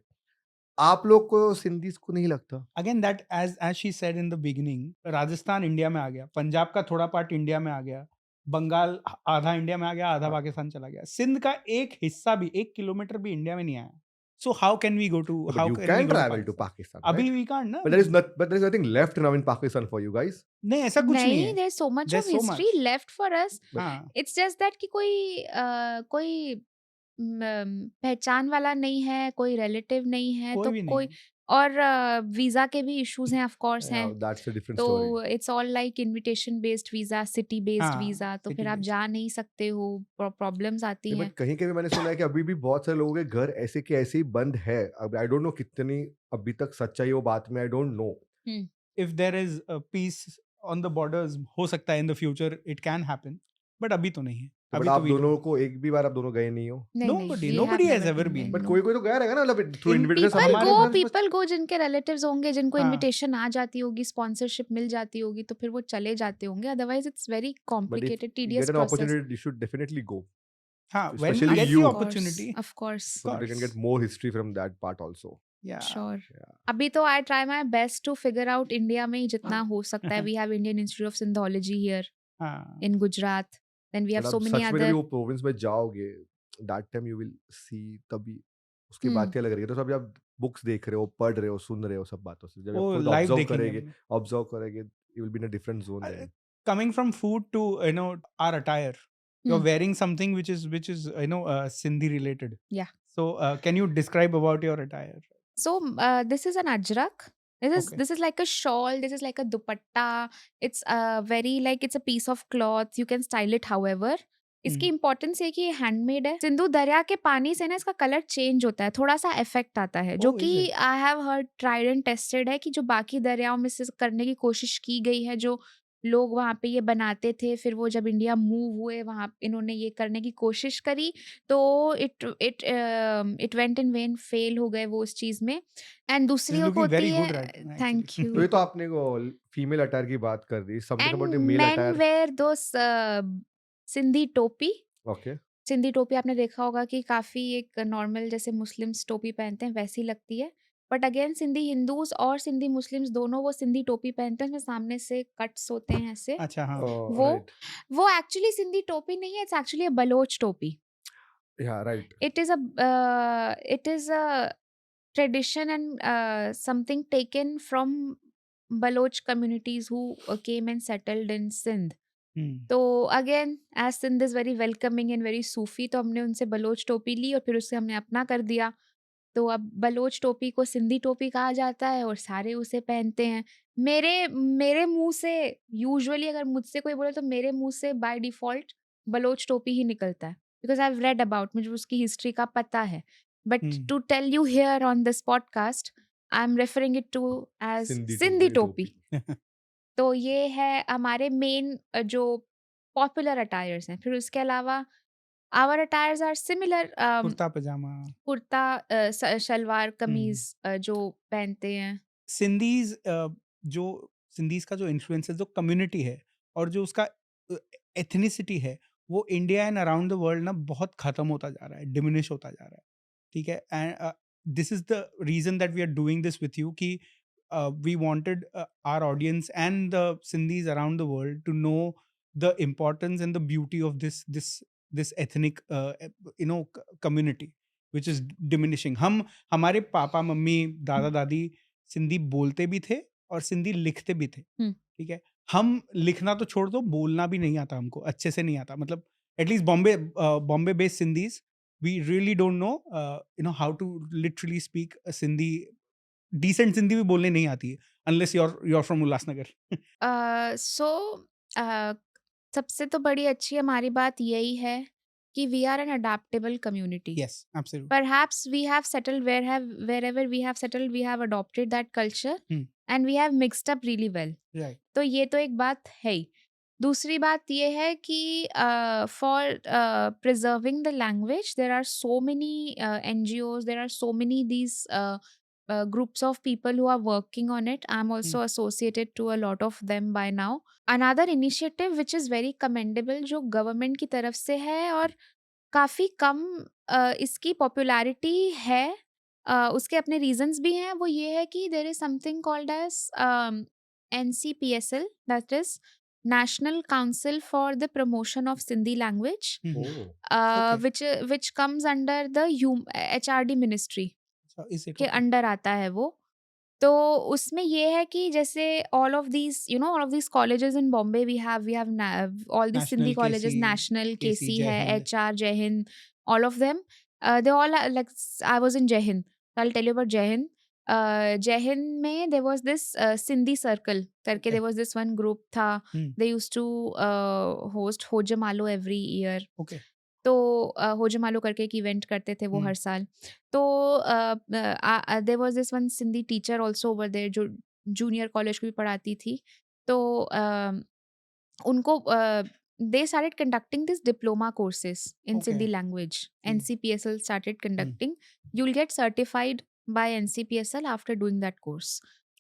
[SPEAKER 3] आप लोग को सिंधीज को नहीं लगता?
[SPEAKER 2] Again, that as she said in the beginning, Rajasthan India में आ गया, पंजाब का थोड़ा पार्ट इंडिया में आ गया, बंगाल आधा इंडिया में आ गया, आधा
[SPEAKER 3] हाँ।
[SPEAKER 2] पाकिस्तान चला गया। सिंध का एक हिस्सा भी, 1 किलोमीटर भी इंडिया में नहीं आया। So how can we go to?
[SPEAKER 3] But
[SPEAKER 2] How
[SPEAKER 3] you
[SPEAKER 2] can we
[SPEAKER 3] can
[SPEAKER 2] go
[SPEAKER 3] travel
[SPEAKER 2] to
[SPEAKER 3] to
[SPEAKER 2] Pakistan?
[SPEAKER 3] Pakistan,
[SPEAKER 2] अभी
[SPEAKER 3] right?
[SPEAKER 2] we can't ना।
[SPEAKER 3] But there is nothing left now in Pakistan for you guys.
[SPEAKER 2] नहीं, ऐसा कुछ नहीं
[SPEAKER 1] नहीं,
[SPEAKER 2] है।
[SPEAKER 1] There so much
[SPEAKER 2] There's
[SPEAKER 1] of
[SPEAKER 2] so
[SPEAKER 1] history
[SPEAKER 2] much.
[SPEAKER 1] Left for us.
[SPEAKER 2] हाँ,
[SPEAKER 1] इट्स जस्ट दैट कि कोई पहचान वाला नहीं है, कोई रिलेटिव नहीं है,
[SPEAKER 2] कोई
[SPEAKER 1] तो
[SPEAKER 2] भी नहीं
[SPEAKER 1] कोई।
[SPEAKER 2] है।
[SPEAKER 1] और वीजा के भी इश्यूज हैं ऑफ कोर्स
[SPEAKER 3] Yeah,
[SPEAKER 1] हैं।
[SPEAKER 3] that's a different
[SPEAKER 1] तो
[SPEAKER 3] story.
[SPEAKER 1] It's all like invitation based visa, city based
[SPEAKER 2] हाँ,
[SPEAKER 1] वीजा। तो
[SPEAKER 2] city
[SPEAKER 1] फिर आप
[SPEAKER 2] based.
[SPEAKER 1] जा नहीं सकते हो, प्रॉब्लम्स आती
[SPEAKER 3] नहीं,
[SPEAKER 1] हैं।
[SPEAKER 3] बट कहीं कहीं मैंने सुना है कि अभी भी बहुत सारे लोगों के घर ऐसे के ऐसे ही बंद है। अब आई डोंट नो कितनी अभी तक सच्चाई वो बात में, आई don't no.
[SPEAKER 2] If there is a peace on the borders, हो सकता है in the future it can happen, but अभी तो नहीं है।
[SPEAKER 3] बट
[SPEAKER 2] अभी
[SPEAKER 3] आप
[SPEAKER 2] तो we
[SPEAKER 3] दोनों
[SPEAKER 2] don't.
[SPEAKER 3] को एक भी बार आप दोनों गए नहीं हो?
[SPEAKER 1] नहीं,
[SPEAKER 2] Nobody-
[SPEAKER 1] we
[SPEAKER 2] nobody
[SPEAKER 1] have
[SPEAKER 2] has
[SPEAKER 1] never
[SPEAKER 2] ever
[SPEAKER 1] been
[SPEAKER 2] been.
[SPEAKER 1] there,
[SPEAKER 3] but
[SPEAKER 1] no.
[SPEAKER 3] कोई तो गया रहेगा ना, मतलब थ्रू
[SPEAKER 2] In
[SPEAKER 3] इनविटेशन
[SPEAKER 1] People
[SPEAKER 2] हमारे
[SPEAKER 1] go,
[SPEAKER 2] वहाँ-
[SPEAKER 1] people go जिनके रिलेटिव्स होंगे, जिनको
[SPEAKER 2] हाँ।
[SPEAKER 1] इनविटेशन आ जाती होगी, स्पॉन्सरशिप मिल जाती होगी, तो फिर वो चले जाते होंगे। Otherwise it's very
[SPEAKER 3] but if
[SPEAKER 1] complicated,
[SPEAKER 3] you
[SPEAKER 1] tedious
[SPEAKER 3] get an
[SPEAKER 1] process.
[SPEAKER 3] opportunity you should definitely go.
[SPEAKER 2] हाँ, when we
[SPEAKER 3] Especially
[SPEAKER 2] get the
[SPEAKER 3] you.
[SPEAKER 2] opportunity,
[SPEAKER 1] Of course.
[SPEAKER 3] So that we can get more history from that part also.
[SPEAKER 2] yeah.
[SPEAKER 1] Sure.
[SPEAKER 3] Yeah.
[SPEAKER 1] अभी तो I try my best to figure out India में जितना हो सकता है. We have Indian Institute of Syndhology here
[SPEAKER 2] हाँ,
[SPEAKER 1] in Gujarat. Then we have
[SPEAKER 3] But
[SPEAKER 1] so
[SPEAKER 3] आप
[SPEAKER 1] many
[SPEAKER 3] सच में
[SPEAKER 1] other.
[SPEAKER 3] जब वो प्रोविंस में जाओगे, that time you will see, तभी उसकी बात क्या लग रही है. तो अभी आप बुक्स देख रहे हो, पढ़ रहे हो, सुन रहे हो सब बातों से. जब आप
[SPEAKER 2] वो
[SPEAKER 3] खुद
[SPEAKER 2] live
[SPEAKER 3] ऑब्जर्व
[SPEAKER 2] देखेंगे
[SPEAKER 3] करेंगे,
[SPEAKER 2] हमने.
[SPEAKER 3] you will be in a different zone then.
[SPEAKER 2] Coming from food to our attire, you're
[SPEAKER 1] Hmm.
[SPEAKER 2] wearing something which is Sindhi related.
[SPEAKER 1] Yeah.
[SPEAKER 2] So can you describe about your attire?
[SPEAKER 1] So this is an ajrak.
[SPEAKER 2] Okay.
[SPEAKER 1] This is like a shawl. This is like a dupatta. It's very like it's a piece of cloth. You can style it however. इसकी इम्पोर्टेंस ये कि ये हैंडमेड है. सिंधु दरिया के पानी से ना इसका कलर चेंज होता है, थोड़ा सा इफेक्ट आता है, जो
[SPEAKER 2] Oh,
[SPEAKER 1] कि
[SPEAKER 2] is it?
[SPEAKER 1] I have heard tried and tested है कि जो बाकी दरियाओं में से करने की कोशिश की गई है, जो लोग वहाँ पे ये बनाते थे, फिर वो जब इंडिया मूव हुए वहाँ इन्होंने ये करने की कोशिश करी, तो it went in when, fail हो गए वो उस चीज में. एंड दूसरी
[SPEAKER 2] She's
[SPEAKER 1] एक
[SPEAKER 2] looking very
[SPEAKER 1] होती
[SPEAKER 2] good
[SPEAKER 1] है.
[SPEAKER 2] right now,
[SPEAKER 1] thank
[SPEAKER 2] actually.
[SPEAKER 3] तो ये
[SPEAKER 1] यू.
[SPEAKER 3] तो आपने को फीमेल अटायर की बात कर दी. Something
[SPEAKER 1] and
[SPEAKER 3] about the male
[SPEAKER 1] men
[SPEAKER 3] attire.
[SPEAKER 1] Where though Sindhi टोपी.
[SPEAKER 3] ओके.
[SPEAKER 1] सिंधी टोपी आपने देखा होगा कि काफी एक नॉर्मल जैसे मुस्लिम्स टोपी पहनते हैं वैसी लगती है, बट अगेन सिंधी हिंदूज और सिंधी मुस्लिम्स दोनों वो सिंधी टोपी पहनते हैं, उसमें सामने से कट्स होते हैं ऐसे.
[SPEAKER 2] अच्छा, हाँ.
[SPEAKER 1] वो
[SPEAKER 3] राइट.
[SPEAKER 1] वो एक्चुअली सिंधी टोपी नहीं है, इट्स एक्चुअली अ बलोच टोपी.
[SPEAKER 3] या right.
[SPEAKER 1] It is a tradition and something taken from Baloch communities who came and settled in Sindh. तो again as Sindh is very welcoming and very Sufi, तो हमने उनसे बलोच टोपी ली और फिर उसे हमने अपना कर दिया. तो अब बलोच टोपी को सिंधी टोपी कहा जाता है और सारे उसे पहनते हैं. मेरे मेरे मुंह से यूजुअली अगर मुझसे कोई बोले तो मेरे मुंह से बाय डिफॉल्ट बलोच टोपी ही निकलता है, because I have read about, मुझे उसकी हिस्ट्री का पता है. But to tell you here on this podcast I am referring it to as Sindhi topi. तो ये है हमारे मेन जो पॉपुलर अटायर्स हैं. फिर उसके अलावा our attires are similar.
[SPEAKER 2] Kurta pajama.
[SPEAKER 1] Kurta, shalwar kameez जो पहनते हैं.
[SPEAKER 2] सिंधीज जो सिंधीज का जो इन्फ्लुएंस है, जो कम्युनिटी है और जो उसका एथनिसिटी है, वो India and around the world ना बहुत खत्म होता जा रहा है, डिमिनिश होता जा रहा है. ठीक है. And this is the reason that we are doing this with you कि we wanted our audience and the Sindhis around the world to know the importance and the beauty of this ethnic community which is diminishing. हमारे पापा मम्मी दादा दादी सिंधी बोलते भी थे और सिंधी लिखते भी थे. ठीक है. हम लिखना तो छोड़ दो, बोलना भी नहीं आता हमको, अच्छे से नहीं आता. मतलब at least Bombay based Sindhis we really don't know how to literally speak Sindhi. Decent Sindhi भी बोलने नहीं आती है अनलेस you're from उल्लासनगर.
[SPEAKER 1] सो सबसे तो बड़ी अच्छी हमारी बात यही है कि we are an adaptable community.
[SPEAKER 2] Yes, absolutely.
[SPEAKER 1] Perhaps we have settled wherever we have settled, we have adopted that culture and we have mixed up really well.
[SPEAKER 2] Right.
[SPEAKER 1] तो ये तो एक बात है ही. दूसरी बात ये है कि for preserving the language there are so many NGOs, there are so many these groups of people who are working on it. I'm also associated to a lot of them by now. Another initiative which is very commendable जो गवर्नमेंट की तरफ से है और काफ़ी कम इसकी पॉपुलैरिटी है, उसके अपने रीजंस भी हैं. वो ये है कि there is something called as NCPSL, that is National Council for the Promotion of Sindhi Language,
[SPEAKER 2] Okay.
[SPEAKER 1] which comes under the HRD Ministry
[SPEAKER 2] So is it
[SPEAKER 1] के
[SPEAKER 2] okay?
[SPEAKER 1] अंडर आता है वो. तो उसमें ये है कि जैसे all of these colleges in Bombay we have all these Sindhi
[SPEAKER 2] National
[SPEAKER 1] colleges,
[SPEAKER 2] KC,
[SPEAKER 1] National
[SPEAKER 2] KC,
[SPEAKER 1] KC
[SPEAKER 2] Jai
[SPEAKER 1] है,
[SPEAKER 2] Hind.
[SPEAKER 1] HR, Jai Hind, all of them. They all are like, I was in Jai Hind. I'll tell you about Jai Hind. Jai Hind में there was this Sindhi circle करके, there was this one group था. They used to host Hojamalo every year.
[SPEAKER 2] Okay.
[SPEAKER 1] तो होजमालो करके एक इवेंट करते थे वो हर साल. तो there was this one Sindhi teacher also over there जो जूनियर कॉलेज को भी पढ़ाती थी. तो उनको they started conducting this diploma courses in Sindhi language. NCPSL started conducting. You'll get certified by NCPSL after doing that course.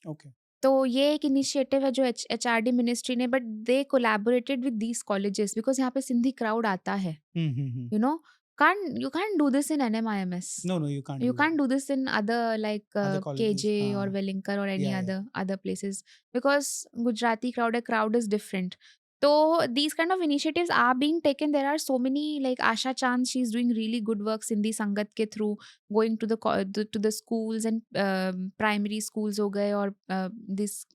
[SPEAKER 2] Okay.
[SPEAKER 1] तो ये एक इनिशिएटिव है जो HRD मिनिस्ट्री ने, but they collaborated with these colleges because यहाँ पे सिंधी क्राउड आता है. You know You can't do this in NMIMS.
[SPEAKER 2] No, you can't
[SPEAKER 1] You
[SPEAKER 2] do
[SPEAKER 1] can't
[SPEAKER 2] that.
[SPEAKER 1] do this in other like
[SPEAKER 2] Other colleges.
[SPEAKER 1] KJ or Wellingkar or any
[SPEAKER 2] Yeah.
[SPEAKER 1] other places, because Gujarati crowd is different. So these kind of initiatives are being taken. There are so many, like Asha Chand, she's doing really good work Sindhi Sangat ke through, going to the schools and primary schools हो गए और this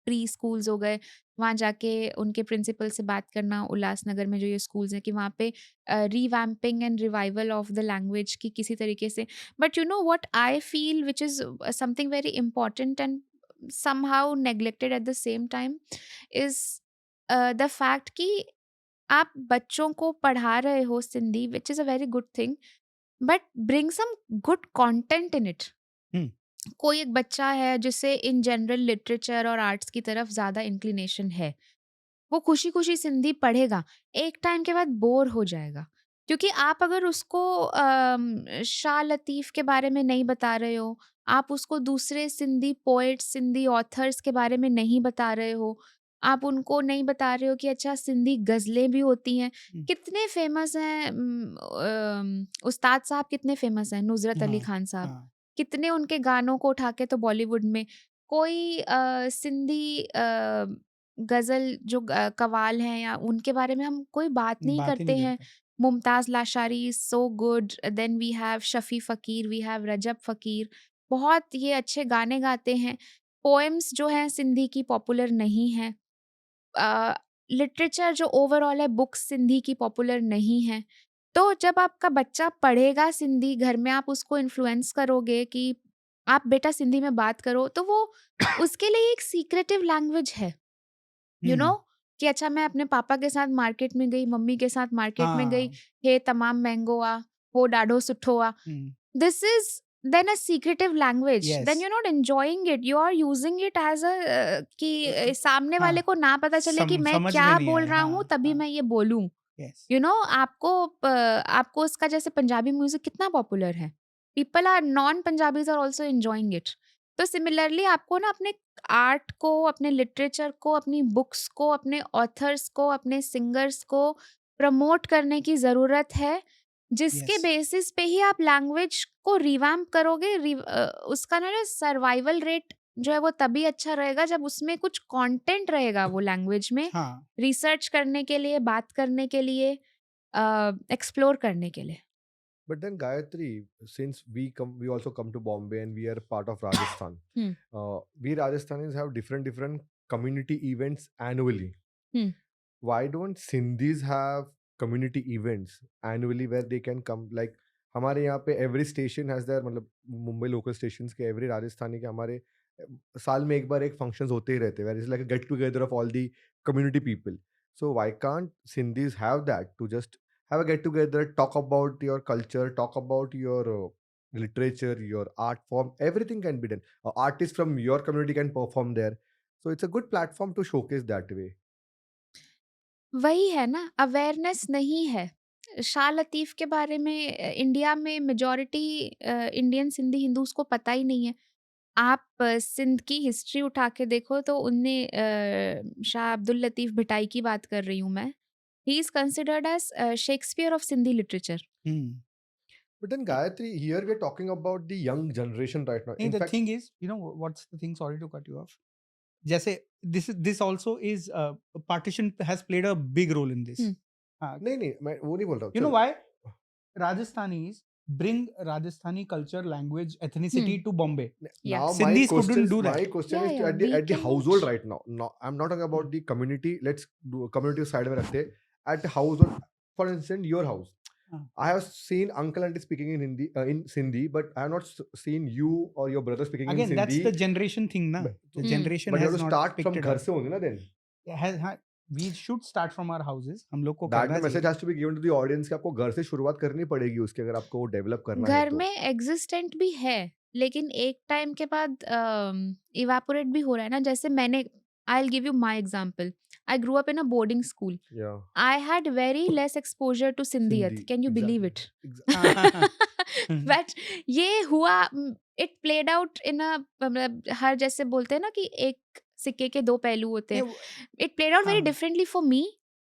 [SPEAKER 1] प्री स्कूल्स हो गए, वहाँ जाके उनके प्रिंसिपल से बात करना, उल्लासनगर में जो ये स्कूल्स हैं, कि वहाँ पे revamping and revival of the language की किसी तरीके से. But you know what I feel which is something very important and somehow neglected at the same time is the fact कि आप बच्चों को पढ़ा रहे हो Sindhi, which is a very good thing, but bring some good content in it. कोई एक बच्चा है जिसे इन जनरल लिटरेचर और आर्ट्स की तरफ ज़्यादा इंक्लिनेशन है, वो खुशी खुशी सिंधी पढ़ेगा, एक टाइम के बाद बोर हो जाएगा. क्योंकि आप अगर उसको शाह लतीफ़ के बारे में नहीं बता रहे हो, आप उसको दूसरे सिंधी पोएट्स, सिंधी ऑथर्स के बारे में नहीं बता रहे हो, आप उनको नहीं बता रहे हो कि अच्छा सिंधी गज़लें भी होती हैं. कितने फेमस हैं उस्ताद साहब, कितने फेमस हैं, नुसरत अली खान साहब, कितने उनके गानों को उठा के तो बॉलीवुड में कोई सिंधी गज़ल जो कव्वाल हैं या उनके बारे में हम कोई बात नहीं करते हैं. Mumtaz Lashari is so good, then we have Shafi Faqir, we have रजब फ़कीर, बहुत ये अच्छे गाने गाते हैं. पोएम्स जो हैं सिंधी की पॉपुलर नहीं हैं. लिटरेचर जो ओवरऑल है, बुक्स सिंधी की पॉपुलर नहीं हैं. तो जब आपका बच्चा पढ़ेगा सिंधी घर में, आप उसको इन्फ्लुएंस करोगे कि आप बेटा सिंधी में बात करो, तो वो उसके लिए एक सीक्रेटिव लैंग्वेज है, यू नो, कि अच्छा मैं अपने पापा के साथ मार्केट में गई, मम्मी के साथ मार्केट में गई, हे तमाम मैंगो आ, हो डाढो सुठो आ. This is then a secretive language.
[SPEAKER 2] Yes.
[SPEAKER 1] Then you're not enjoying it, you are using it as a कि सामने वाले को ना पता चले कि मैं क्या बोल रहा हूँ, तभी मैं ये बोलूँ. यू नो, आपको उसका, जैसे पंजाबी म्यूजिक कितना पॉपुलर है, people are non Punjabis are also enjoying it. तो सिमिलरली आपको ना अपने आर्ट को, अपने लिटरेचर को, अपनी बुक्स को, अपने ऑथर्स को, अपने सिंगर्स को प्रमोट करने की ज़रूरत है, जिसके बेसिस पे ही आप लैंग्वेज को रिवैम्प करोगे. उसका ना सर्वाइवल रेट जो है वो तभी अच्छा रहेगा जब उसमें कुछ कंटेंट रहेगा वो लैंग्वेज में, रिसर्च करने के लिए, बात करने के लिए, एक्सप्लोर करने के लिए.
[SPEAKER 3] But then Gayatri, since we also come to Bombay and we are part of Rajasthan. We Rajasthanis have different community events annually. Why don't Sindhis have community events annually where they can come? Like हमारे यहाँ पे every station has their, मतलब मुंबई local stations के every राजस्थानी के हमारे साल में एक बार एक functions होते ही रहते हैं, where it's like a get together of all the community people. So why can't Sindhis have that, to just have a get together, talk about your culture, talk about your literature, your art form, everything can be done. Artists from your community can perform there. So it's a good platform to showcase that way.
[SPEAKER 1] वही है ना, अवेयरनेस नहीं है. शाह लतीफ़ के बारे में इंडिया में मेजॉरिटी इंडियन सिंधी हिंदूज़ को पता ही नहीं है. आप सिंध की हिस्ट्री उठा के देखो तो उनने शाह अब्दुल लतीफ़ भिटाई की बात कर रही हूँ मैं. He is considered as Shakespeare of Sindhi literature.
[SPEAKER 3] But then Gayatri, here we are talking about the young generation right now.
[SPEAKER 2] In fact, thing is, you know what's the thing? Sorry to cut you off. जैसे this also is partition has played a big role in this.
[SPEAKER 3] नहीं मैं वो नहीं बोल रहा हूँ.
[SPEAKER 2] You know why? Rajasthanis bring Rajasthani culture, language, ethnicity to Bombay.
[SPEAKER 3] Now
[SPEAKER 2] Sindhis couldn't do that.
[SPEAKER 3] My question is at the household right now. No, I'm not talking about the community. Let's do community side में रखते. At the household, for instance, your house. I have seen uncle auntie speaking in Hindi, in Sindhi, but I have not seen you or your brother speaking in Sindhi.
[SPEAKER 2] Again, that's the generation thing, na. The generation
[SPEAKER 3] but
[SPEAKER 2] has
[SPEAKER 3] you have to start from घर से होंगे ना then.
[SPEAKER 2] We should start from our houses. हम लोग को
[SPEAKER 3] that message has to be given to the audience कि आपको घर से शुरुआत करनी पड़ेगी उसके, अगर आपको वो डेवलप करना है.
[SPEAKER 1] घर में एग्जिस्टेंट भी है, लेकिन एक टाइम के बाद इवापोरेट भी हो रहा है ना. जैसे मैंने, I'll give you my example. I grew up in a boarding school.
[SPEAKER 3] Yeah.
[SPEAKER 1] I had very less exposure to Sindhiyat. Can you believe it? But ये हुआ, it played out in a, हर जैसे बोलते हैं ना कि एक सिक्के के दो पहलू होते हैं. It played out very differently for me.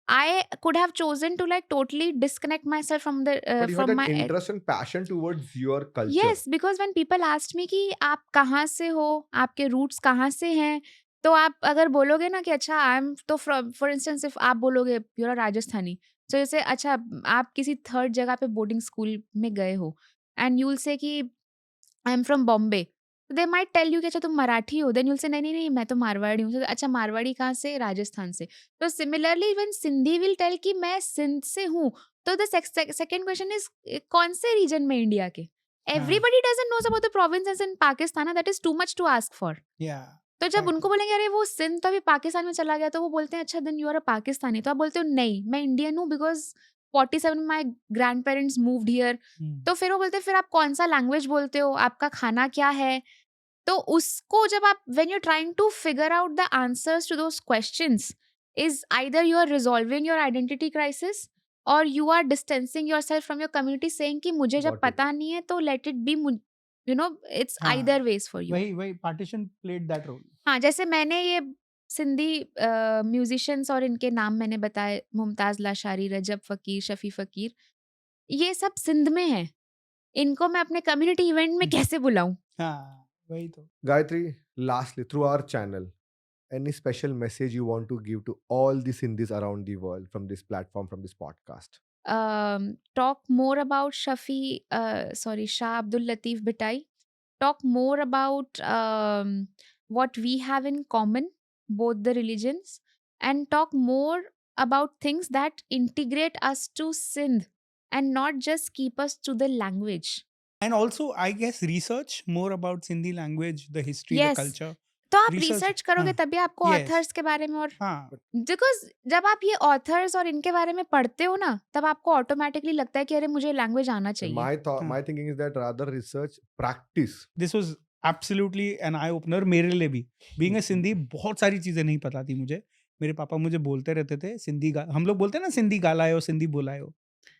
[SPEAKER 1] I could have chosen to like totally disconnect myself from the
[SPEAKER 3] But you had
[SPEAKER 1] from
[SPEAKER 3] that
[SPEAKER 1] my
[SPEAKER 3] interest and passion towards your culture.
[SPEAKER 1] yes, because when people asked me कि आप कहाँ से हो, आपके रूट्स कहाँ से हैं, तो आप अगर बोलोगे ना कि अच्छा आई एम तो फ्रॉम फॉर इंस्टेंस इफ आप बोलोगे यू आर राजस्थानी, तो जैसे अच्छा आप किसी थर्ड जगह पे बोर्डिंग स्कूल में गए हो एंड यू विल से कि I am from Bombay, they might tell you कि अच्छा तुम मराठी हो, देन यू विल से नहीं नहीं नहीं मैं तो मारवाड़ी हूँ, तो अच्छा मारवाड़ी कहाँ से, राजस्थान से। तो similarly when Sindhi will tell कि मैं सिंध से हूँ, तो द सेकंड क्वेश्चन इज कौन से रीजन में इंडिया के?
[SPEAKER 2] हाँ,
[SPEAKER 1] everybody doesn't knows about the provinces in Pakistan, that is too much to ask for.
[SPEAKER 2] या
[SPEAKER 1] तो जब उनको बोलेंगे अरे वो सिंध तो अभी पाकिस्तान में चला गया, तो वो बोलते हैं अच्छा then you are a Pakistani, तो आप बोलते हो नहीं मैं इंडियन हूँ बिकॉज 47 में my grand parents moved here. तो फिर वो बोलते हैं फिर आप कौन सा लैंग्वेज बोलते हो, आपका खाना क्या है? तो उसको जब आप when you trying to figure out the answers to those questions, is either you are resolving your identity crisis और you are distancing yourself from your community saying कि मुझे जब
[SPEAKER 3] Got it.
[SPEAKER 1] पता नहीं है तो let it be, you know it's
[SPEAKER 2] हाँ,
[SPEAKER 1] आइदर वेज फॉर यू।
[SPEAKER 2] वही पार्टीशन प्लेड दैट रोल।
[SPEAKER 1] हाँ, जैसे मैंने ये सिंधी म्यूजिशियंस और इनके नाम मैंने बताए, मुमताज़ लाशारी, रजब फ़कीर, शफ़ी फ़कीर, ये सब सिंध में हैं। इनको मैं अपने कम्युनिटी इवेंट में कैसे बुलाऊँ?
[SPEAKER 2] हाँ, वही तो।
[SPEAKER 3] Gayatri, lastly, through our channel, any special message you want to give to all the Sindhis around the world from this platform, from this podcast?
[SPEAKER 1] Talk more about Shah Abdul Latif Bhitai. Talk more about what we have in common, both the religions, and talk more about things that integrate us to Sindh and not just keep us to the language.
[SPEAKER 2] And also, I guess research more about Sindhi language, the history, the
[SPEAKER 1] Yes.
[SPEAKER 2] culture.
[SPEAKER 1] तो आप
[SPEAKER 2] Research,
[SPEAKER 1] रिसर्च करोगे
[SPEAKER 2] हाँ,
[SPEAKER 1] तभी आपको
[SPEAKER 2] yes,
[SPEAKER 1] ऑथर्स के बारे में और
[SPEAKER 2] हाँ,
[SPEAKER 1] बिकॉज जब आप ये ऑथर्स और इनके बारे में पढ़ते हो ना, तब आपको ऑटोमेटिकली लगता है कि अरे मुझे लैंग्वेज आना
[SPEAKER 3] And
[SPEAKER 1] चाहिए।
[SPEAKER 3] my thought,
[SPEAKER 2] हाँ.
[SPEAKER 3] my thinking is that rather research, practice.
[SPEAKER 2] This was absolutely an eye opener मेरे लिए भी। Being a Sindhi, बहुत सारी चीज़ें नहीं पता थी मुझे। मेरे पापा मुझे बोलते रहते थे हम लोग बोलते हैं ना सिंधी गालायो, सिंधी बोलायो।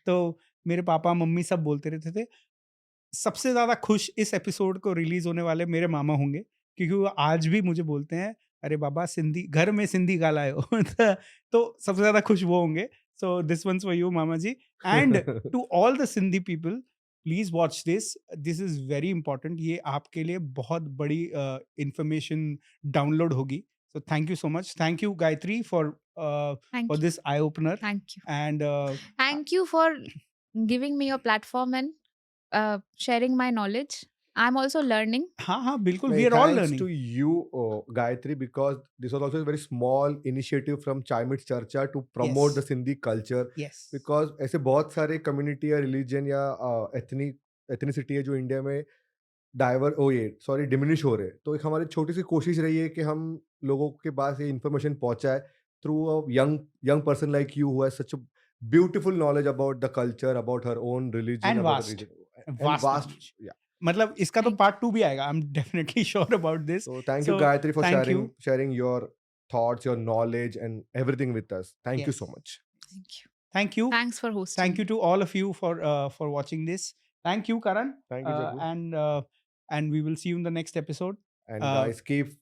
[SPEAKER 2] तो मेरे पापा मम्मी सब बोलते रहते थे। सबसे ज़्यादा खुश इस एपिसोड को रिलीज होने वाले मेरे मामा होंगे, क्योंकि वो आज भी मुझे बोलते हैं अरे बाबा सिंधी घर में सिंधी गालायो। तो सबसे ज़्यादा खुश वो होंगे। So this one's for you mama ji, and to all the Sindhi people, please watch this is very important. ये आपके लिए बहुत बड़ी इंफॉर्मेशन डाउनलोड होगी। So thank you so much, thank you Gayatri for
[SPEAKER 1] thank you,
[SPEAKER 2] this eye opener
[SPEAKER 1] thank you,
[SPEAKER 2] and
[SPEAKER 1] thank you for giving me your platform and sharing my knowledge. I'm also learning.
[SPEAKER 2] हाँ हाँ बिल्कुल,
[SPEAKER 3] No,
[SPEAKER 2] we are all
[SPEAKER 3] thanks
[SPEAKER 2] learning.
[SPEAKER 3] to you, Gayatri, because this was also a very small initiative from Chaimit Charcha to promote
[SPEAKER 2] Yes.
[SPEAKER 3] the Sindhi culture.
[SPEAKER 2] Yes
[SPEAKER 3] Because ऐसे बहुत सारे कम्युनिटी या रिलीजन या एथनिसिटी है जो इंडिया में डिमिनिश हो रहे हैं। तो एक हमारी छोटी सी कोशिश रही है कि हम लोगों के पास ये इन्फॉर्मेशन पहुंचाए through a young person like you who has such a beautiful knowledge about the culture, about her own religion,
[SPEAKER 2] And
[SPEAKER 3] about
[SPEAKER 2] vast.
[SPEAKER 3] Region and
[SPEAKER 2] Vast
[SPEAKER 3] vast.
[SPEAKER 2] knowledge. मतलब इसका तो
[SPEAKER 1] Thank
[SPEAKER 2] पार्ट 2 भी आएगा। I am definitely sure about this.
[SPEAKER 3] So thank you,
[SPEAKER 2] So,
[SPEAKER 3] Gayatri, for
[SPEAKER 2] thank you.
[SPEAKER 3] sharing your thoughts, your knowledge, and everything with us. Thank you
[SPEAKER 2] Yes.
[SPEAKER 3] so much.
[SPEAKER 1] Thank you.
[SPEAKER 2] Thank you.
[SPEAKER 1] Thanks for hosting.
[SPEAKER 2] Thank you to all of you for watching this. Thank you, Karan.
[SPEAKER 3] Thank you, Jagu.
[SPEAKER 2] And we will see you in the next episode.
[SPEAKER 3] And
[SPEAKER 2] Uh,
[SPEAKER 3] guys, keep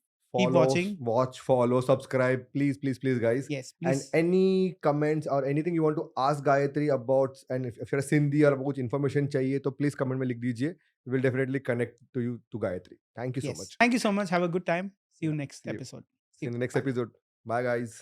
[SPEAKER 2] watching.
[SPEAKER 3] watch, follow, subscribe, please, guys.
[SPEAKER 2] Yes,
[SPEAKER 3] And
[SPEAKER 2] please.
[SPEAKER 3] any comments or anything you want to ask Gayatri about, and if you're a Sindhi or कुछ information चाहिए, तो please comment में लिख दीजिए. We will definitely connect to Gayatri. Thank you so
[SPEAKER 2] Yes.
[SPEAKER 3] much.
[SPEAKER 2] Thank you so much. Have a good time. See you
[SPEAKER 3] Yeah,
[SPEAKER 2] next
[SPEAKER 3] see you.
[SPEAKER 2] episode.
[SPEAKER 3] See you in the next
[SPEAKER 2] Bye.
[SPEAKER 3] episode. Bye, guys.